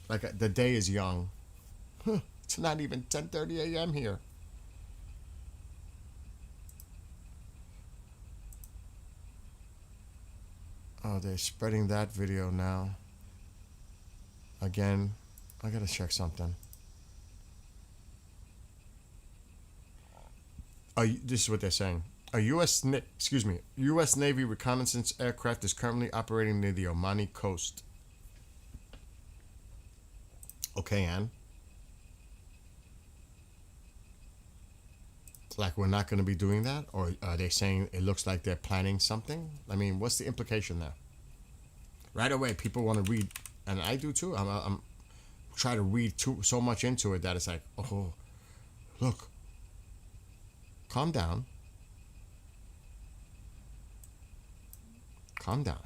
Like the day is young. It's not even 10:30 a.m. here. Oh, they're spreading that video now. Again, I gotta check something. This is what they're saying. A U.S. Navy reconnaissance aircraft is currently operating near the Omani coast. Okay, Ann. Like we're not going to be doing that, or are they saying it looks like they're planning something? I mean, what's the implication there? Right away, people want to read, and I do too. I'm trying to read so much into it that it's like, oh, look. Calm down. Calm down.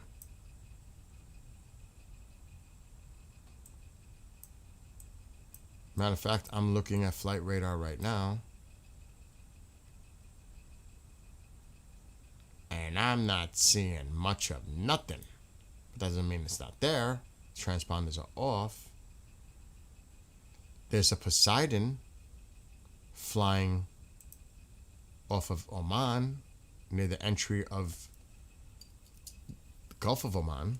Matter of fact, I'm looking at Flight Radar right now. And I'm not seeing much of nothing. Doesn't mean it's not there. Transponders are off. There's a Poseidon flying off of Oman near the entry of the Gulf of Oman.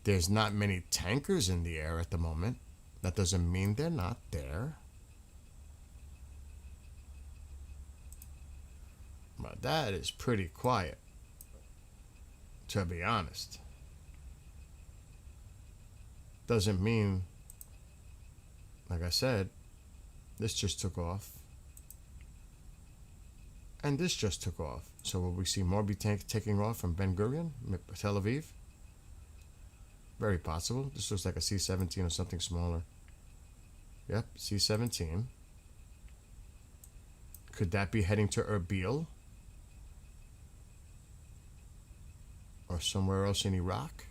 There's not many tankers in the air at the moment. That doesn't mean they're not there. But that is pretty quiet, to be honest. Doesn't mean, like I said, this just took off. And this just took off. So will we see more be taking off from Ben Gurion, Tel Aviv? Very possible. This looks like a C-17 or something smaller. Yep, C-17. Could that be heading to Erbil? Or somewhere else in Iraq?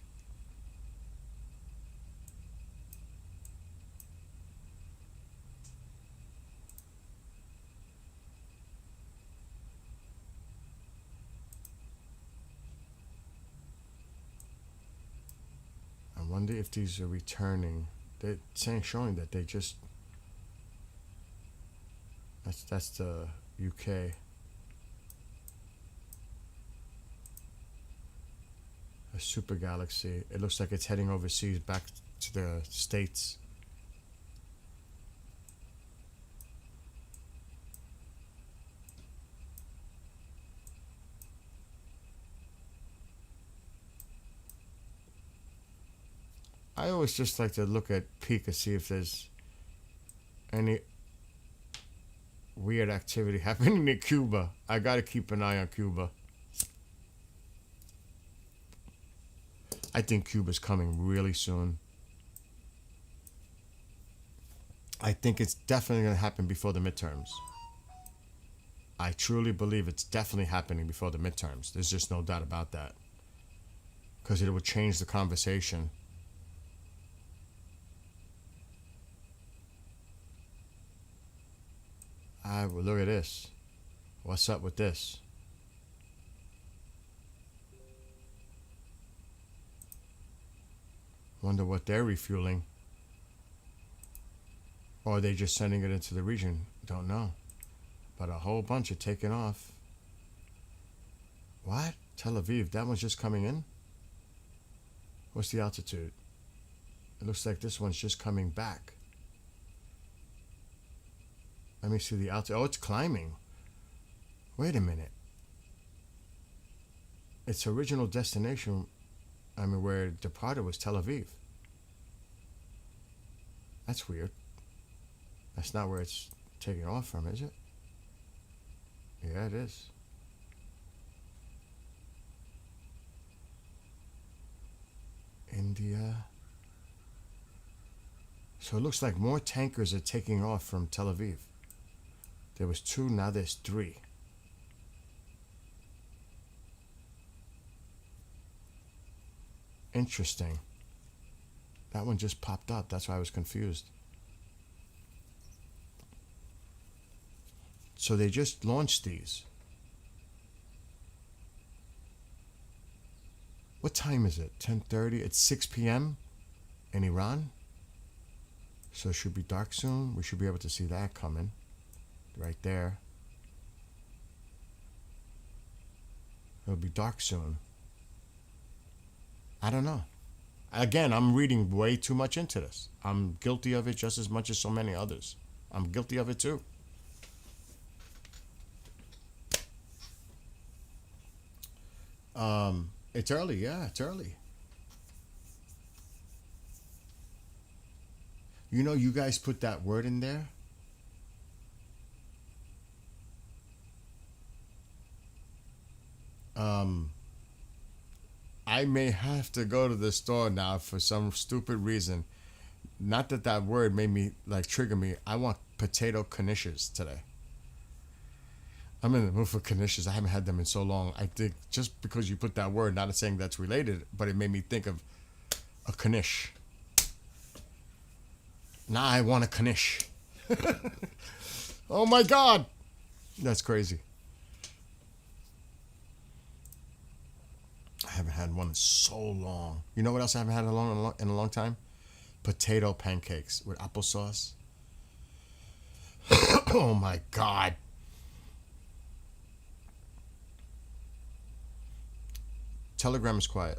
I wonder if these are returning. They're showing that they just... That's the UK. A super galaxy. It looks like it's heading overseas back to the States. I always just like to look at peek and see if there's any weird activity happening in Cuba. I gotta keep an eye on Cuba. I think Cuba's coming really soon. I think it's definitely gonna happen before the midterms. I truly believe it's definitely happening before the midterms. There's just no doubt about that. Because it would change the conversation. Well, look at this. What's up with this? Wonder what they're refueling. Or are they just sending it into the region? Don't know. But a whole bunch are taking off. What? Tel Aviv, that one's just coming in? What's the altitude? It looks like this one's just coming back. Let me see the altitude. Oh, it's climbing. Wait a minute. Its original destination, where it departed was Tel Aviv. That's weird. That's not where it's taking off from, is it? Yeah, it is. India. So it looks like more tankers are taking off from Tel Aviv. There was 2, now there's 3. Interesting. That one just popped up. That's why I was confused. So they just launched these. What time is it? 10:30? It's 6 p.m. in Iran. So it should be dark soon. We should be able to see that coming. Right there. It'll be dark soon. I don't know. Again, I'm reading way too much into this. I'm guilty of it just as much as so many others. I'm guilty of it too. It's early. Yeah, it's early. You know, you guys put that word in there. I may have to go to the store now for some stupid reason. Not that that word made me trigger me. I want potato knishes today. I'm in the mood for knishes. I haven't had them in so long. I think just because you put that word, not saying that's related, but it made me think of a knish. Now I want a knish. Oh my God. That's crazy. I haven't had one in so long. You know what else I haven't had in a long time? Potato pancakes with applesauce. Oh my God. Telegram is quiet.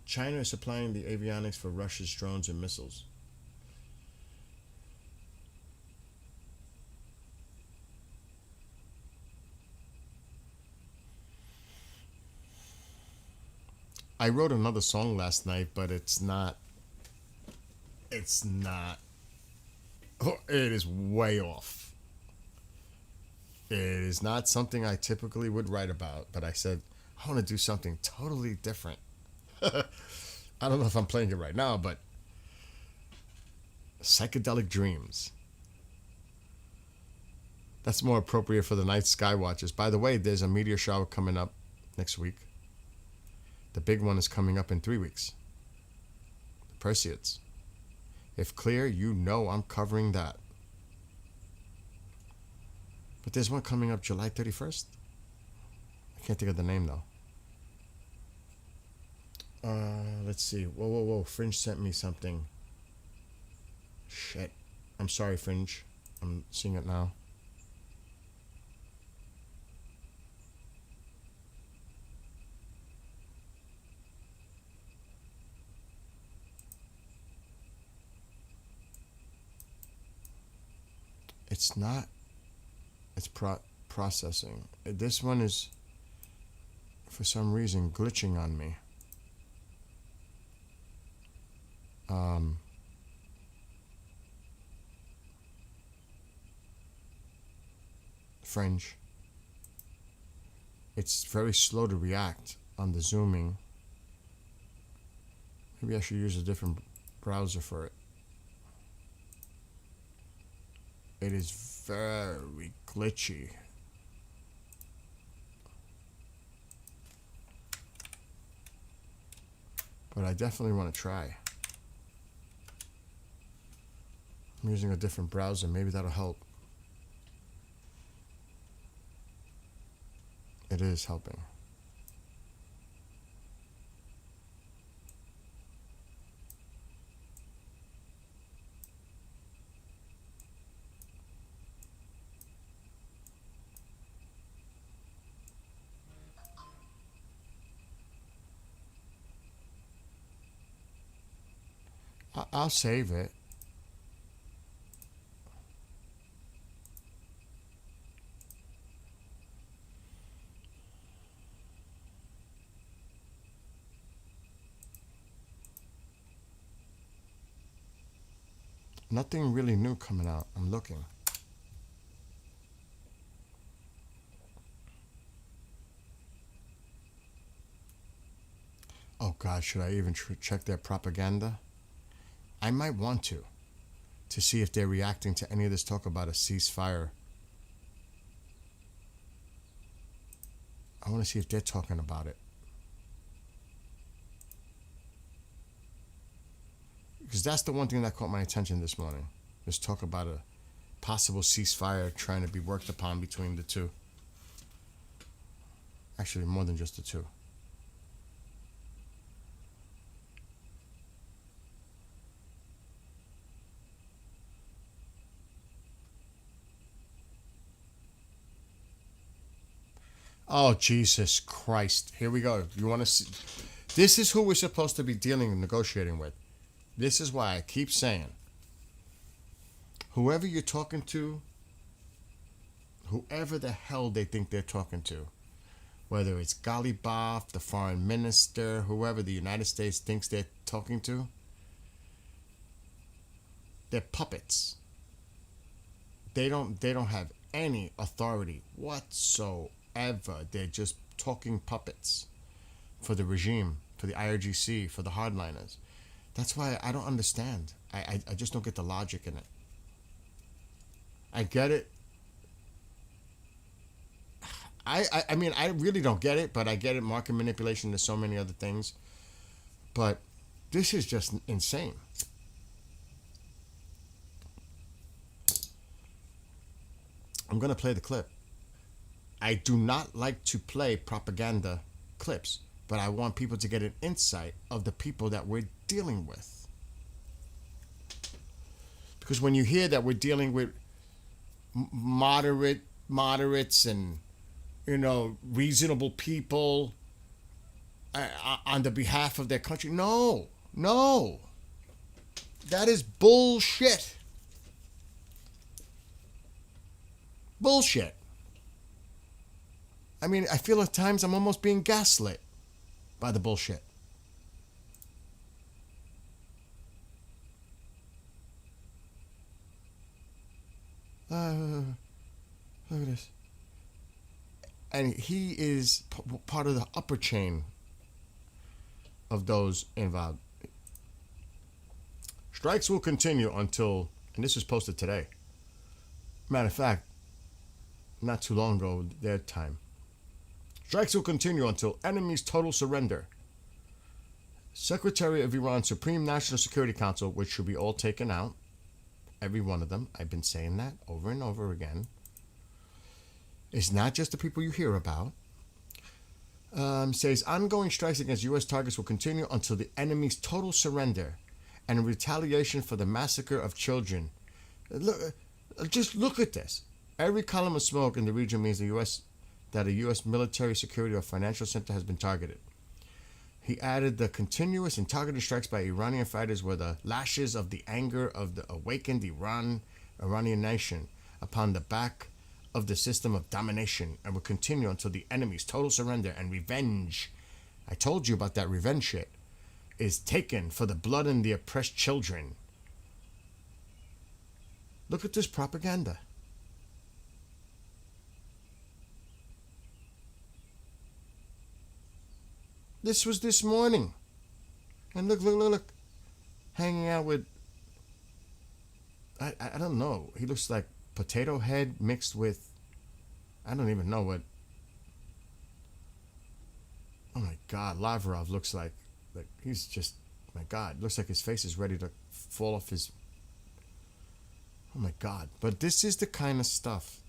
China is supplying the avionics for Russia's drones and missiles. I wrote another song last night, but it's not. Oh, it is way off. It is not something I typically would write about, but I said, I want to do something totally different. I don't know if I'm playing it right now, but Psychedelic Dreams. That's more appropriate for the night sky watchers. By the way, there's a meteor shower coming up next week. The big one is coming up in 3 weeks. The Perseids. If clear, you know I'm covering that. But there's one coming up July 31st. I can't think of the name though. Let's see. Whoa. Fringe sent me something. Shit. I'm sorry, Fringe. I'm seeing it now. It's not. It's processing. This one is, for some reason, glitching on me. Fringe. It's very slow to react on the zooming. Maybe I should use a different browser for it. It is very glitchy. But I definitely want to try. I'm using a different browser. Maybe that'll help. It is helping. I'll save it. Nothing really new coming out. I'm looking. Oh God, should I even check their propaganda? I might want to see if they're reacting to any of this talk about a ceasefire. I want to see if they're talking about it. Because that's the one thing that caught my attention this morning. This talk about a possible ceasefire trying to be worked upon between the two. Actually, more than just the two. Oh, Jesus Christ. Here we go. You want to see? This is who we're supposed to be dealing and negotiating with. This is why I keep saying, whoever you're talking to, whoever the hell they think they're talking to, whether it's Ghalibaf, the foreign minister, whoever the United States thinks they're talking to, they're puppets. They don't have any authority whatsoever. They're just talking puppets for the regime, for the IRGC, for the hardliners. That's why I don't understand. I just don't get the logic in it. I get it. I mean, I really don't get it, but I get it. Market manipulation, there's so many other things. But this is just insane. I'm going to play the clip. I do not like to play propaganda clips, but I want people to get an insight of the people that we're dealing with. Because when you hear that we're dealing with moderates and, reasonable people on the behalf of their country, no. That is bullshit. Bullshit. I mean, I feel at times I'm almost being gaslit by the bullshit. Look at this. And he is part of the upper chain of those involved. Strikes will continue until, and this was posted today. Matter of fact, not too long ago, their time. Strikes will continue until enemies' total surrender. Secretary of Iran's Supreme National Security Council, which should be all taken out, every one of them, I've been saying that over and over again. It's not just the people you hear about. Says ongoing strikes against U.S. targets will continue until the enemy's total surrender and in retaliation for the massacre of children. Look, just look at this. Every column of smoke in the region means that a U.S. military, security, or financial center has been targeted. He added the continuous and targeted strikes by Iranian fighters were the lashes of the anger of the awakened Iranian nation upon the back of the system of domination, and will continue until the enemy's total surrender and revenge. I told you about that revenge shit. Is taken for the blood and the oppressed children. Look at this propaganda. This was this morning. And look. Hanging out with, I don't know. He looks like potato head mixed with, I don't even know what. Oh my God, Lavrov looks like he's just, my God, looks like his face is ready to fall off his, oh my God. But this is the kind of stuff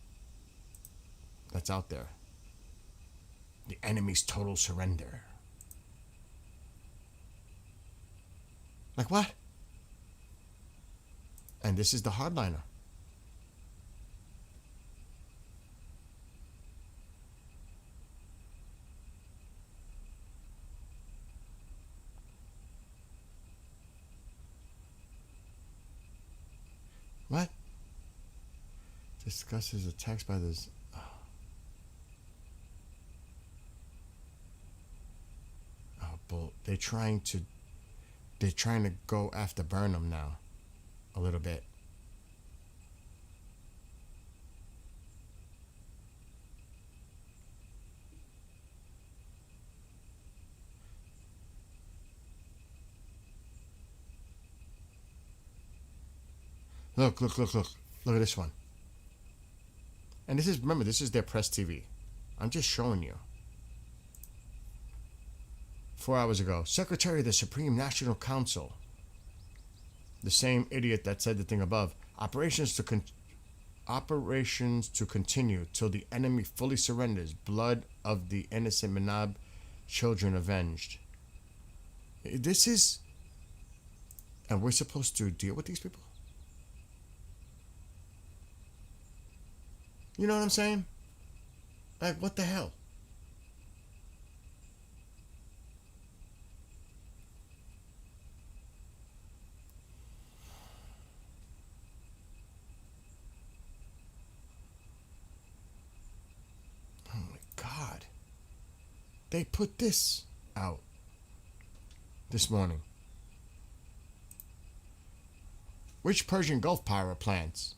that's out there. The enemy's total surrender. Like what? And this is the hardliner. What? Discusses attacks by this. Oh, bull. They're trying to go after Burnham now. A little bit. Look. Look at this one. And this is, remember, this is their press TV. I'm just showing you. 4 hours ago, Secretary of the Supreme National Council, the same idiot that said the thing above, operations to continue till the enemy fully surrenders, blood of the innocent Manab children avenged. This is, and we're supposed to deal with these people? You know what I'm saying? Like, what the hell? Oh my God. They put this out this morning. Which Persian Gulf power plants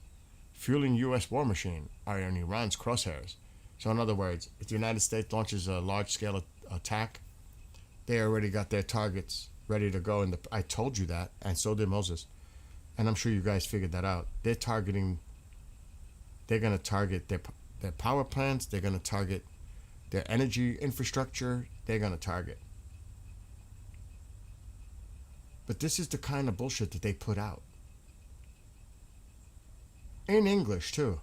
fueling U.S. war machine are in Iran's crosshairs? So in other words, if the United States launches a large-scale attack, they already got their targets ready to go. And I told you that, and so did Moses. And I'm sure you guys figured that out. They're going to target their power plants. They're going to target their energy infrastructure. They're going to target. But this is the kind of bullshit that they put out. In English, too.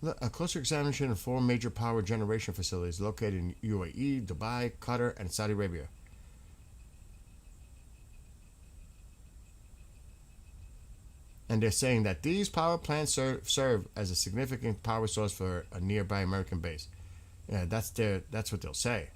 A closer examination of 4 major power generation facilities located in UAE, Dubai, Qatar, and Saudi Arabia. And they're saying that these power plants serve as a significant power source for a nearby American base. Yeah, that's what they'll say.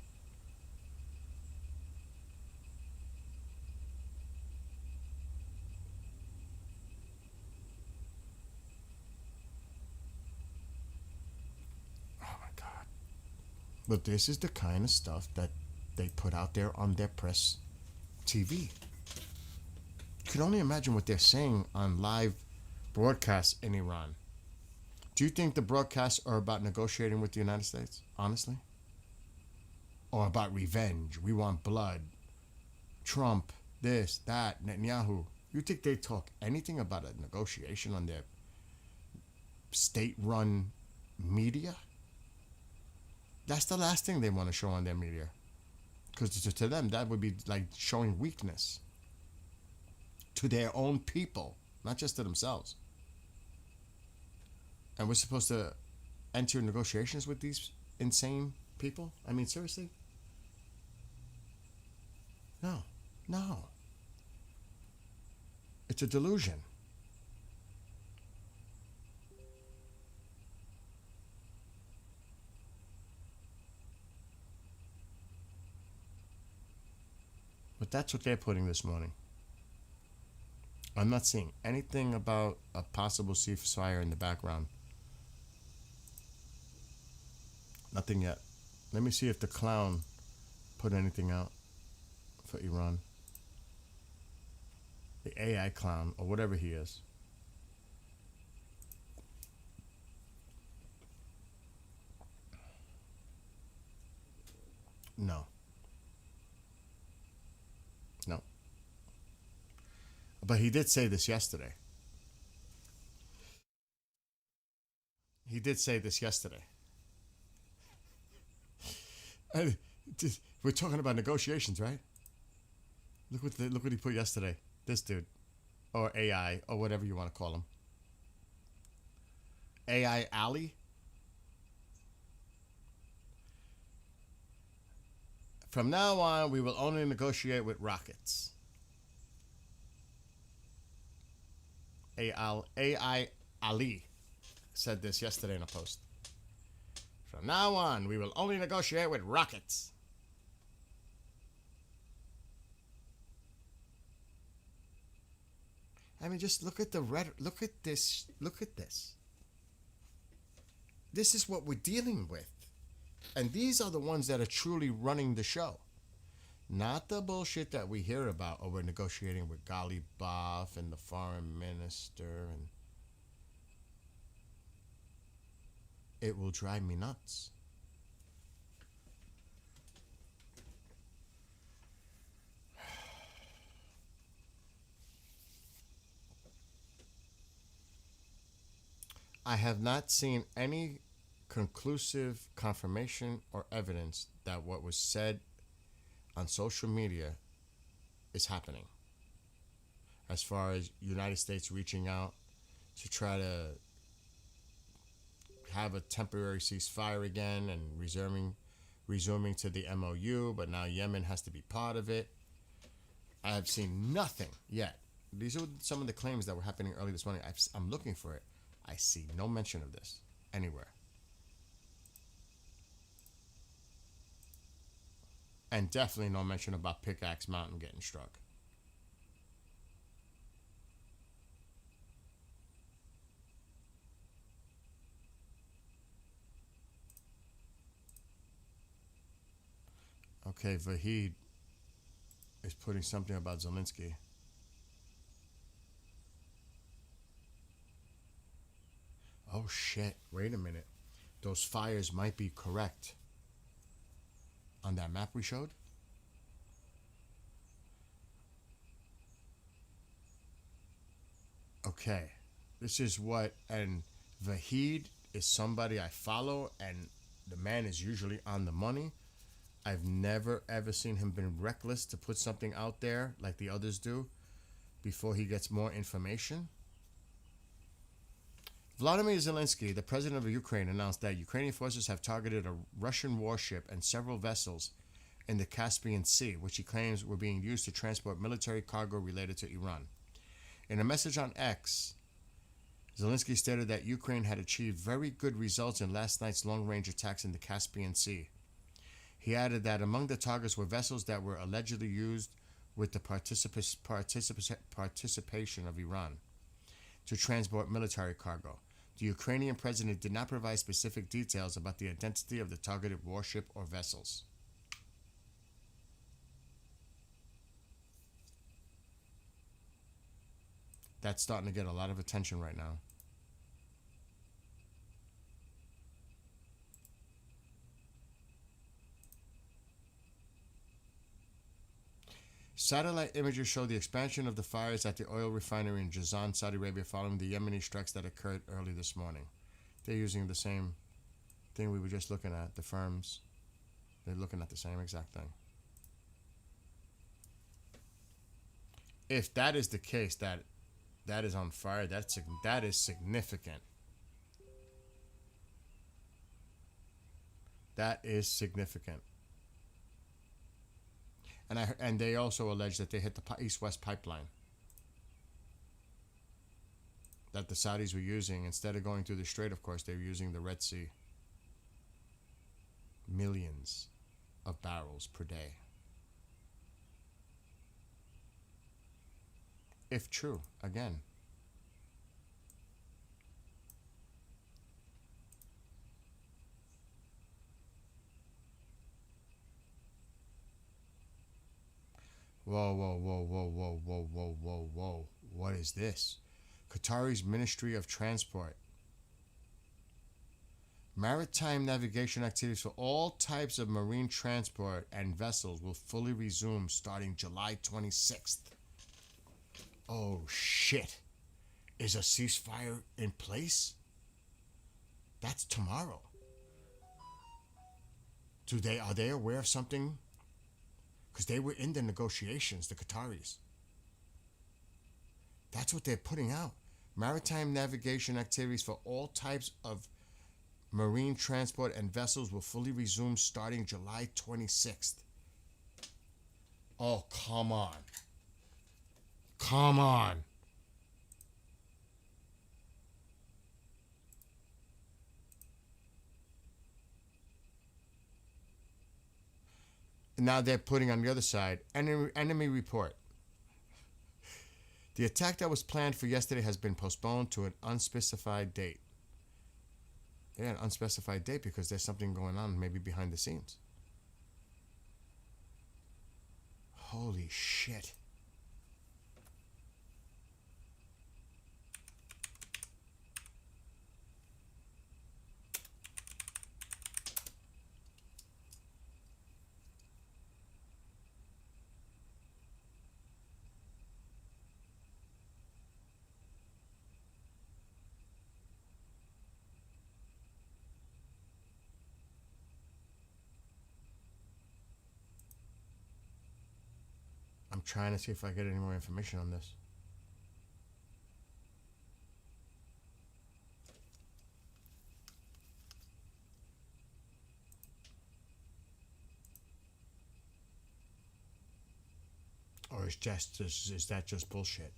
But this is the kind of stuff that they put out there on their press TV. You can only imagine what they're saying on live broadcasts in Iran. Do you think the broadcasts are about negotiating with the United States, honestly? Or about revenge? We want blood. Trump, this, that, Netanyahu. You think they talk anything about a negotiation on their state-run media? That's the last thing they want to show on their media. Because to them, that would be like showing weakness to their own people, not just to themselves. And we're supposed to enter negotiations with these insane people? I mean, seriously? No, no. It's a delusion. But that's what they're putting this morning. I'm not seeing anything about a possible ceasefire in the background. Nothing yet. Let me see if the clown put anything out for Iran. The AI clown, or whatever he is. No. No. But he did say this yesterday. He did say this yesterday. And we're talking about negotiations, right? Look what he put yesterday. This dude, or AI, or whatever you want to call him. AI Ali. From now on, we will only negotiate with rockets. AI Ali said this yesterday in a post. From now on, we will only negotiate with rockets. I mean, just look at the red. Look at this. Look at this. This is what we're dealing with. And these are the ones that are truly running the show. Not the bullshit that we hear about, or we're negotiating with Ghalibaf and the foreign minister, and it will drive me nuts. I have not seen any conclusive confirmation or evidence that what was said on social media is happening. As far as United States reaching out to try to have a temporary ceasefire again and resuming to the MOU, but now Yemen has to be part of it. I have seen nothing yet. These are some of the claims that were happening early this morning. I'm looking for it. I see no mention of this anywhere. And definitely no mention about Pickaxe Mountain getting struck. Okay, Vahid is putting something about Zelensky. Oh shit, wait a minute. Those fires might be correct. On that map we showed? Okay. This is what, and Vahid is somebody I follow, and the man is usually on the money. I've never ever seen him been reckless to put something out there like the others do before he gets more information. Vladimir Zelensky, the president of Ukraine, announced that Ukrainian forces have targeted a Russian warship and several vessels in the Caspian Sea, which he claims were being used to transport military cargo related to Iran. In a message on X, Zelensky stated that Ukraine had achieved very good results in last night's long-range attacks in the Caspian Sea. He added that among the targets were vessels that were allegedly used with the participation of Iran to transport military cargo. The Ukrainian president did not provide specific details about the identity of the targeted warship or vessels. That's starting to get a lot of attention right now. Satellite images show the expansion of the fires at the oil refinery in Jazan, Saudi Arabia, following the Yemeni strikes that occurred early this morning. They're using the same thing we were just looking at, the firms. They're looking at the same exact thing. If that is the case, that is on fire, that is significant. That is significant. And they also allege that they hit the East-West pipeline that the Saudis were using. Instead of going through the Strait, of course, they were using the Red Sea. Millions of barrels per day. If true, again. Whoa, whoa, whoa, whoa, whoa, whoa, whoa, whoa, whoa. What is this? Qatari's Ministry of Transport. Maritime navigation activities for all types of marine transport and vessels will fully resume starting July 26th. Oh shit. Is a ceasefire in place? That's tomorrow. Are they aware of something? Because they were in the negotiations, the Qataris. That's what they're putting out. Maritime navigation activities for all types of marine transport and vessels will fully resume starting July 26th. Oh, come on. Come on. Now they're putting on the other side, enemy report. The attack that was planned for yesterday has been postponed to an unspecified date. Yeah, an unspecified date because there's something going on maybe behind the scenes. Holy shit. I'm trying to see if I get any more information on this. Or is that just bullshit?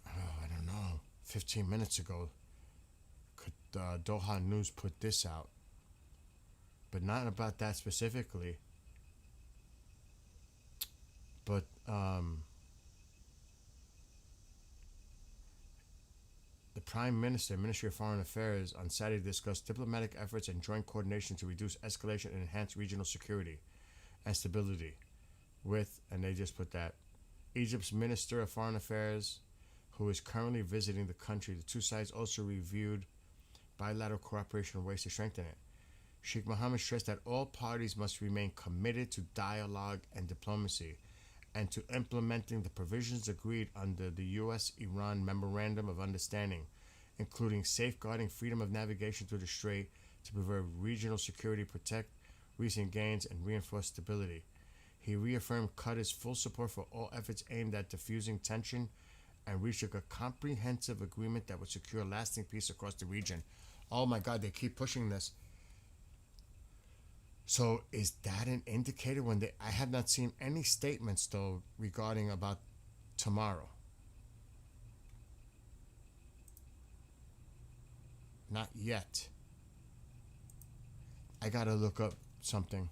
Oh, I don't know. 15 minutes ago, Doha News put this out. But not about that specifically. But the Prime Minister, Ministry of Foreign Affairs, on Saturday discussed diplomatic efforts and joint coordination to reduce escalation and enhance regional security and stability with, and they just put that, Egypt's Minister of Foreign Affairs, who is currently visiting the country. The two sides also reviewed bilateral cooperation and ways to strengthen it. Sheikh Mohammed stressed that all parties must remain committed to dialogue and diplomacy and to implementing the provisions agreed under the U.S.-Iran Memorandum of Understanding, including safeguarding freedom of navigation through the Strait to preserve regional security, protect recent gains, and reinforce stability. He reaffirmed Qatar's full support for all efforts aimed at diffusing tension and reaching a comprehensive agreement that would secure lasting peace across the region. Oh my God, they keep pushing this. So is that an indicator when I have not seen any statements though regarding about tomorrow? Not yet. I gotta look up something.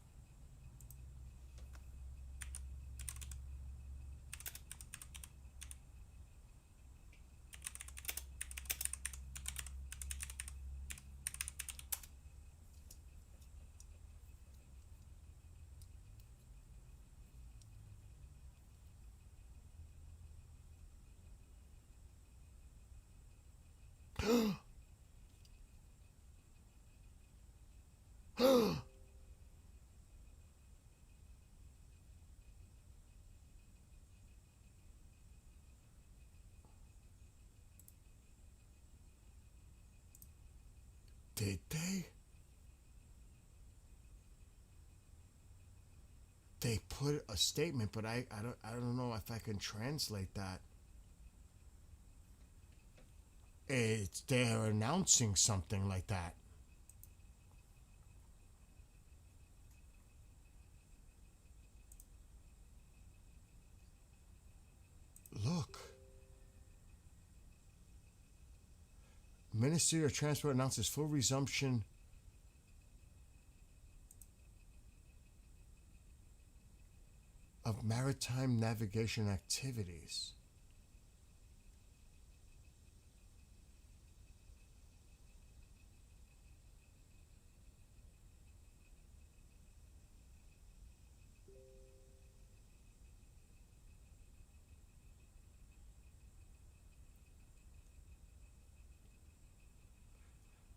Did they? They put a statement, but I don't know if I can translate that. They're announcing something like that. Look. Ministry of Transport announces full resumption of maritime navigation activities.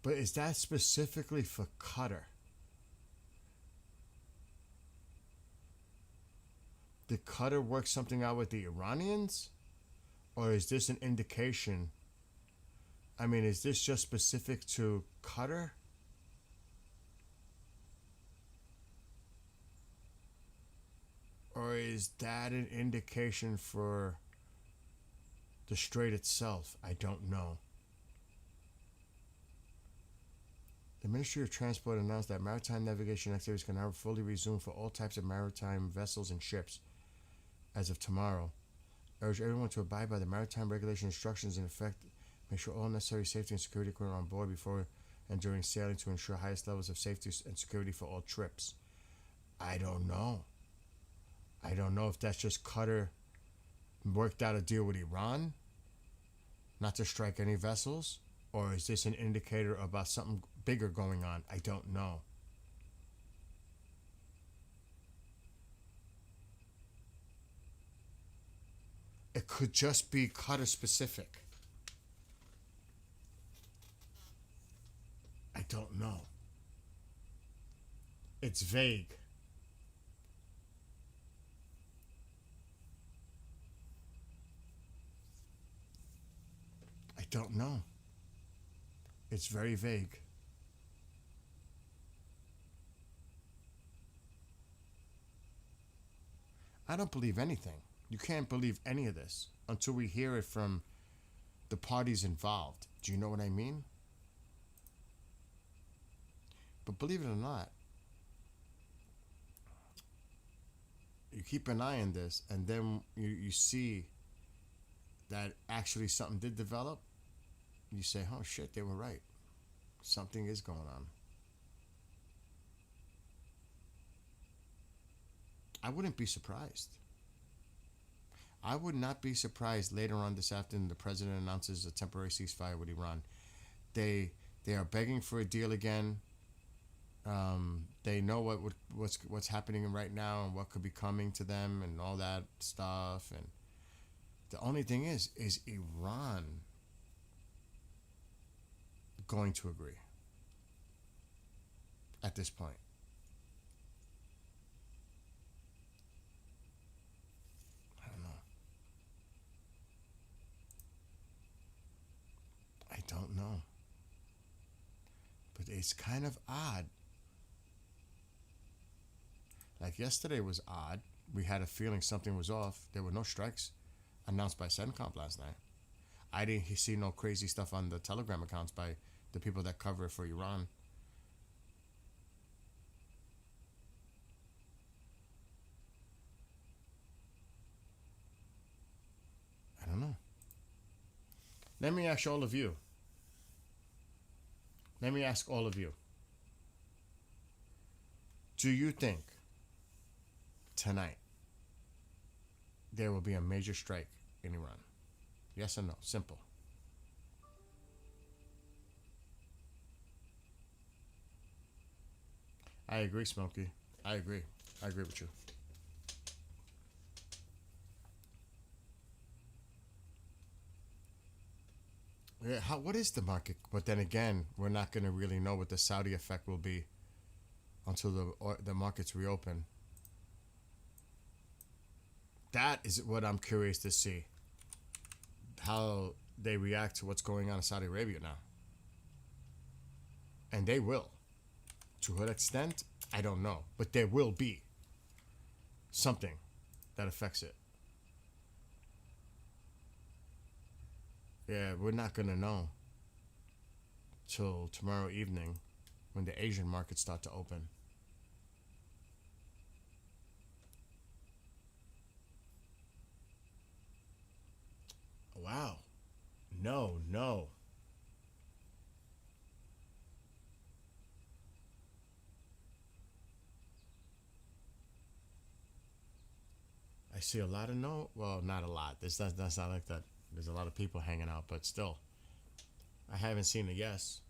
But is that specifically for Qatar? Did Qatar work something out with the Iranians? Or is this an indication? I mean, is this just specific to Qatar? Or is that an indication for the strait itself? I don't know. The Ministry of Transport announced that maritime navigation activities can now fully resume for all types of maritime vessels and ships as of tomorrow. Urge everyone to abide by the maritime regulation instructions in effect. Make sure all necessary safety and security equipment are on board before and during sailing to ensure highest levels of safety and security for all trips. I don't know. I don't know if that's just Qatar worked out a deal with Iran not to strike any vessels, or is this an indicator about something bigger going on? I don't know. It could just be Qatar specific. I don't know. It's vague. I don't know. It's very vague. I don't believe anything. You can't believe any of this until we hear it from the parties involved. Do you know what I mean? But believe it or not, you keep an eye on this and then you see that actually something did develop. You say, oh shit, they were right. Something is going on. I wouldn't be surprised. I would not be surprised later on this afternoon the president announces a temporary ceasefire with Iran. They are begging for a deal again. They know what's happening right now and what could be coming to them and all that stuff. And the only thing is Iran going to agree at this point? I don't know. I don't know. But it's kind of odd. Like yesterday was odd. We had a feeling something was off. There were no strikes announced by CENTCOM last night. I didn't see no crazy stuff on the Telegram accounts by the people that cover it for Iran. I don't know. Let me ask all of you. Let me ask all of you. Do you think tonight there will be a major strike in Iran? Yes or no? Simple. I agree, Smokey. I agree. I agree with you. Yeah, what is the market? But then again, we're not going to really know what the Saudi effect will be until the markets reopen. That is what I'm curious to see. How they react to what's going on in Saudi Arabia now. And they will. To what extent, I don't know. But there will be. something that affects it. Yeah, we're not gonna know till tomorrow evening when the Asian markets start to open. Wow. No, no. I see a lot of no. Well, not a lot. That's not like that. There's a lot of people hanging out, but still, I haven't seen a yes.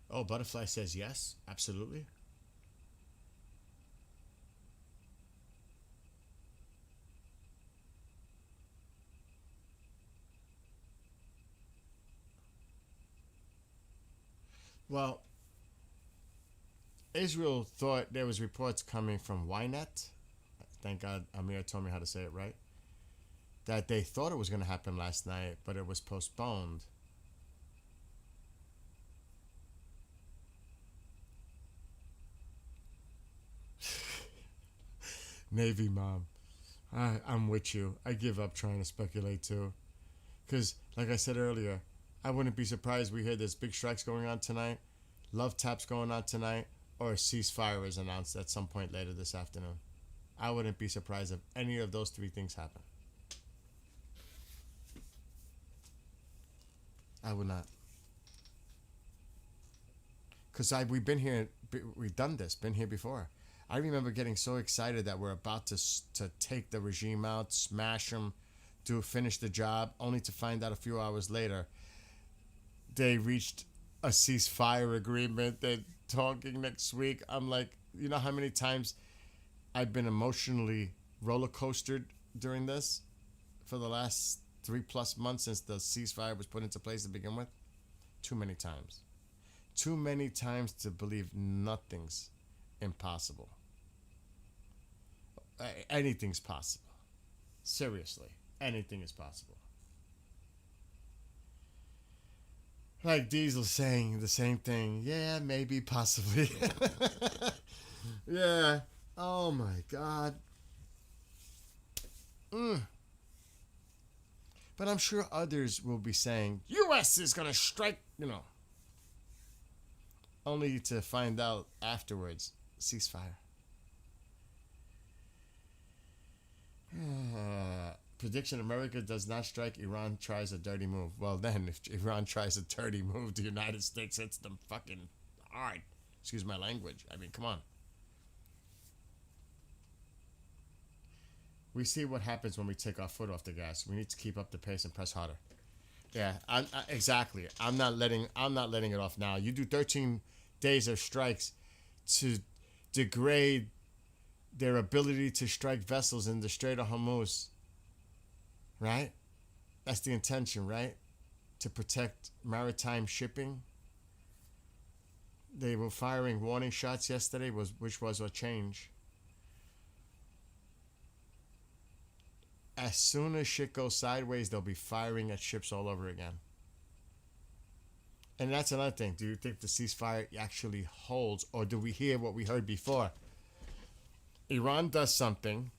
Oh, Butterfly says yes, absolutely. Well, Israel thought there was reports coming from Ynet. Thank God Amir told me how to say it right. That they thought it was going to happen last night, but it was postponed. Navy mom, I'm with you. I give up trying to speculate too. Because, like I said earlier, I wouldn't be surprised we hear there's big strikes going on tonight, love taps going on tonight, or a ceasefire is announced at some point later this afternoon. I wouldn't be surprised if any of those three things happen. I would not. Because we've been here, we've done this, been here before. I remember getting so excited that we're about to take the regime out, smash them, to finish the job, only to find out a few hours later they reached a ceasefire agreement. They're talking next week. I'm like, you know how many times I've been emotionally roller coastered during this for the last 3+ months since the ceasefire was put into place to begin with? Too many times. Too many times to believe nothing's impossible. Anything's possible. Seriously, anything is possible. Like Diesel saying the same thing. Yeah, maybe, possibly. Yeah. Oh my God. But I'm sure others will be saying, U.S. is going to strike, only to find out afterwards, ceasefire. Prediction: America does not strike. Iran tries a dirty move. Well, then, if Iran tries a dirty move, the United States hits them fucking hard. Excuse my language. I mean, come on. We see what happens when we take our foot off the gas. We need to keep up the pace and press harder. Yeah, exactly. I'm not letting it off now. You do 13 days of strikes to degrade their ability to strike vessels in the Strait of Hormuz. Right? That's the intention, right? To protect maritime shipping. They were firing warning shots yesterday, which was a change. As soon as shit goes sideways, they'll be firing at ships all over again. And that's another thing. Do you think the ceasefire actually holds, or do we hear what we heard before? Iran does something.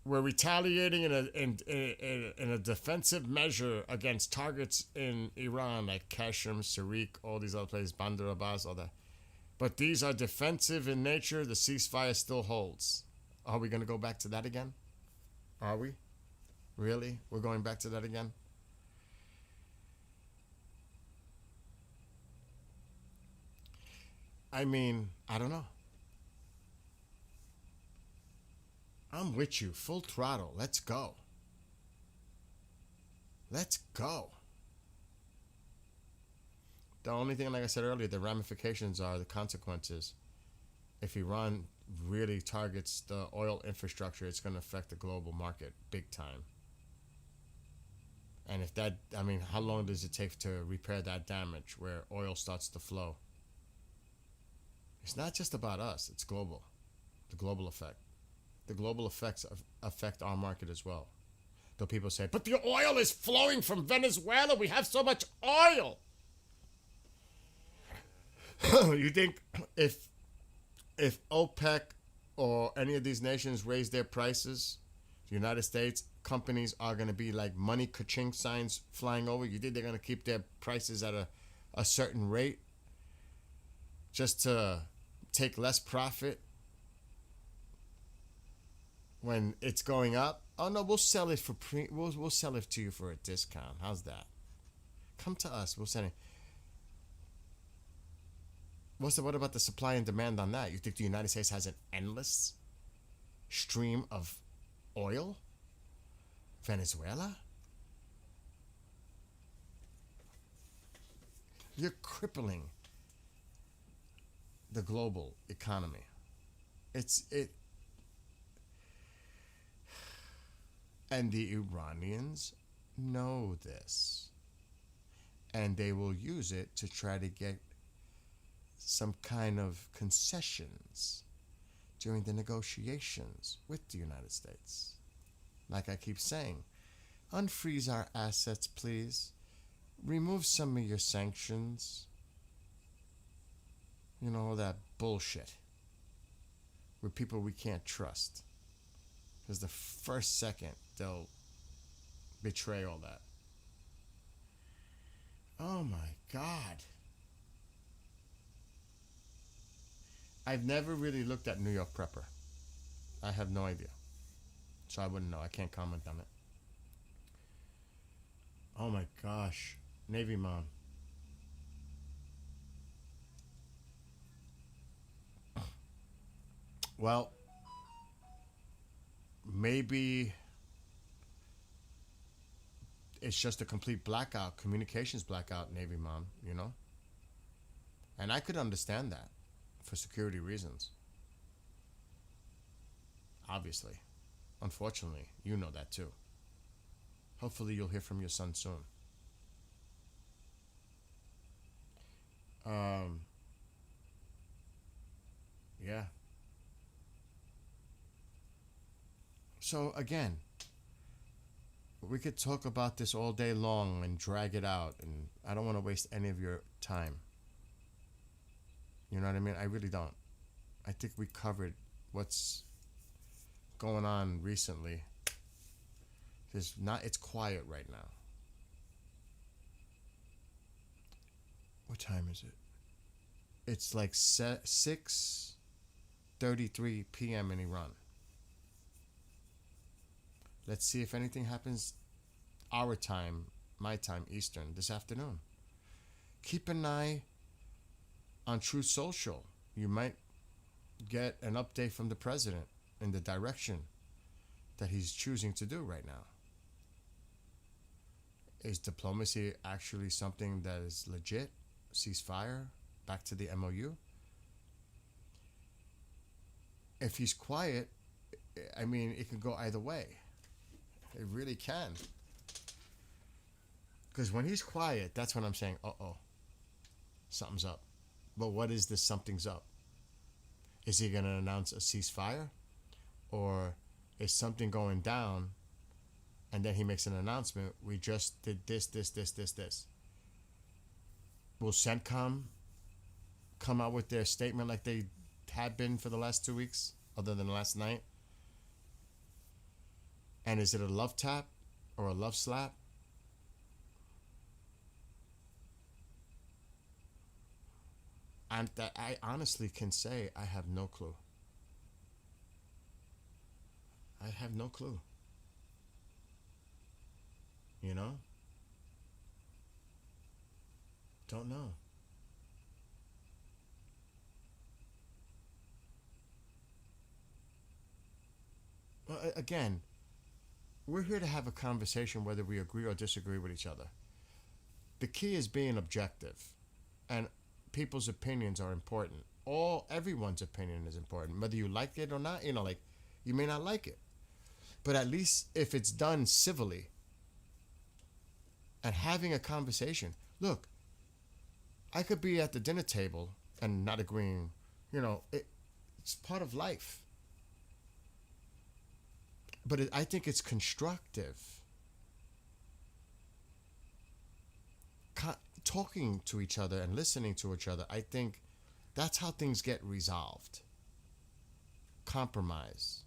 We're retaliating in a defensive measure against targets in Iran, like Qashem, Sarik, all these other places, Bandar Abbas, all that. But these are defensive in nature. The ceasefire still holds. Are we going to go back to that again? Are we? Really? We're going back to that again? I mean, I don't know. I'm with you. Full throttle. Let's go. Let's go. The only thing, like I said earlier, the ramifications are the consequences. If Iran really targets the oil infrastructure, it's going to affect the global market big time. And if that, I mean, how long does it take to repair that damage where oil starts to flow? It's not just about us, it's global. The global effect. The global effects affect our market as well. Though people say, but the oil is flowing from Venezuela. We have so much oil. You think if OPEC or any of these nations raise their prices, the United States companies are going to be like money ka-ching signs flying over. You think they're going to keep their prices at a certain rate just to take less profit when it's going up? Oh no, we'll sell it for we'll sell it to you for a discount. How's that? Come to us. We'll send it. What about the supply and demand on that? You think the United States has an endless stream of oil? Venezuela? You're crippling the global economy. It and the Iranians know this. And they will use it to try to get some kind of concessions during the negotiations with the United States. Like I keep saying, unfreeze our assets, please. Remove some of your sanctions. You know, all that bullshit with people we can't trust. Because the first second they'll betray all that. Oh my God. I've never really looked at New York Prepper. I have no idea. So I wouldn't know. I can't comment on it. Oh my gosh. Navy Mom. Well, maybe it's just a complete blackout, communications blackout, Navy Mom, you know? And I could understand that for security reasons. Obviously. Unfortunately, you know that too. Hopefully you'll hear from your son soon. Yeah. So again, we could talk about this all day long and drag it out, and I don't want to waste any of your time. You know what I mean? I really don't. I think we covered what's going on recently. It's quiet right now. What time is it? It's like 6:33 p.m. in Iran. Let's see if anything happens our time, my time, Eastern, this afternoon. Keep an eye on Truth Social. You might get an update from the president in the direction that he's choosing to do right now. Is diplomacy actually something that is legit? Ceasefire? Back to the MOU? If he's quiet, I mean, it can go either way. It really can. Because when he's quiet, that's when I'm saying, uh-oh, something's up. But what is this something's up? Is he going to announce a ceasefire? Or is something going down and then he makes an announcement, we just did this. Will CENTCOM come out with their statement like they have been for the last 2 weeks, other than last night? And is it a love tap or a love slap? And that I honestly can say I have no clue. I have no clue. You know? Don't know. Well, again, we're here to have a conversation whether we agree or disagree with each other. The key is being objective. And people's opinions are important. Everyone's opinion is important. Whether you like it or not, like you may not like it. But at least if it's done civilly and having a conversation. Look, I could be at the dinner table and not agreeing. It's part of life. But I think it's constructive. Talking to each other and listening to each other, I think that's how things get resolved. compromise.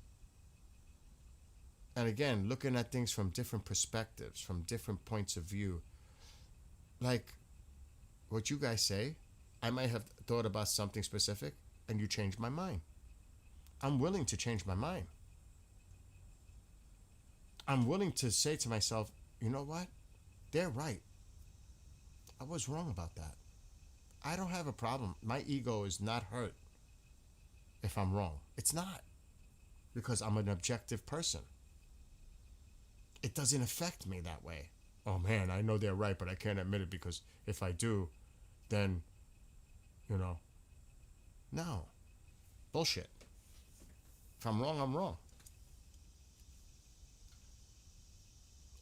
And again, looking at things from different perspectives, from different points of view. Like what you guys say, I might have thought about something specific and you changed my mind. I'm willing to change my mind. I'm willing to say to myself, you know what? They're right. I was wrong about that. I don't have a problem. My ego is not hurt if I'm wrong. It's not. Because I'm an objective person. It doesn't affect me that way. Oh man, I know they're right, but I can't admit it because if I do, then, no. Bullshit. If I'm wrong, I'm wrong.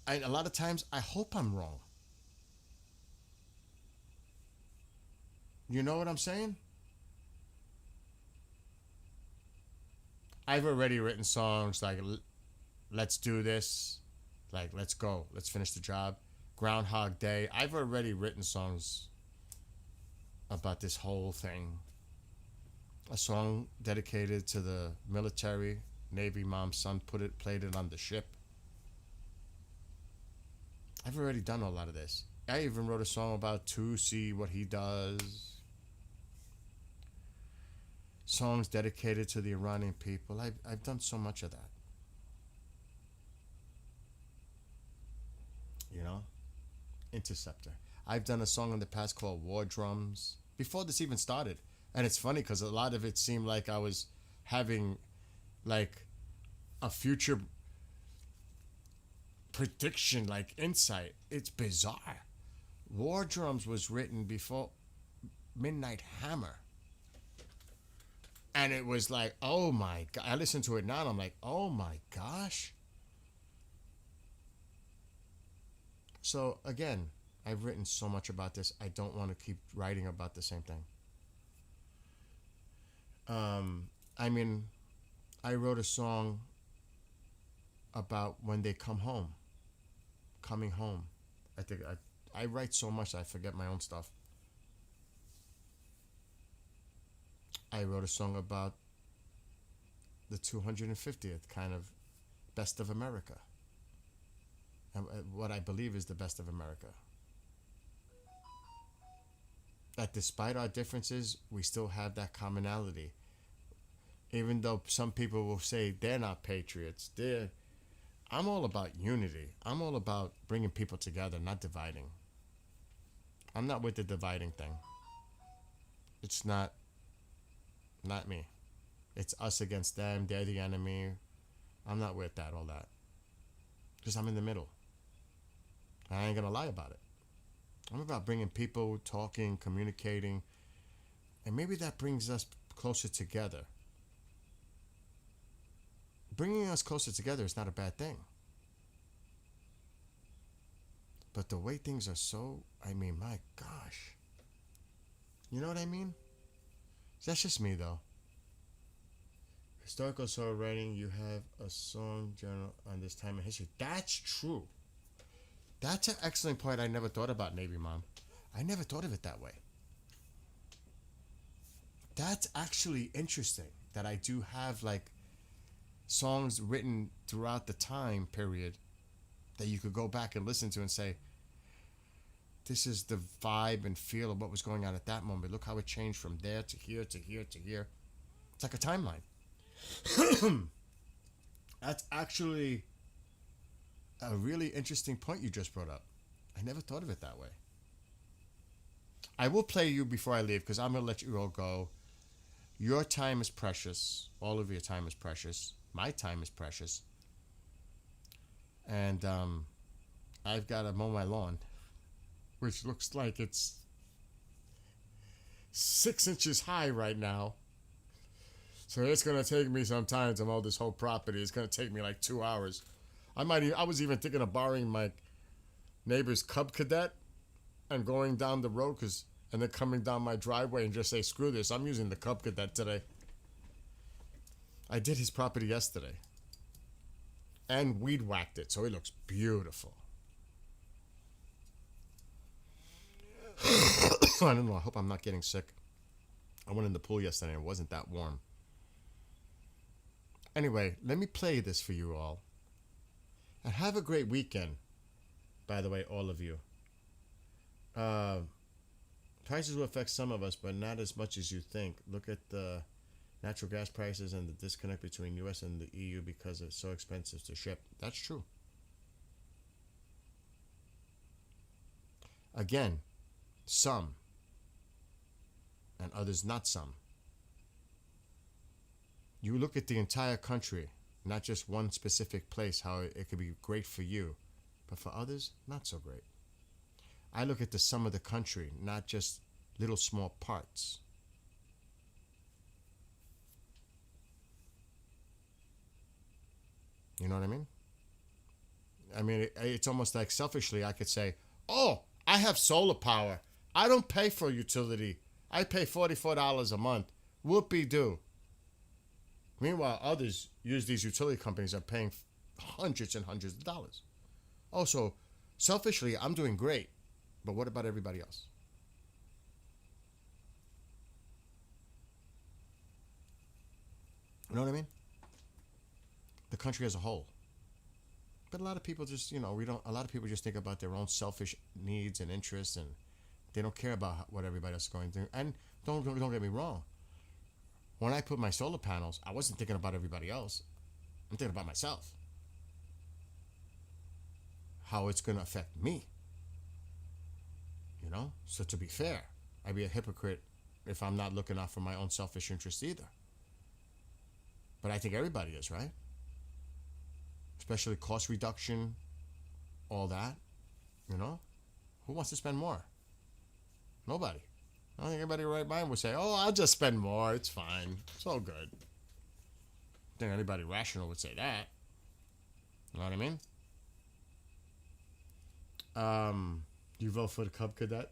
A lot of times, I hope I'm wrong. You know what I'm saying? I've already written songs like Let's Do This, like Let's Go, Let's Finish the Job, Groundhog Day. I've already written songs about this whole thing. A song dedicated to the military, Navy mom's son played it on the ship. I've already done a lot of this. I even wrote a song about Tusi, what he does. Songs dedicated to the Iranian people. I've done so much of that. Interceptor. I've done a song in the past called War Drums before this even started. And it's funny because a lot of it seemed like I was having like a future prediction, like insight. It's bizarre. War Drums was written before Midnight Hammer. And it was like, oh my God. I listen to it now and I'm like, oh my gosh. So again, I've written so much about this. I don't want to keep writing about the same thing. I wrote a song about when they come home. Coming home. I think I write so much I forget my own stuff. I wrote a song about the 250th kind of Best of America. And what I believe is the best of America. That despite our differences, we still have that commonality. Even though some people will say they're not patriots, I'm all about unity. I'm all about bringing people together, not dividing. I'm not with the dividing thing. It's not me. It's us against them. They're the enemy. I'm not with all that. Because I'm in the middle. I ain't going to lie about it. I'm about bringing people, talking, communicating. And maybe that brings us closer together. Bringing us closer together is not a bad thing. But the way things are my gosh. You know what I mean? That's just me, though. Historical songwriting, you have a song journal on this time in history. That's true. That's an excellent point. I never thought about, Navy Mom. I never thought of it that way. That's actually interesting that I do have like songs written throughout the time period that you could go back and listen to and say, this is the vibe and feel of what was going on at that moment. Look how it changed from there to here to here to here. It's like a timeline. That's actually a really interesting point you just brought up. I never thought of it that way. I will play you before I leave because I'm going to let you all go. Your time is precious. All of your time is precious. My time is precious. And I've got to mow my lawn, which looks like it's 6 inches high right now. So it's going to take me some time to mow this whole property. It's going to take me like 2 hours. I was even thinking of borrowing my neighbor's Cub Cadet and going down the road and then coming down my driveway and just say, screw this, I'm using the Cub Cadet today. I did his property yesterday. And weed whacked it, so it looks beautiful. I don't know, I hope I'm not getting sick. I went in the pool yesterday and it wasn't that warm. Anyway, let me play this for you all. And have a great weekend, by the way, all of you. Prices will affect some of us, but not as much as you think. Look at the natural gas prices and the disconnect between US and the EU because it's so expensive to ship. That's true. Again, some, and others not some. You look at the entire country, not just one specific place, how it could be great for you, but for others, not so great. I look at the sum of the country, not just little small parts. You know what I mean? I mean, it's almost like selfishly I could say, oh, I have solar power. I don't pay for utility. I pay $44 a month. Whoopee-doo. Meanwhile, others use these utility companies are paying hundreds and hundreds of dollars. Also, selfishly, I'm doing great. But what about everybody else? You know what I mean? The country as a whole. But a lot of people just, a lot of people just think about their own selfish needs and interests, and they don't care about what everybody else is going through. And don't get me wrong. When I put my solar panels, I wasn't thinking about everybody else. I'm thinking about myself. How it's going to affect me. So to be fair, I'd be a hypocrite if I'm not looking out for my own selfish interests either. But I think everybody is, right? Especially cost reduction, all that. Who wants to spend more? Nobody. I don't think anybody in their right mind would say, oh, I'll just spend more. It's fine. It's all good. I think anybody rational would say that. You know what I mean? You vote for the Cub Cadet?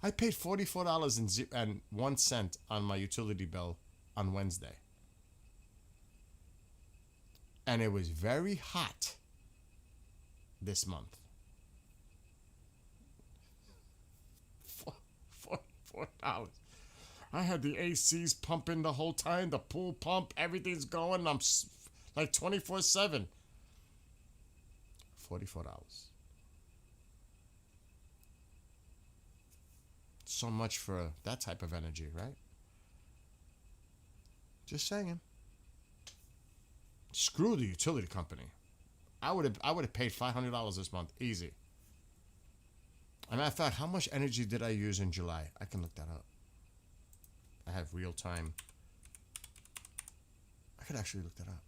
I paid $44.01 on my utility bill on Wednesday. And it was very hot this month. $44. I had the ACs pumping the whole time, the pool pump, everything's going. I'm like 24/7. $44. So much for that type of energy, right? Just saying. Screw the utility company. I would have paid $500 this month, easy. As a matter of fact, how much energy did I use in July? I can look that up. I have real time. I could actually look that up.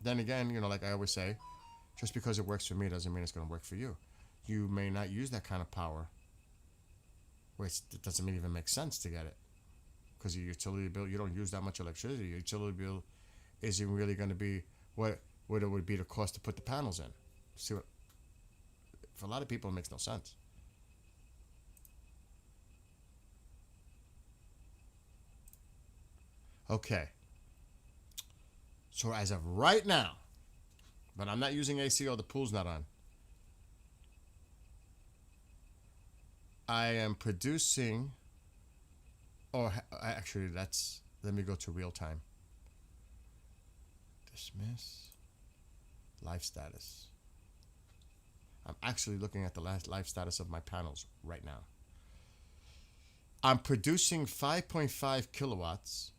Then again, like I always say, just because it works for me doesn't mean it's going to work for you. You may not use that kind of power, which it doesn't even make sense to get it. Because your utility bill, you don't use that much electricity. Your utility bill isn't really going to be what it would be the cost to put the panels in. See what? For a lot of people, it makes no sense. Okay. So as of right now, but I'm not using AC or the pool's not on. I am producing, or actually let me go to real time. Dismiss, life status. I'm actually looking at the last life status of my panels right now. I'm producing 5.5 kilowatts.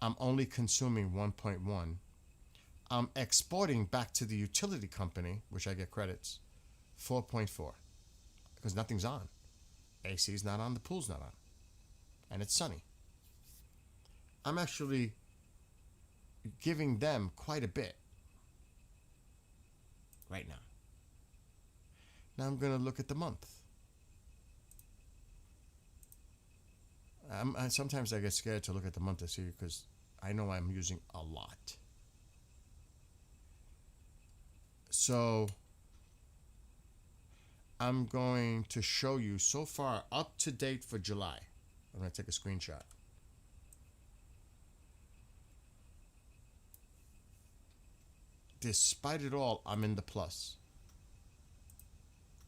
I'm only consuming 1.1. I'm exporting back to the utility company, which I get credits, 4.4. Because nothing's on. AC's not on, the pool's not on. And it's sunny. I'm actually giving them quite a bit right now. Now I'm going to look at the month. Sometimes I get scared to look at the month to see because I know I'm using a lot. So I'm going to show you so far up to date for July. I'm going to take a screenshot. Despite it all, I'm in the plus.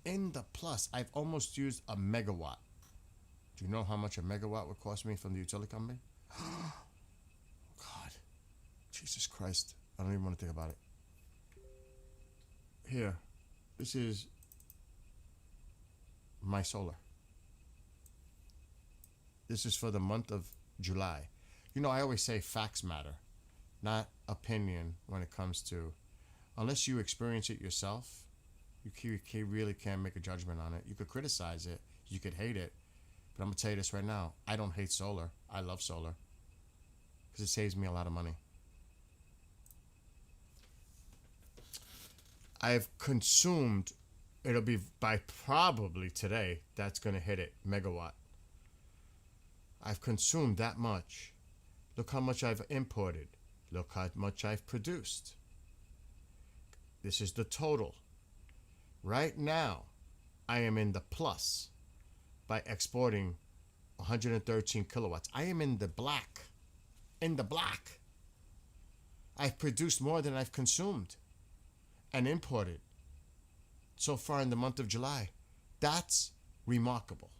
In the plus, I've almost used a megawatt. Do you know how much a megawatt would cost me from the utility company? God, Jesus Christ. I don't even want to think about it. Here, this is my solar. This is for the month of July. You know, I always say facts matter, not opinion when it comes to, unless you experience it yourself, you really can't make a judgment on it. You could criticize it, you could hate it, but I'm going to tell you this right now. I don't hate solar. I love solar because it saves me a lot of money. I've consumed, it'll be by probably today, that's going to hit it, megawatt. I've consumed that much. Look how much I've imported. Look how much I've produced. This is the total. Right now, I am in the plus by exporting 113 kilowatts. I am in the black. In the black. I've produced more than I've consumed and imported so far in the month of July. That's remarkable.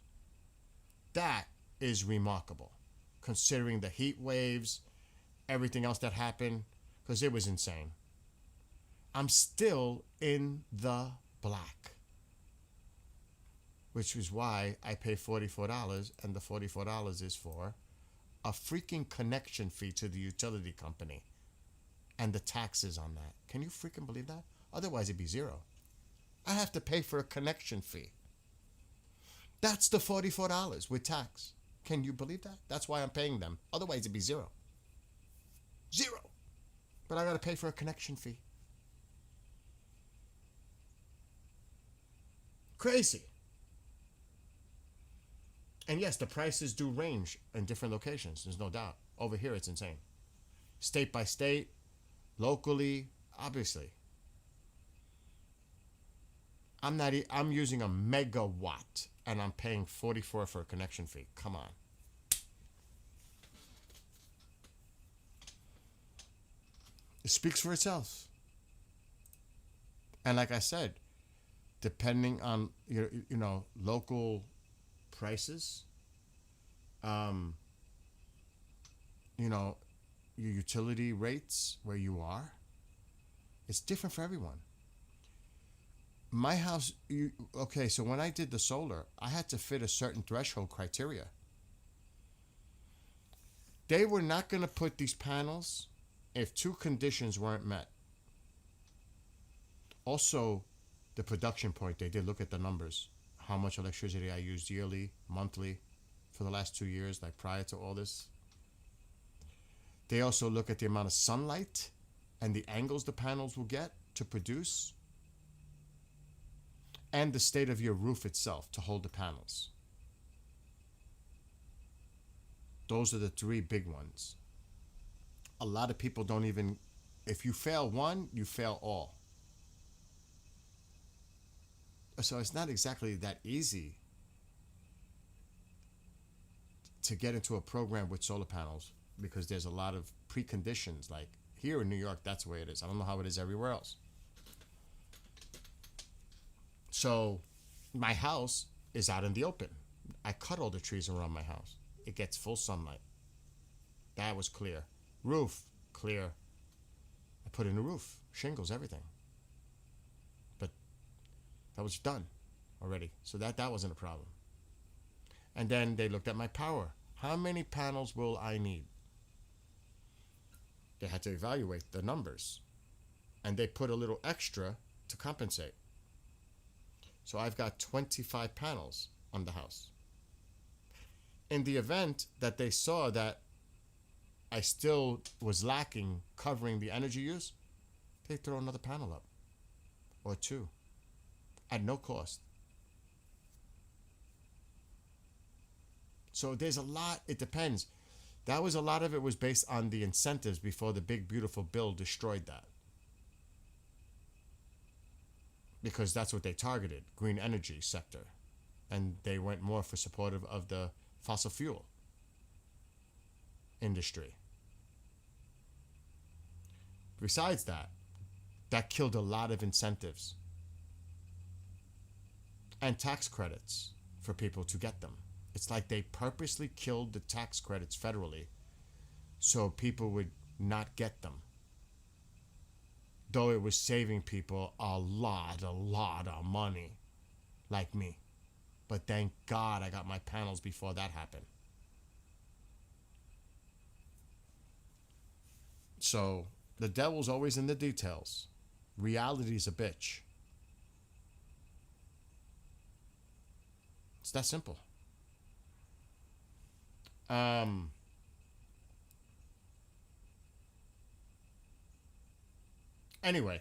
That is remarkable, considering the heat waves, everything else that happened, because it was insane. I'm still in the black, which is why I pay $44, and the $44 is for a freaking connection fee to the utility company and the taxes on that. Can you freaking believe that? Otherwise, it'd be zero. I have to pay for a connection fee. That's the $44 with tax. Can you believe that? That's why I'm paying them. Otherwise, it'd be zero. Zero. But I got to pay for a connection fee. Crazy. And yes, the prices do range in different locations. There's no doubt. Over here, it's insane. State by state, locally, obviously. I'm using a megawatt and I'm paying $44 for a connection fee. Come on. It speaks for itself. And like I said, depending on you know local prices, you know, your utility rates where you are, it's different for everyone. My house, okay, so when I did the solar, I had to fit a certain threshold criteria. They were not going to put these panels if two conditions weren't met. Also, the production point, they did look at the numbers. How much electricity I used yearly, monthly, for the last 2 years, like prior to all this. They also look at the amount of sunlight and the angles the panels will get to produce, and the state of your roof itself to hold the panels. Those are the three big ones. A lot of people don't even, if you fail one, you fail all. So it's not exactly that easy to get into a program with solar panels because there's a lot of preconditions. Like here in New York, that's the way it is. I don't know how it is everywhere else. So my house is out in the open. I cut all the trees around my house. It gets full sunlight. That was clear. Roof, clear. I put in a roof, shingles, everything. But that was done already. So that wasn't a problem. And then they looked at my power. How many panels will I need? They had to evaluate the numbers. And they put a little extra to compensate. So I've got 25 panels on the house. In the event that they saw that I still was lacking covering the energy use, they throw another panel up or two at no cost. So there's a lot, it depends. That was a lot of it was based on the incentives before the big beautiful bill destroyed that. Because that's what they targeted, green energy sector. And they went more for supportive of the fossil fuel industry. Besides that, that killed a lot of incentives and tax credits for people to get them. It's like they purposely killed the tax credits federally so people would not get them. Though it was saving people a lot of money, like me. But thank God I got my panels before that happened. So the devil's always in the details. Reality's a bitch. It's that simple. Anyway,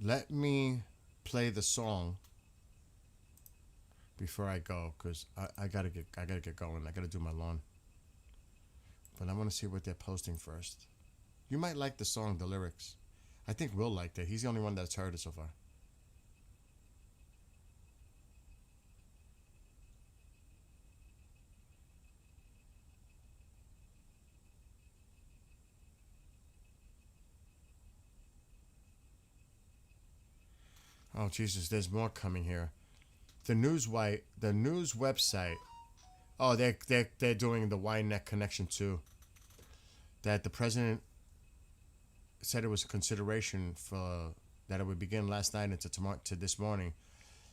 let me play the song before I go, because I gotta get going. I gotta do my lawn. But I want to see what they're posting first. You might like the song, the lyrics. I think Will liked it. He's the only one that's heard it so far. Oh Jesus, there's more coming here. The news website. Oh, they're doing the YNet connection too. That the president said it was a consideration for that it would begin last night into tomorrow to this morning.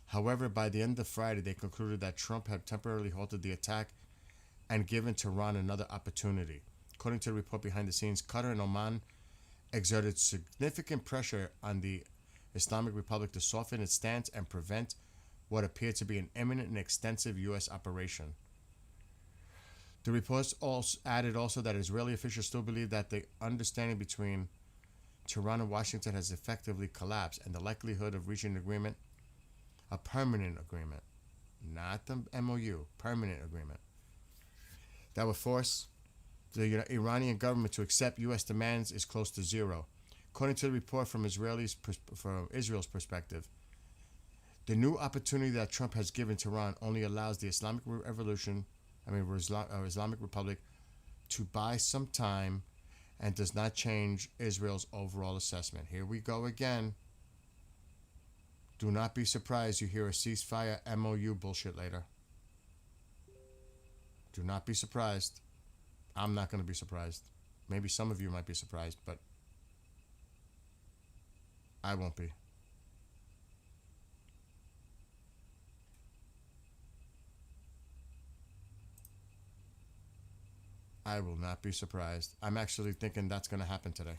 However, by the end of Friday, they concluded that Trump had temporarily halted the attack and given Tehran another opportunity. According to the report behind the scenes, Qatar and Oman exerted significant pressure on the Islamic Republic to soften its stance and prevent what appeared to be an imminent and extensive U.S. operation. The reports also added that Israeli officials still believe that the understanding between Tehran and Washington has effectively collapsed, and the likelihood of reaching an agreement, a permanent agreement, not the MOU, permanent agreement, that would force the Iranian government to accept U.S. demands is close to zero. According to the report from Israel's perspective, the new opportunity that Trump has given Tehran only allows the Islamic Republic to buy some time and does not change Israel's overall assessment. Here we go again. Do not be surprised you hear a ceasefire MOU bullshit later. Do not be surprised. I'm not going to be surprised. Maybe some of you might be surprised, but I won't be. I will not be surprised. I'm actually thinking that's going to happen today.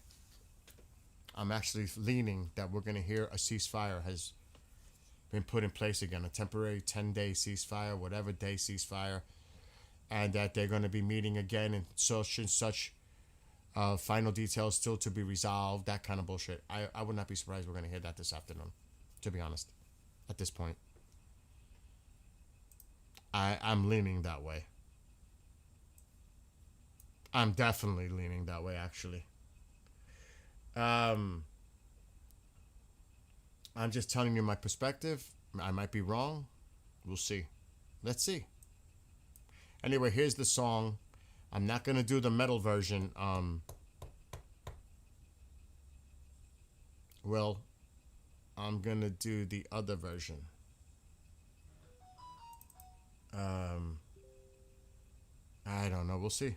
I'm actually leaning that we're going to hear a ceasefire has been put in place again, a temporary 10-day ceasefire, whatever day ceasefire, and that they're going to be meeting again and such final details still to be resolved, that kind of bullshit. I would not be surprised we're going to hear that this afternoon, to be honest, at this point. I'm leaning that way. I'm definitely leaning that way, actually. I'm just telling you my perspective. I might be wrong. We'll see. Let's see. Anyway, here's the song. I'm not going to do the metal version. Well, I'm going to do the other version. I don't know. We'll see.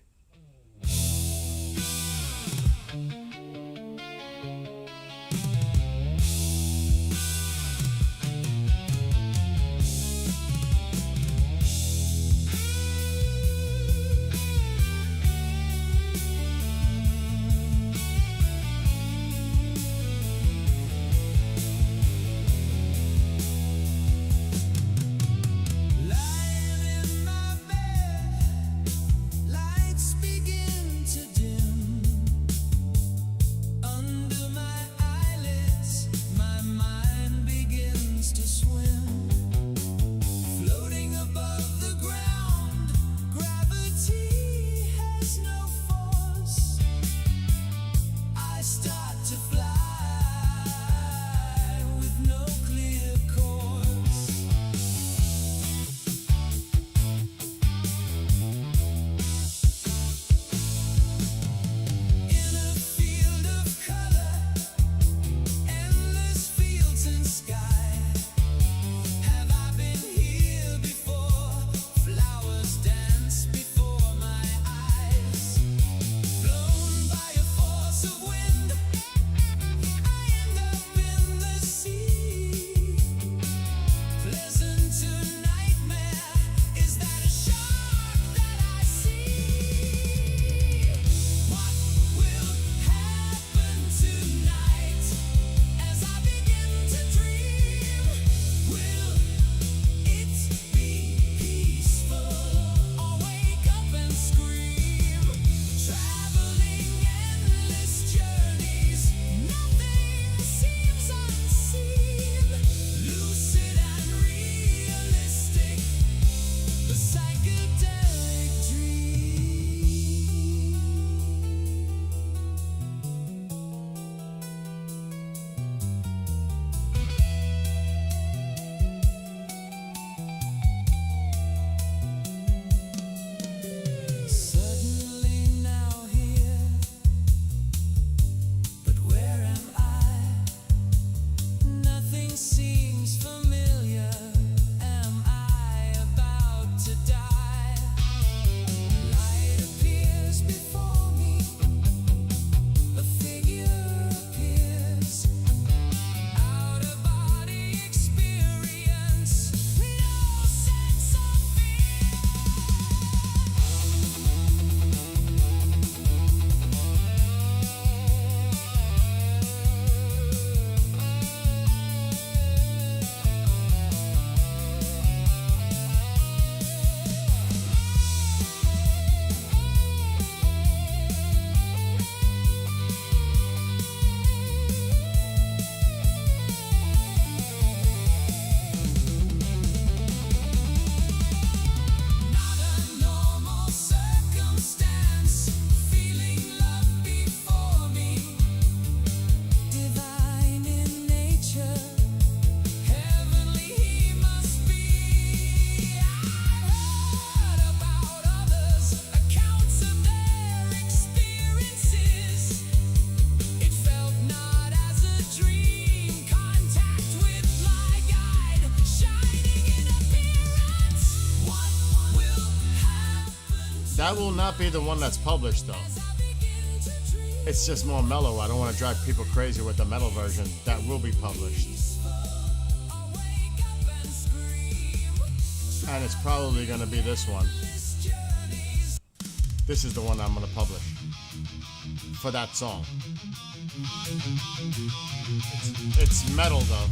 That will not be the one that's published though. It's just more mellow. I don't want to drive people crazy with the metal version. That will be published. And it's probably going to be this one. This is the one I'm going to publish for that song. It's metal though.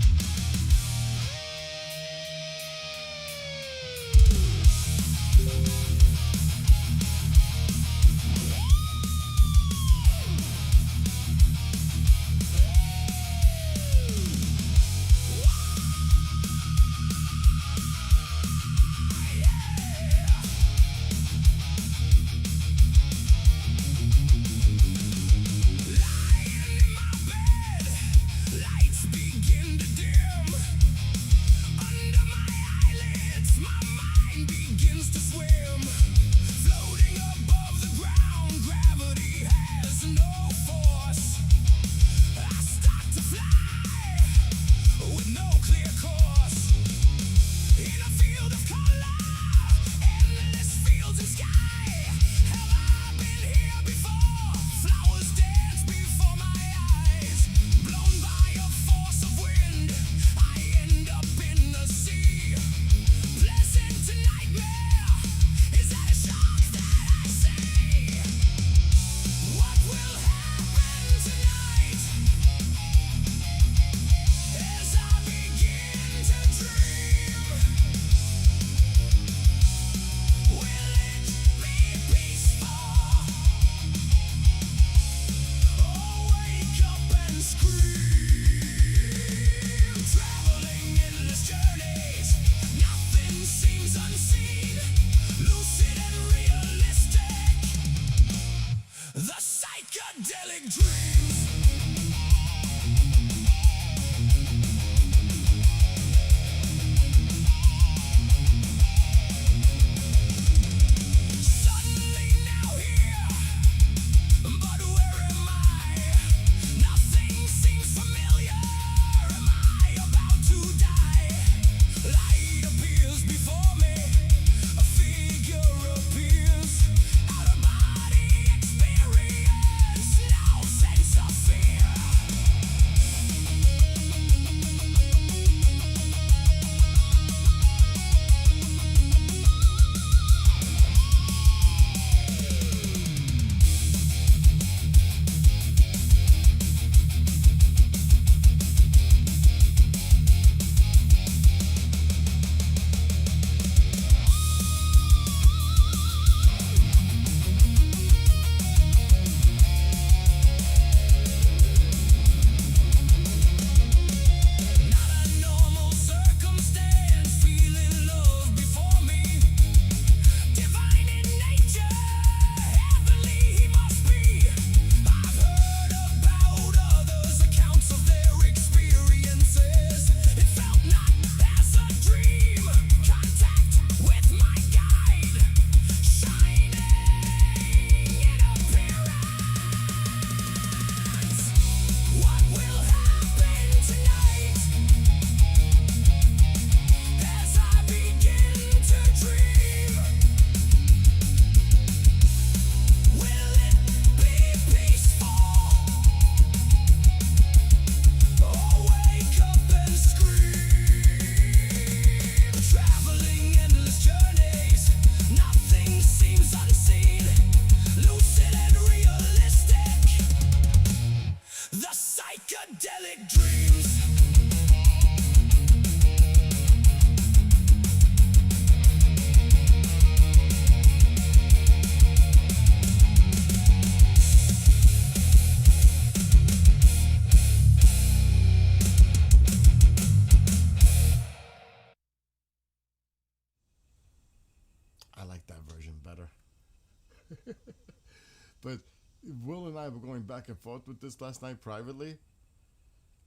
But Will and I were going back and forth with this last night privately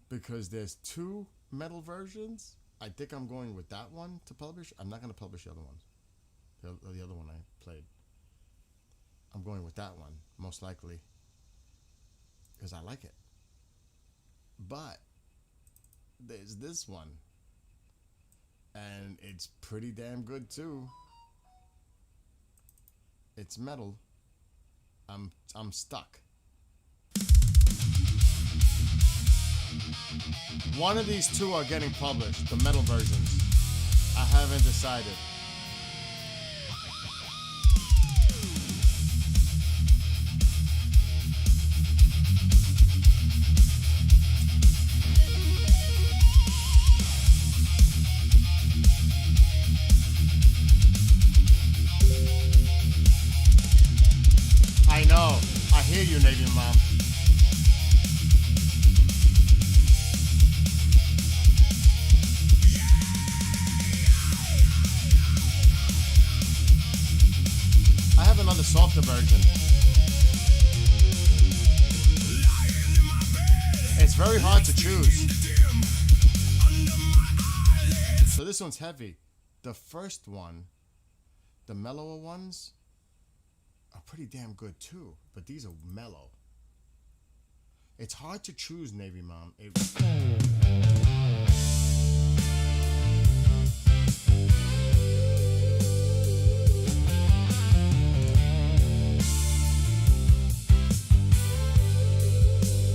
because there's two metal versions. I think I'm going with that one to publish. I'm not going to publish the other ones. The other one I played. I'm going with that one, most likely, because I like it. But there's this one, and it's pretty damn good too. It's metal. I'm stuck. One of these two are getting published, the metal versions. I haven't decided. I know. I hear you, Navy Mom. I have another softer version. It's very hard to choose. So this one's heavy. The first one, the mellower ones, are pretty damn good too, but these are mellow. It's hard to choose, Navy Mom.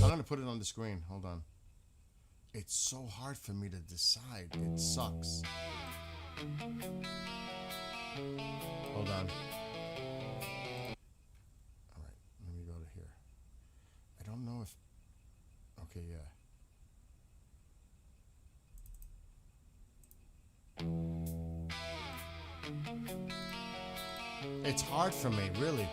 I'm gonna put it on the screen. Hold on. It's so hard for me to decide. It sucks. Hold on. Alright, let me go to here. I don't know if... Okay, yeah. It's hard for me, really.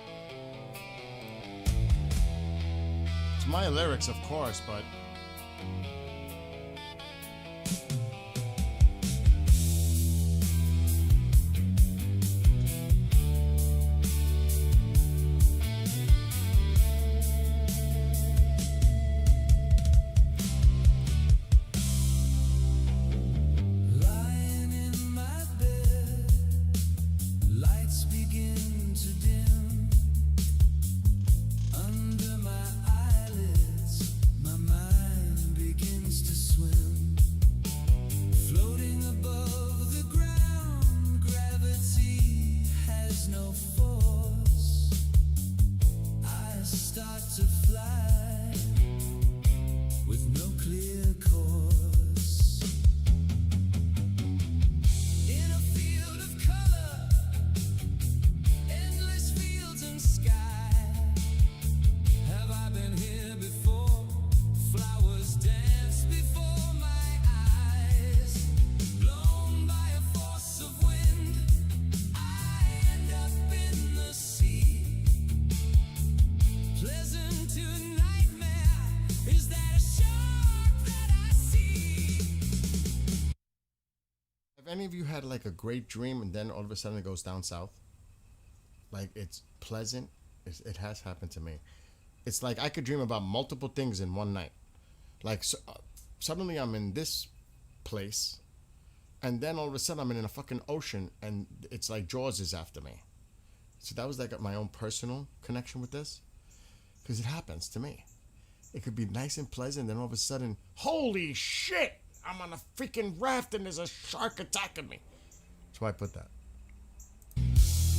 It's my lyrics, of course, but... Any of you had like a great dream and then all of a sudden it goes down south? Like it's pleasant. It has happened to me. It's like I could dream about multiple things in one night. Like suddenly I'm in this place and then all of a sudden I'm in a fucking ocean and it's like Jaws is after me. So that was like my own personal connection with this. Because it happens to me. It could be nice and pleasant, then all of a sudden, holy shit! I'm on a freaking raft and there's a shark attacking me. That's why I put that.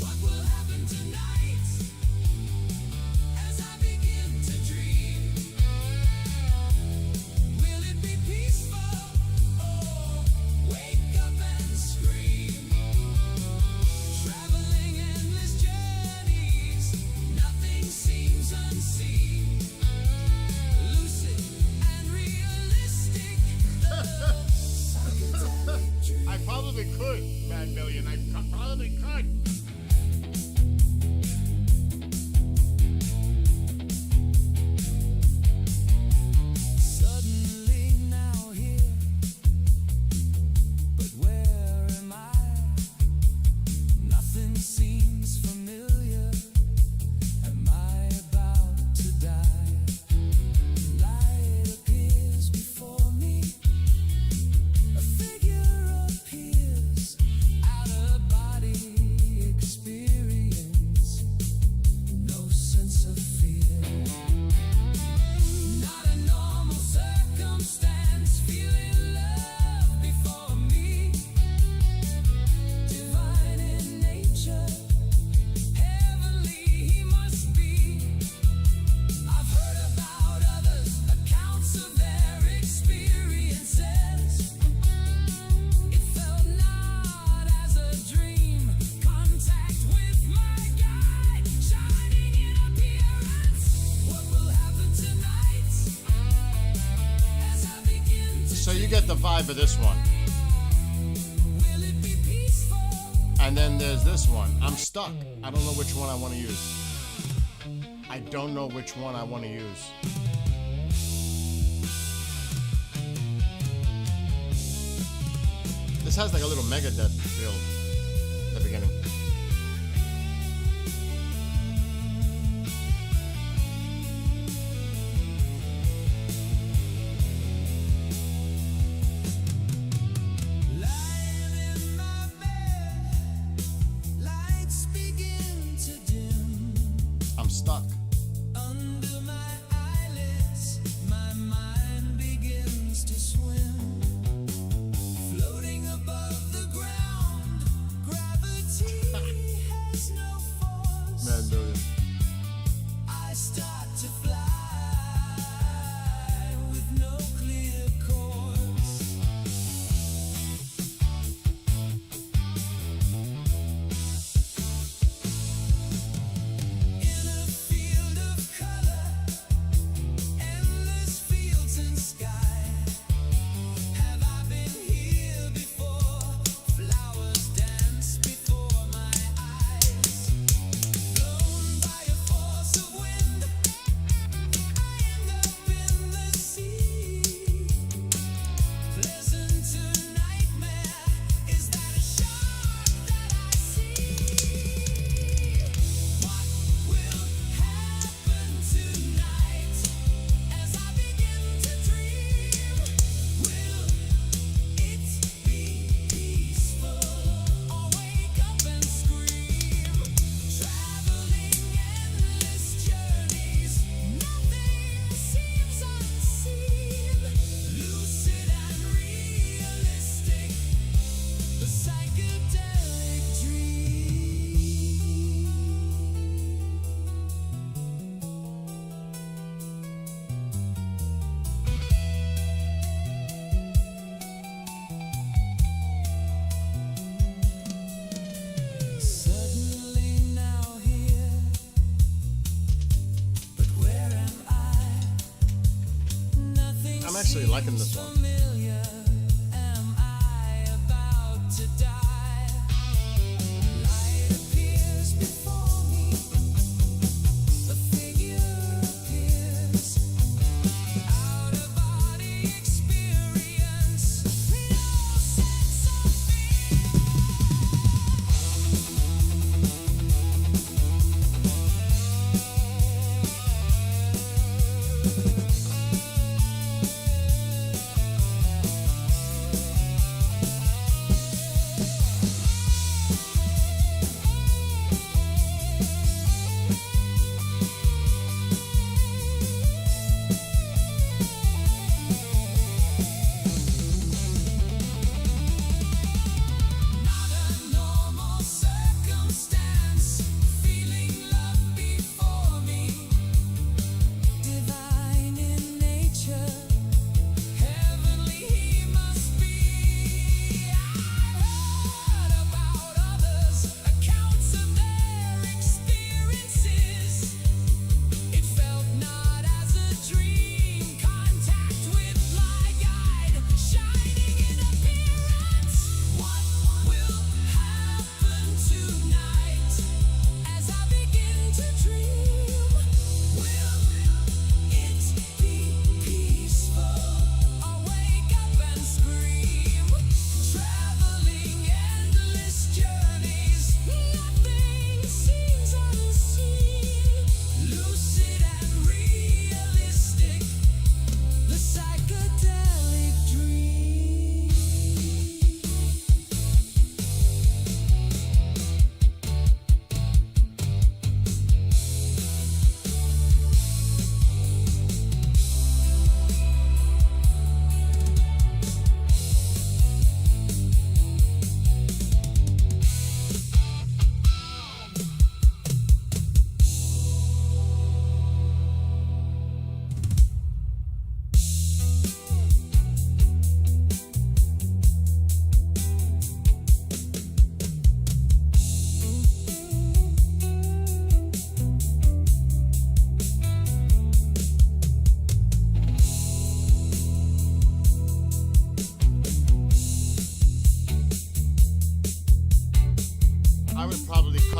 What will happen tonight as I begin to dream? Will it be peaceful or wake up and scream? Traveling endless journeys, nothing seems unseen. Lucid and realistic. I probably could, Mad Million. I probably could. Suddenly now here, but where am I? Nothing seems familiar. Am I about to die? Light appears before me. A figure appears out of body. It 5 for this one. Will it be peaceful? And then there's this one. I'm stuck. I don't know which one I want to use. I don't know which one I want to use. This has like a little Megadeth feel at the beginning. Lying in my bed, lights begin to dim. I'm stuck. Under my eyelids, my mind begins to swim. Floating above the ground, gravity has no force. Man, dude. I start to fly with no clear course. In a field of color, endless fields and sky. Have I been here before? Flowers dance before my eyes. Blown by a force of wind, I end up in the sea. Pleasant to nightmare, is that a shark that I see? What will happen tonight as I begin to dream? Will it be peaceful or wake up and scream? Traveling endless journeys, nothing seems unseen. Lucid and realistic, the psychedelic dream. Suddenly now here, but where am I? Nothing I'm actually liking this one. familiar. Am I about to die? Light appears before me. A figure appears. Out of body experience. No sense of fear.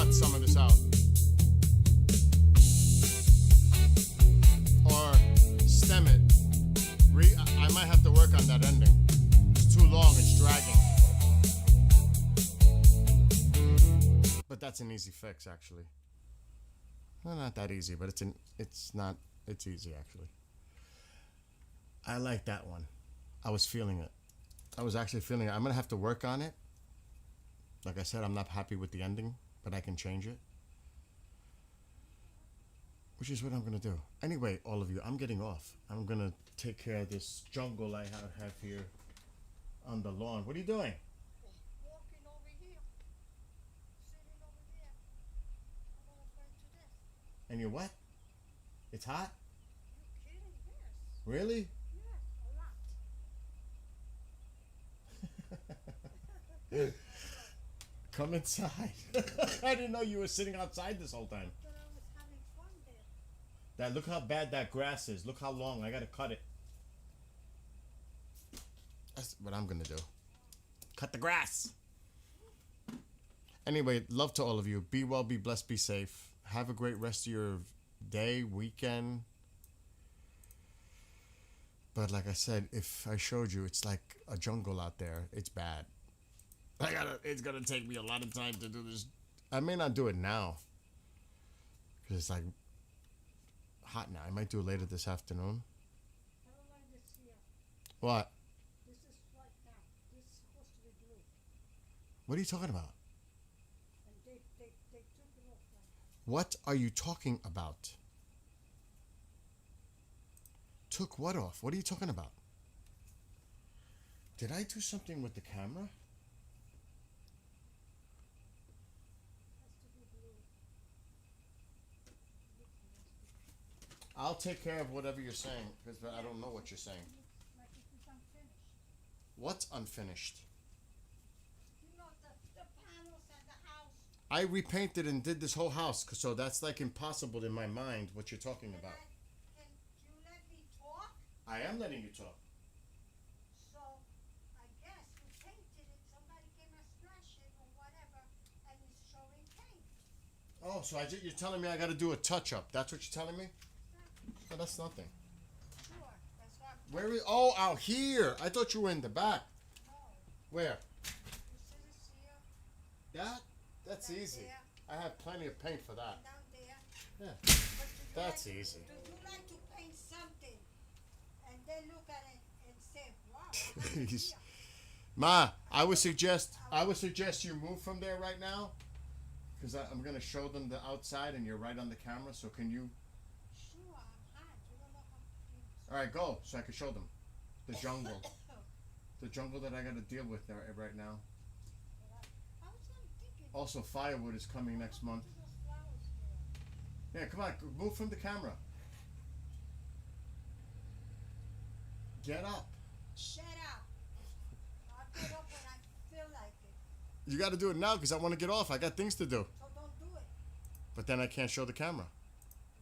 cut some of this out. Or stem it. I might have to work on that ending. It's too long, it's dragging. But that's an easy fix, actually. Well, not that easy, but it's easy, actually. I like that one. I was feeling it. I was actually feeling it. I'm going to have to work on it. Like I said, I'm not happy with the ending, but I can change it. Which is what I'm going to do. Anyway, all of you, I'm getting off. I'm going to take care of this jungle I have here on the lawn. What are you doing? Walking over here. Sitting over there. I'm all afraid to death. And you're what? It's hot? You kidding? Yes. Really? Yes, a lot. Come inside. I didn't know you were sitting outside this whole time. But I was having fun there. Dad, look how bad that grass is. Look how long. I gotta cut it. That's what I'm gonna do. Cut the grass. Anyway, love to all of you. Be well, be blessed, be safe. Have a great rest of your day, weekend. But like I said, if I showed you, it's like a jungle out there. It's bad. It's gonna take me a lot of time to do this. I may not do it now. Because it's like hot now. I might do it later this afternoon. I don't like this here. What? This is white now. This is supposed to be blue. What are you talking about? And they took it off like What are you talking about? Took what off? What are you talking about? Did I do something with the camera? has to be blue. I'll take care of whatever you're saying because I don't know what you're saying. Looks like it is unfinished. What's unfinished? You know the panels and the house. I repainted and did this whole house, so that's like impossible in my mind what you're talking about. Can you let me talk? I am letting you talk. So I guess you painted it. Somebody came and scratched it or whatever, and it's showing paint. Oh, so you're telling me I got to do a touch up? That's what you're telling me? No, that's nothing. Sure, that's what. Where is? Oh, out here. I thought you were in the back. No, Where? you see this here, That? That's down easy. there, I have plenty of paint for that. down there. Yeah. But do you That's like, easy. Do you like to paint something, and then look at it and say, "Wow"? I have it Jeez. here. Ma, I would suggest you move from there right now, because I'm gonna show them the outside, and you're right on the camera. So can you? Sure, I'm hot. You don't know how. All right, go so I can show them the jungle, the jungle that I got to deal with there right now. I was thinking. Also, firewood is coming next month. Those flowers here. Yeah, come on, move from the camera. Get up. Shut up. I'll get up when I feel like it. You got to do it now because I want to get off. I got things to do. So don't do it. But then I can't show the camera.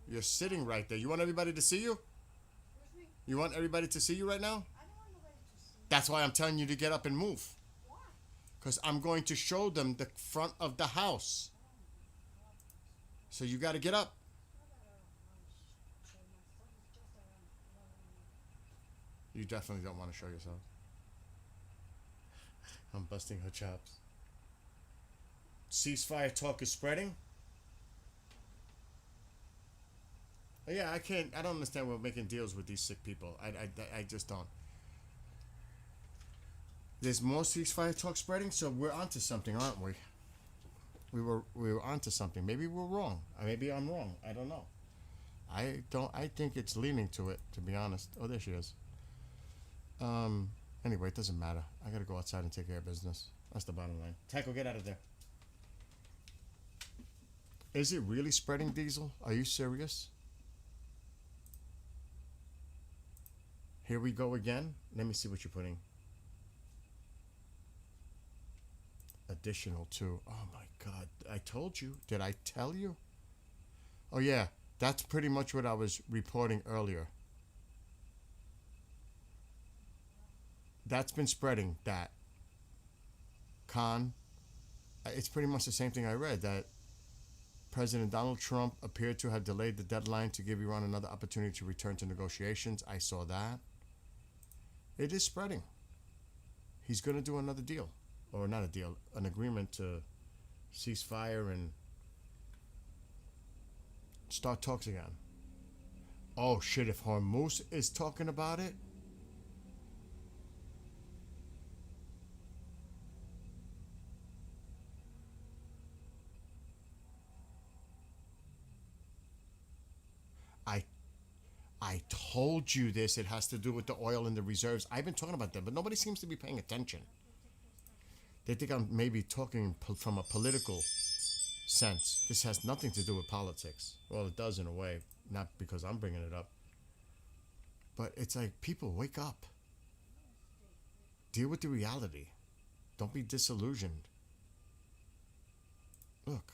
You're sitting right there. You want everybody to see you? Excuse me. You want everybody to see you right now? I don't want nobody to see. That's why I'm telling you to get up and move. Why? Because I'm going to show them the front of the house. So you got to get up. You definitely don't want to show yourself. I'm busting her chops. Ceasefire talk is spreading? Yeah, I don't understand we're making deals with these sick people. I just don't. There's more ceasefire talk spreading, so we're onto something, aren't we? We were onto something. Maybe we're wrong. Maybe I'm wrong. I don't know. I think it's leaning to it, to be honest. Oh, there she is. Anyway, it doesn't matter. I gotta go outside and take care of business. That's the bottom line. Taco, get out of there. Is it really spreading, Diesel? Are you serious? Here we go again. Let me see what you're putting. Additional 2. Oh my God. I told you. Did I tell you? Oh yeah. That's pretty much what I was reporting earlier. That's been spreading, that. It's pretty much the same thing I read, that President Donald Trump appeared to have delayed the deadline to give Iran another opportunity to return to negotiations. I saw that. It is spreading. He's going to do another deal. Or not a deal, an agreement to cease fire and start talks again. Oh shit, if Hormuz is talking about it, I I told you this. It has to do with the oil and the reserves. I've been talking about them, but nobody seems to be paying attention. They think I'm maybe talking from a political sense. This has nothing to do with politics. Well, it does in a way, not because I'm bringing it up. But it's like, people, wake up. Deal with the reality. Don't be disillusioned. Look,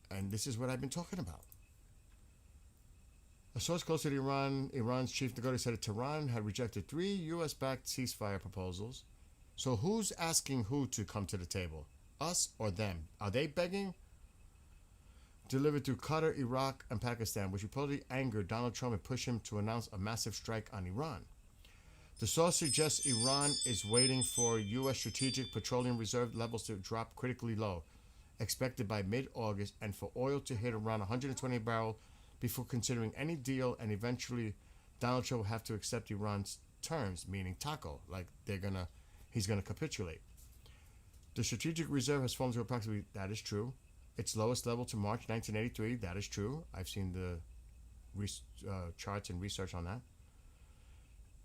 and this is what I've been talking about. A source close to Iran's chief negotiator said that Tehran had rejected 3 U.S.-backed ceasefire proposals. So who's asking who to come to the table? Us or them? Are they begging? Delivered through Qatar, Iraq, and Pakistan, which reportedly angered Donald Trump and pushed him to announce a massive strike on Iran. The source suggests Iran is waiting for U.S. strategic petroleum reserve levels to drop critically low, expected by mid-August, and for oil to hit around 120 barrels before considering any deal, and eventually Donald Trump will have to accept Iran's terms, meaning taco, like he's gonna capitulate. The strategic reserve has fallen to approximately, that is true, its lowest level to March 1983, that is true. I've seen the charts and research on that.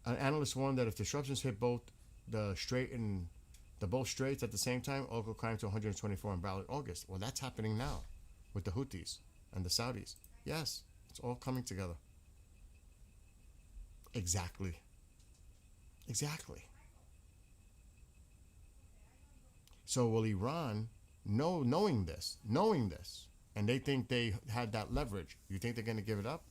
An analyst warned that if disruptions hit both the both straits at the same time, oil could climb to 124 in barrel in August. Well, that's happening now with the Houthis and the Saudis. Yes, it's all coming together. Exactly. So will Iran, knowing this, and they think they had that leverage, you think they're going to give it up?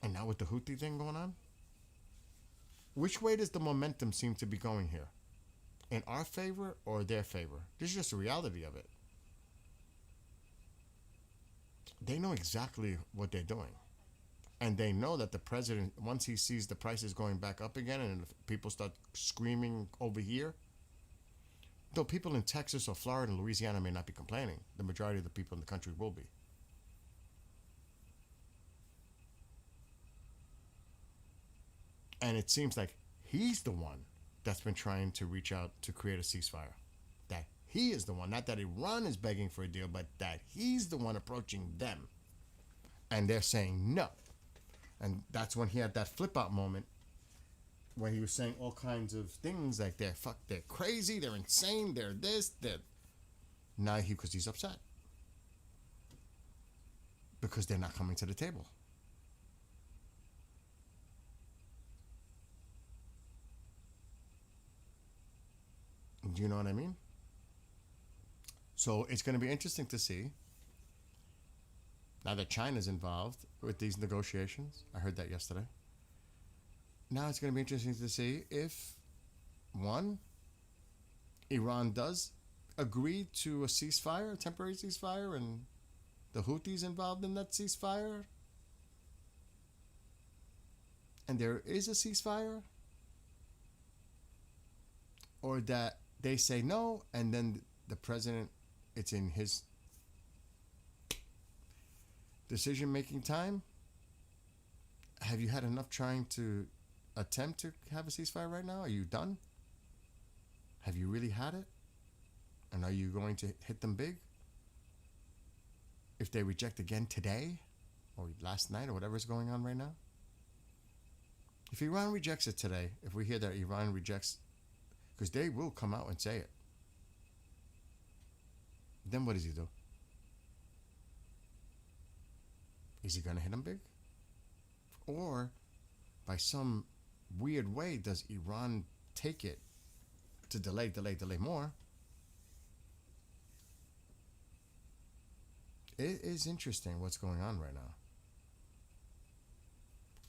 And now with the Houthi thing going on? Which way does the momentum seem to be going here? In our favor or their favor? This is just the reality of it. They know exactly what they're doing. And they know that the president, once he sees the prices going back up again and people start screaming over here, though people in Texas or Florida and Louisiana may not be complaining, the majority of the people in the country will be. And it seems like he's the one that's been trying to reach out to create a ceasefire. That he is the one, not that Iran is begging for a deal, but that he's the one approaching them. And they're saying no. And that's when he had that flip out moment when he was saying all kinds of things like they're crazy, they're insane, they're this, they're... Now because he's upset. Because they're not coming to the table. Do you know what I mean? So it's going to be interesting to see, now that China's involved with these negotiations. I heard that yesterday. Now it's going to be interesting to see if, one, Iran does agree to a ceasefire, a temporary ceasefire, and the Houthis involved in that ceasefire, and there is a ceasefire, or that they say no, and then the president, it's in his decision-making time. Have you had enough trying to attempt to have a ceasefire right now? Are you done? Have you really had it? And are you going to hit them big? If they reject again today, or last night, or whatever is going on right now? If Iran rejects it today, if we hear that Iran rejects, because they will come out and say it, then what does he do? Is he going to hit them big? Or by some weird way does Iran take it to delay more? It is interesting what's going on right now.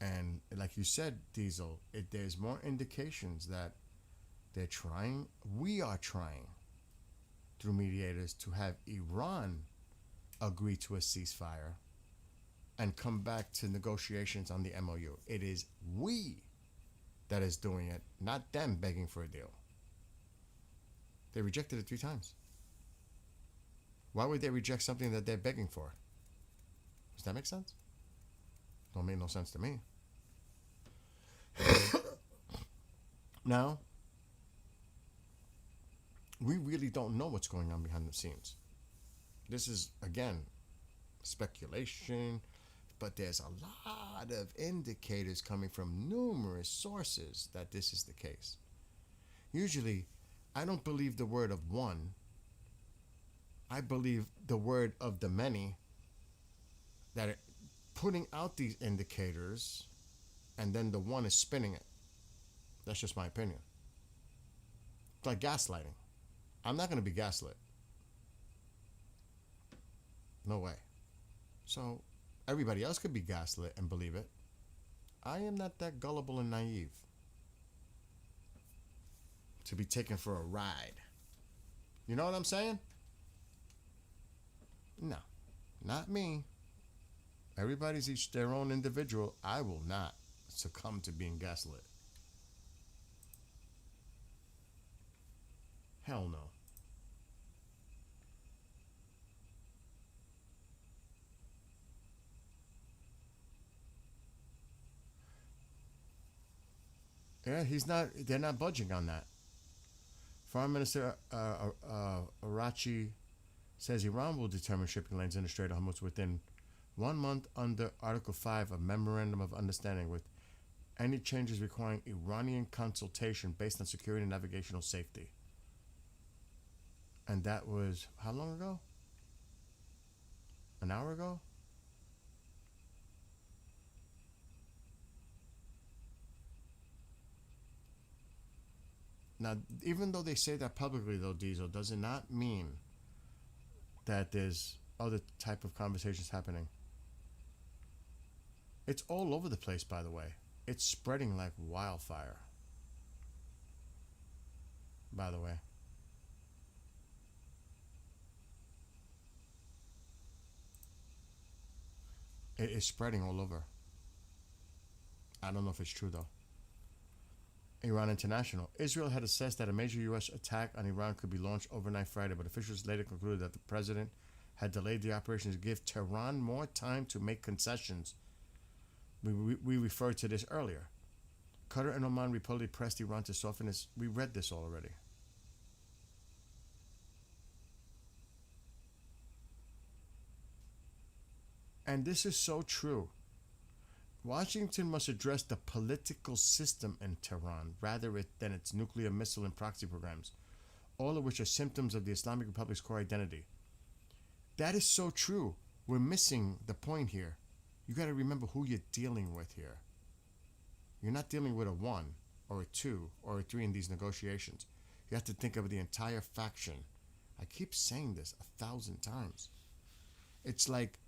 And like you said, Diesel, there's more indications that they're trying. We are trying through mediators to have Iran agree to a ceasefire and come back to negotiations on the MOU. It is we that is doing it, not them begging for a deal. They rejected it 3 times. Why would they reject something that they're begging for? Does that make sense? Don't make no sense to me. Now, we really don't know what's going on behind the scenes. This is, again, speculation, but there's a lot of indicators coming from numerous sources that this is the case. Usually, I don't believe the word of one. I believe the word of the many that are putting out these indicators, and then the one is spinning it. That's just my opinion. It's like gaslighting. I'm not going to be gaslit. No way. So everybody else could be gaslit and believe it. I am not that gullible and naive to be taken for a ride. You know what I'm saying? No, not me. Everybody's each their own individual. I will not succumb to being gaslit. Hell no. Yeah, they're not budging on that. Foreign Minister Arachi says Iran will determine shipping lanes in the Strait of Hormuz within 1 month under Article 5 of Memorandum of Understanding, with any changes requiring Iranian consultation based on security and navigational safety. And that was how long ago? An hour ago? Now, even though they say that publicly, though, Diesel, does it not mean that there's other type of conversations happening? It's all over the place, by the way. It's spreading like wildfire, by the way. It is spreading all over. I don't know if it's true, though. Iran International. Israel had assessed that a major U.S. attack on Iran could be launched overnight Friday, but officials later concluded that the president had delayed the operation to give Tehran more time to make concessions. We referred to this earlier. Qatar and Oman reportedly pressed Iran to soften its... We read this already. And this is so true. Washington must address the political system in Tehran rather than its nuclear missile and proxy programs, all of which are symptoms of the Islamic Republic's core identity. That is so true. We're missing the point here. You got to remember who you're dealing with here. You're not dealing with a 1 or a 2 or a 3 in these negotiations. You have to think of the entire faction. I keep saying this 1,000 times. It's like,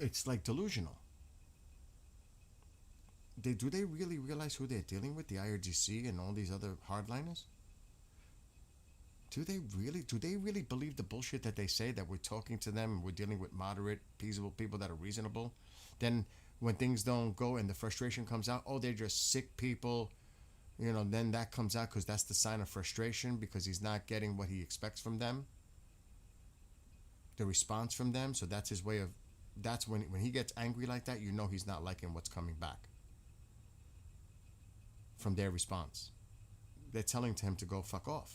it's like delusional. Do they really realize who they're dealing with, the IRGC and all these other hardliners? Do they really believe the bullshit that they say, that we're talking to them and we're dealing with moderate, peaceable people that are reasonable? Then when things don't go and the frustration comes out, oh, they're just sick people. Then that comes out because that's the sign of frustration, because he's not getting what he expects from them. The response from them. So that's his way of... That's when he gets angry like that, he's not liking what's coming back from their response. They're telling him to go fuck off.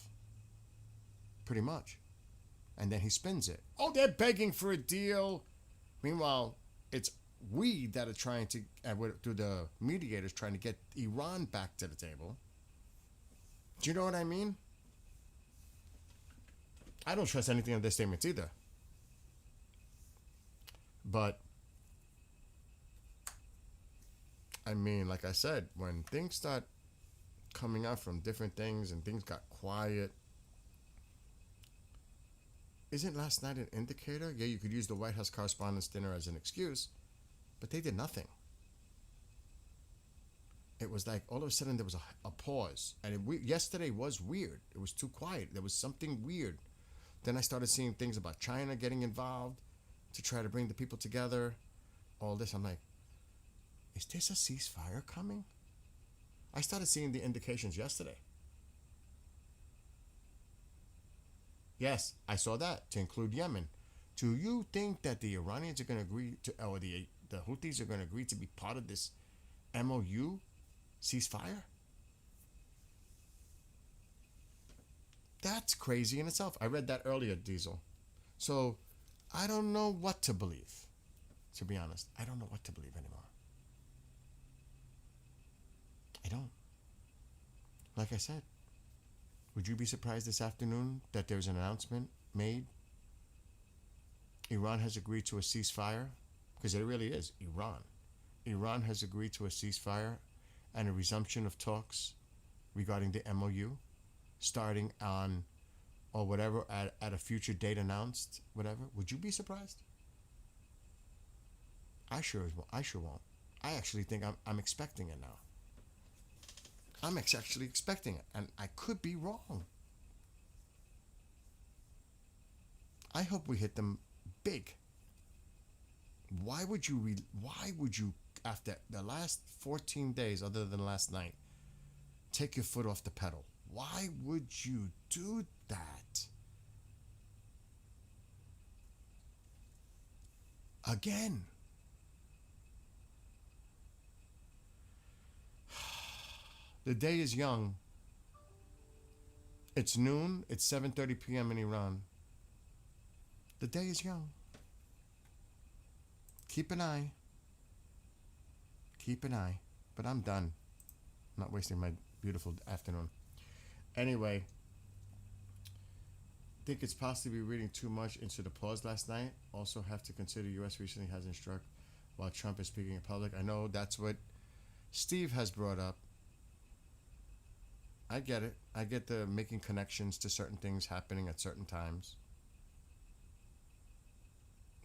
Pretty much. And then he spins it. Oh, they're begging for a deal. Meanwhile, it's we that are trying to, through the mediators, trying to get Iran back to the table. Do you know what I mean? I don't trust anything of their statements either. But, like I said, when things start coming out from different things and things got quiet, isn't last night an indicator? Yeah, you could use the White House Correspondents' Dinner as an excuse, but they did nothing. It was like all of a sudden there was a pause, and yesterday was weird. It was too quiet. There was something weird. Then I started seeing things about China getting involved to try to bring the people together. All this, I'm like, is this a ceasefire coming? I started seeing the indications yesterday. Yes, I saw that, to include Yemen. Do you think that the Iranians are going to agree to, or the Houthis are going to agree to be part of this MOU ceasefire? That's crazy in itself. I read that earlier, Diesel. So I don't know what to believe. To be honest, I don't know what to believe anymore. I don't. Like I said, would you be surprised this afternoon that there's an announcement made? Iran has agreed to a ceasefire, because it really is Iran. Iran has agreed to a ceasefire and a resumption of talks regarding the MOU, starting on, or whatever, at a future date announced, whatever. Would you be surprised? I sure won't. I actually think I'm expecting it now. I'm actually expecting it, and I could be wrong. I hope we hit them big. Why would you, after the last 14 days, other than last night, take your foot off the pedal? Why would you do that? Again. The day is young. It's noon. It's 7:30 p.m. in Iran. The day is young. Keep an eye. Keep an eye. But I'm done. I'm not wasting my beautiful afternoon. Anyway, think it's possibly reading too much into the pause last night. Also have to consider U.S. recently hasn't struck while Trump is speaking in public. I know that's what Steve has brought up. I get it. I get the making connections to certain things happening at certain times.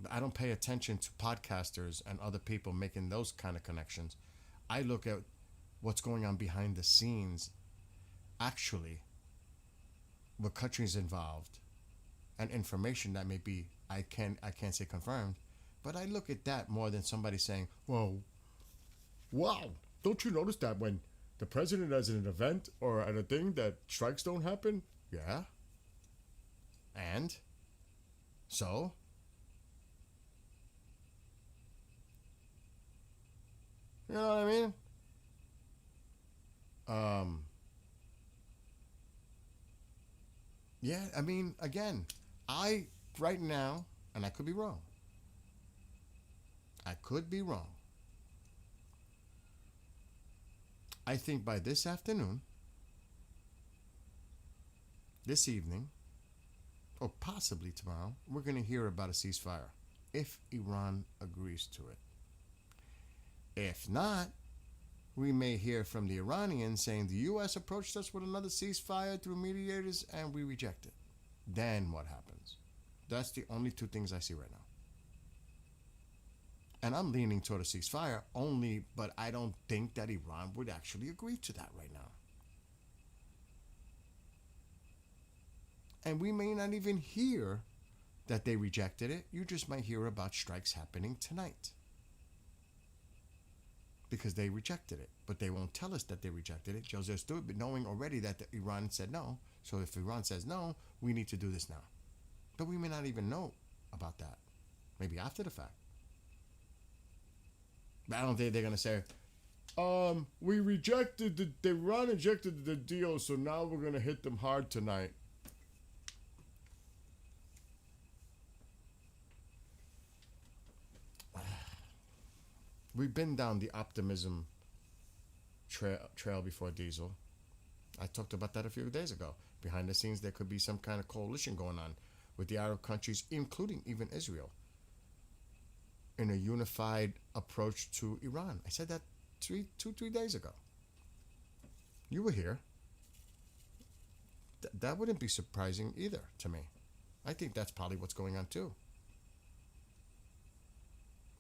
But I don't pay attention to podcasters and other people making those kind of connections. I look at what's going on behind the scenes, actually, what countries involved, and information that may be, I can't say confirmed, but I look at that more than somebody saying, "Whoa, wow, don't you notice that when the president is at an event or at a thing that strikes don't happen?" Yeah. And? So? You know what I mean? Yeah, I mean, again, right now, and I could be wrong. I could be wrong. I think by this afternoon, this evening, or possibly tomorrow, we're going to hear about a ceasefire if Iran agrees to it. If not, we may hear from the Iranians saying the U.S. approached us with another ceasefire through mediators and we reject it. Then what happens? That's the only two things I see right now. And I'm leaning toward a ceasefire only, but I don't think that Iran would actually agree to that right now. And we may not even hear that they rejected it. You just might hear about strikes happening tonight. Because they rejected it. But they won't tell us that they rejected it. They'll just do it, but knowing already that Iran said no. So if Iran says no, we need to do this now. But we may not even know about that. Maybe after the fact. But I don't think they're going to say, we rejected Iran rejected the deal, so now we're going to hit them hard tonight. We've been down the optimism trail before, Diesel. I talked about that a few days ago. Behind the scenes, there could be some kind of coalition going on with the Arab countries, including even Israel, in a unified approach to Iran. I said that 3 days ago. You were here. That wouldn't be surprising either to me. I think that's probably what's going on too.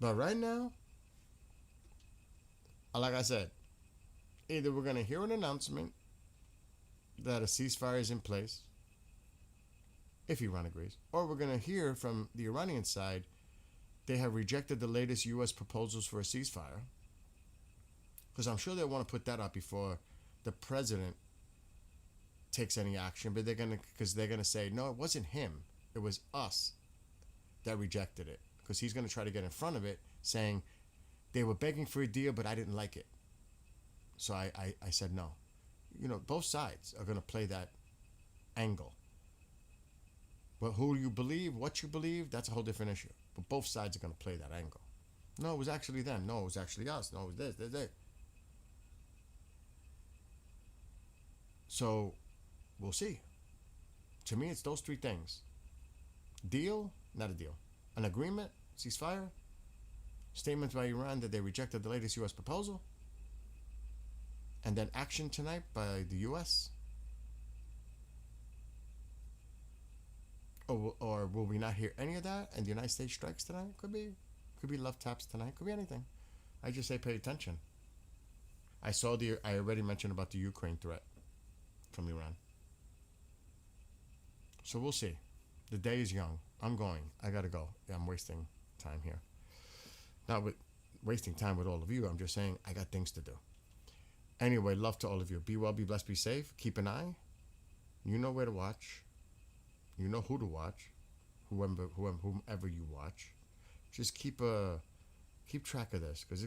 But right now, like I said, Either we're going to hear an announcement that a ceasefire is in place, if Iran agrees, or we're going to hear from the Iranian side they have rejected the latest U.S. proposals for a ceasefire. Because I'm sure they'll want to put that up before the president takes any action, but they're gonna say no, it wasn't him, it was us that rejected it. Because he's gonna try to get in front of it, saying they were begging for a deal, but I didn't like it, so I said no. You know, both sides are gonna play that angle. But who you believe, what you believe, that's a whole different issue. But both sides are gonna play that angle. No, it was actually them. No, it was actually us. No, it was this. So we'll see. To me, it's those three things. Deal, not a deal. An agreement, ceasefire. Statements by Iran that they rejected the latest U.S. proposal. And then action tonight by the U.S. Or will we not hear any of that and the United States strikes tonight? Could be love taps tonight. Could be anything. I just say pay attention. I already mentioned about the Ukraine threat from Iran. So we'll see. The day is young. I'm going. I gotta go. Yeah, I'm wasting time here. Not with wasting time with all of you. I'm just saying I got things to do. Anyway, love to all of you. Be well, be blessed, be safe. Keep an eye. You know where to watch. You know who to watch. Whomever you watch. Just keep track of this, because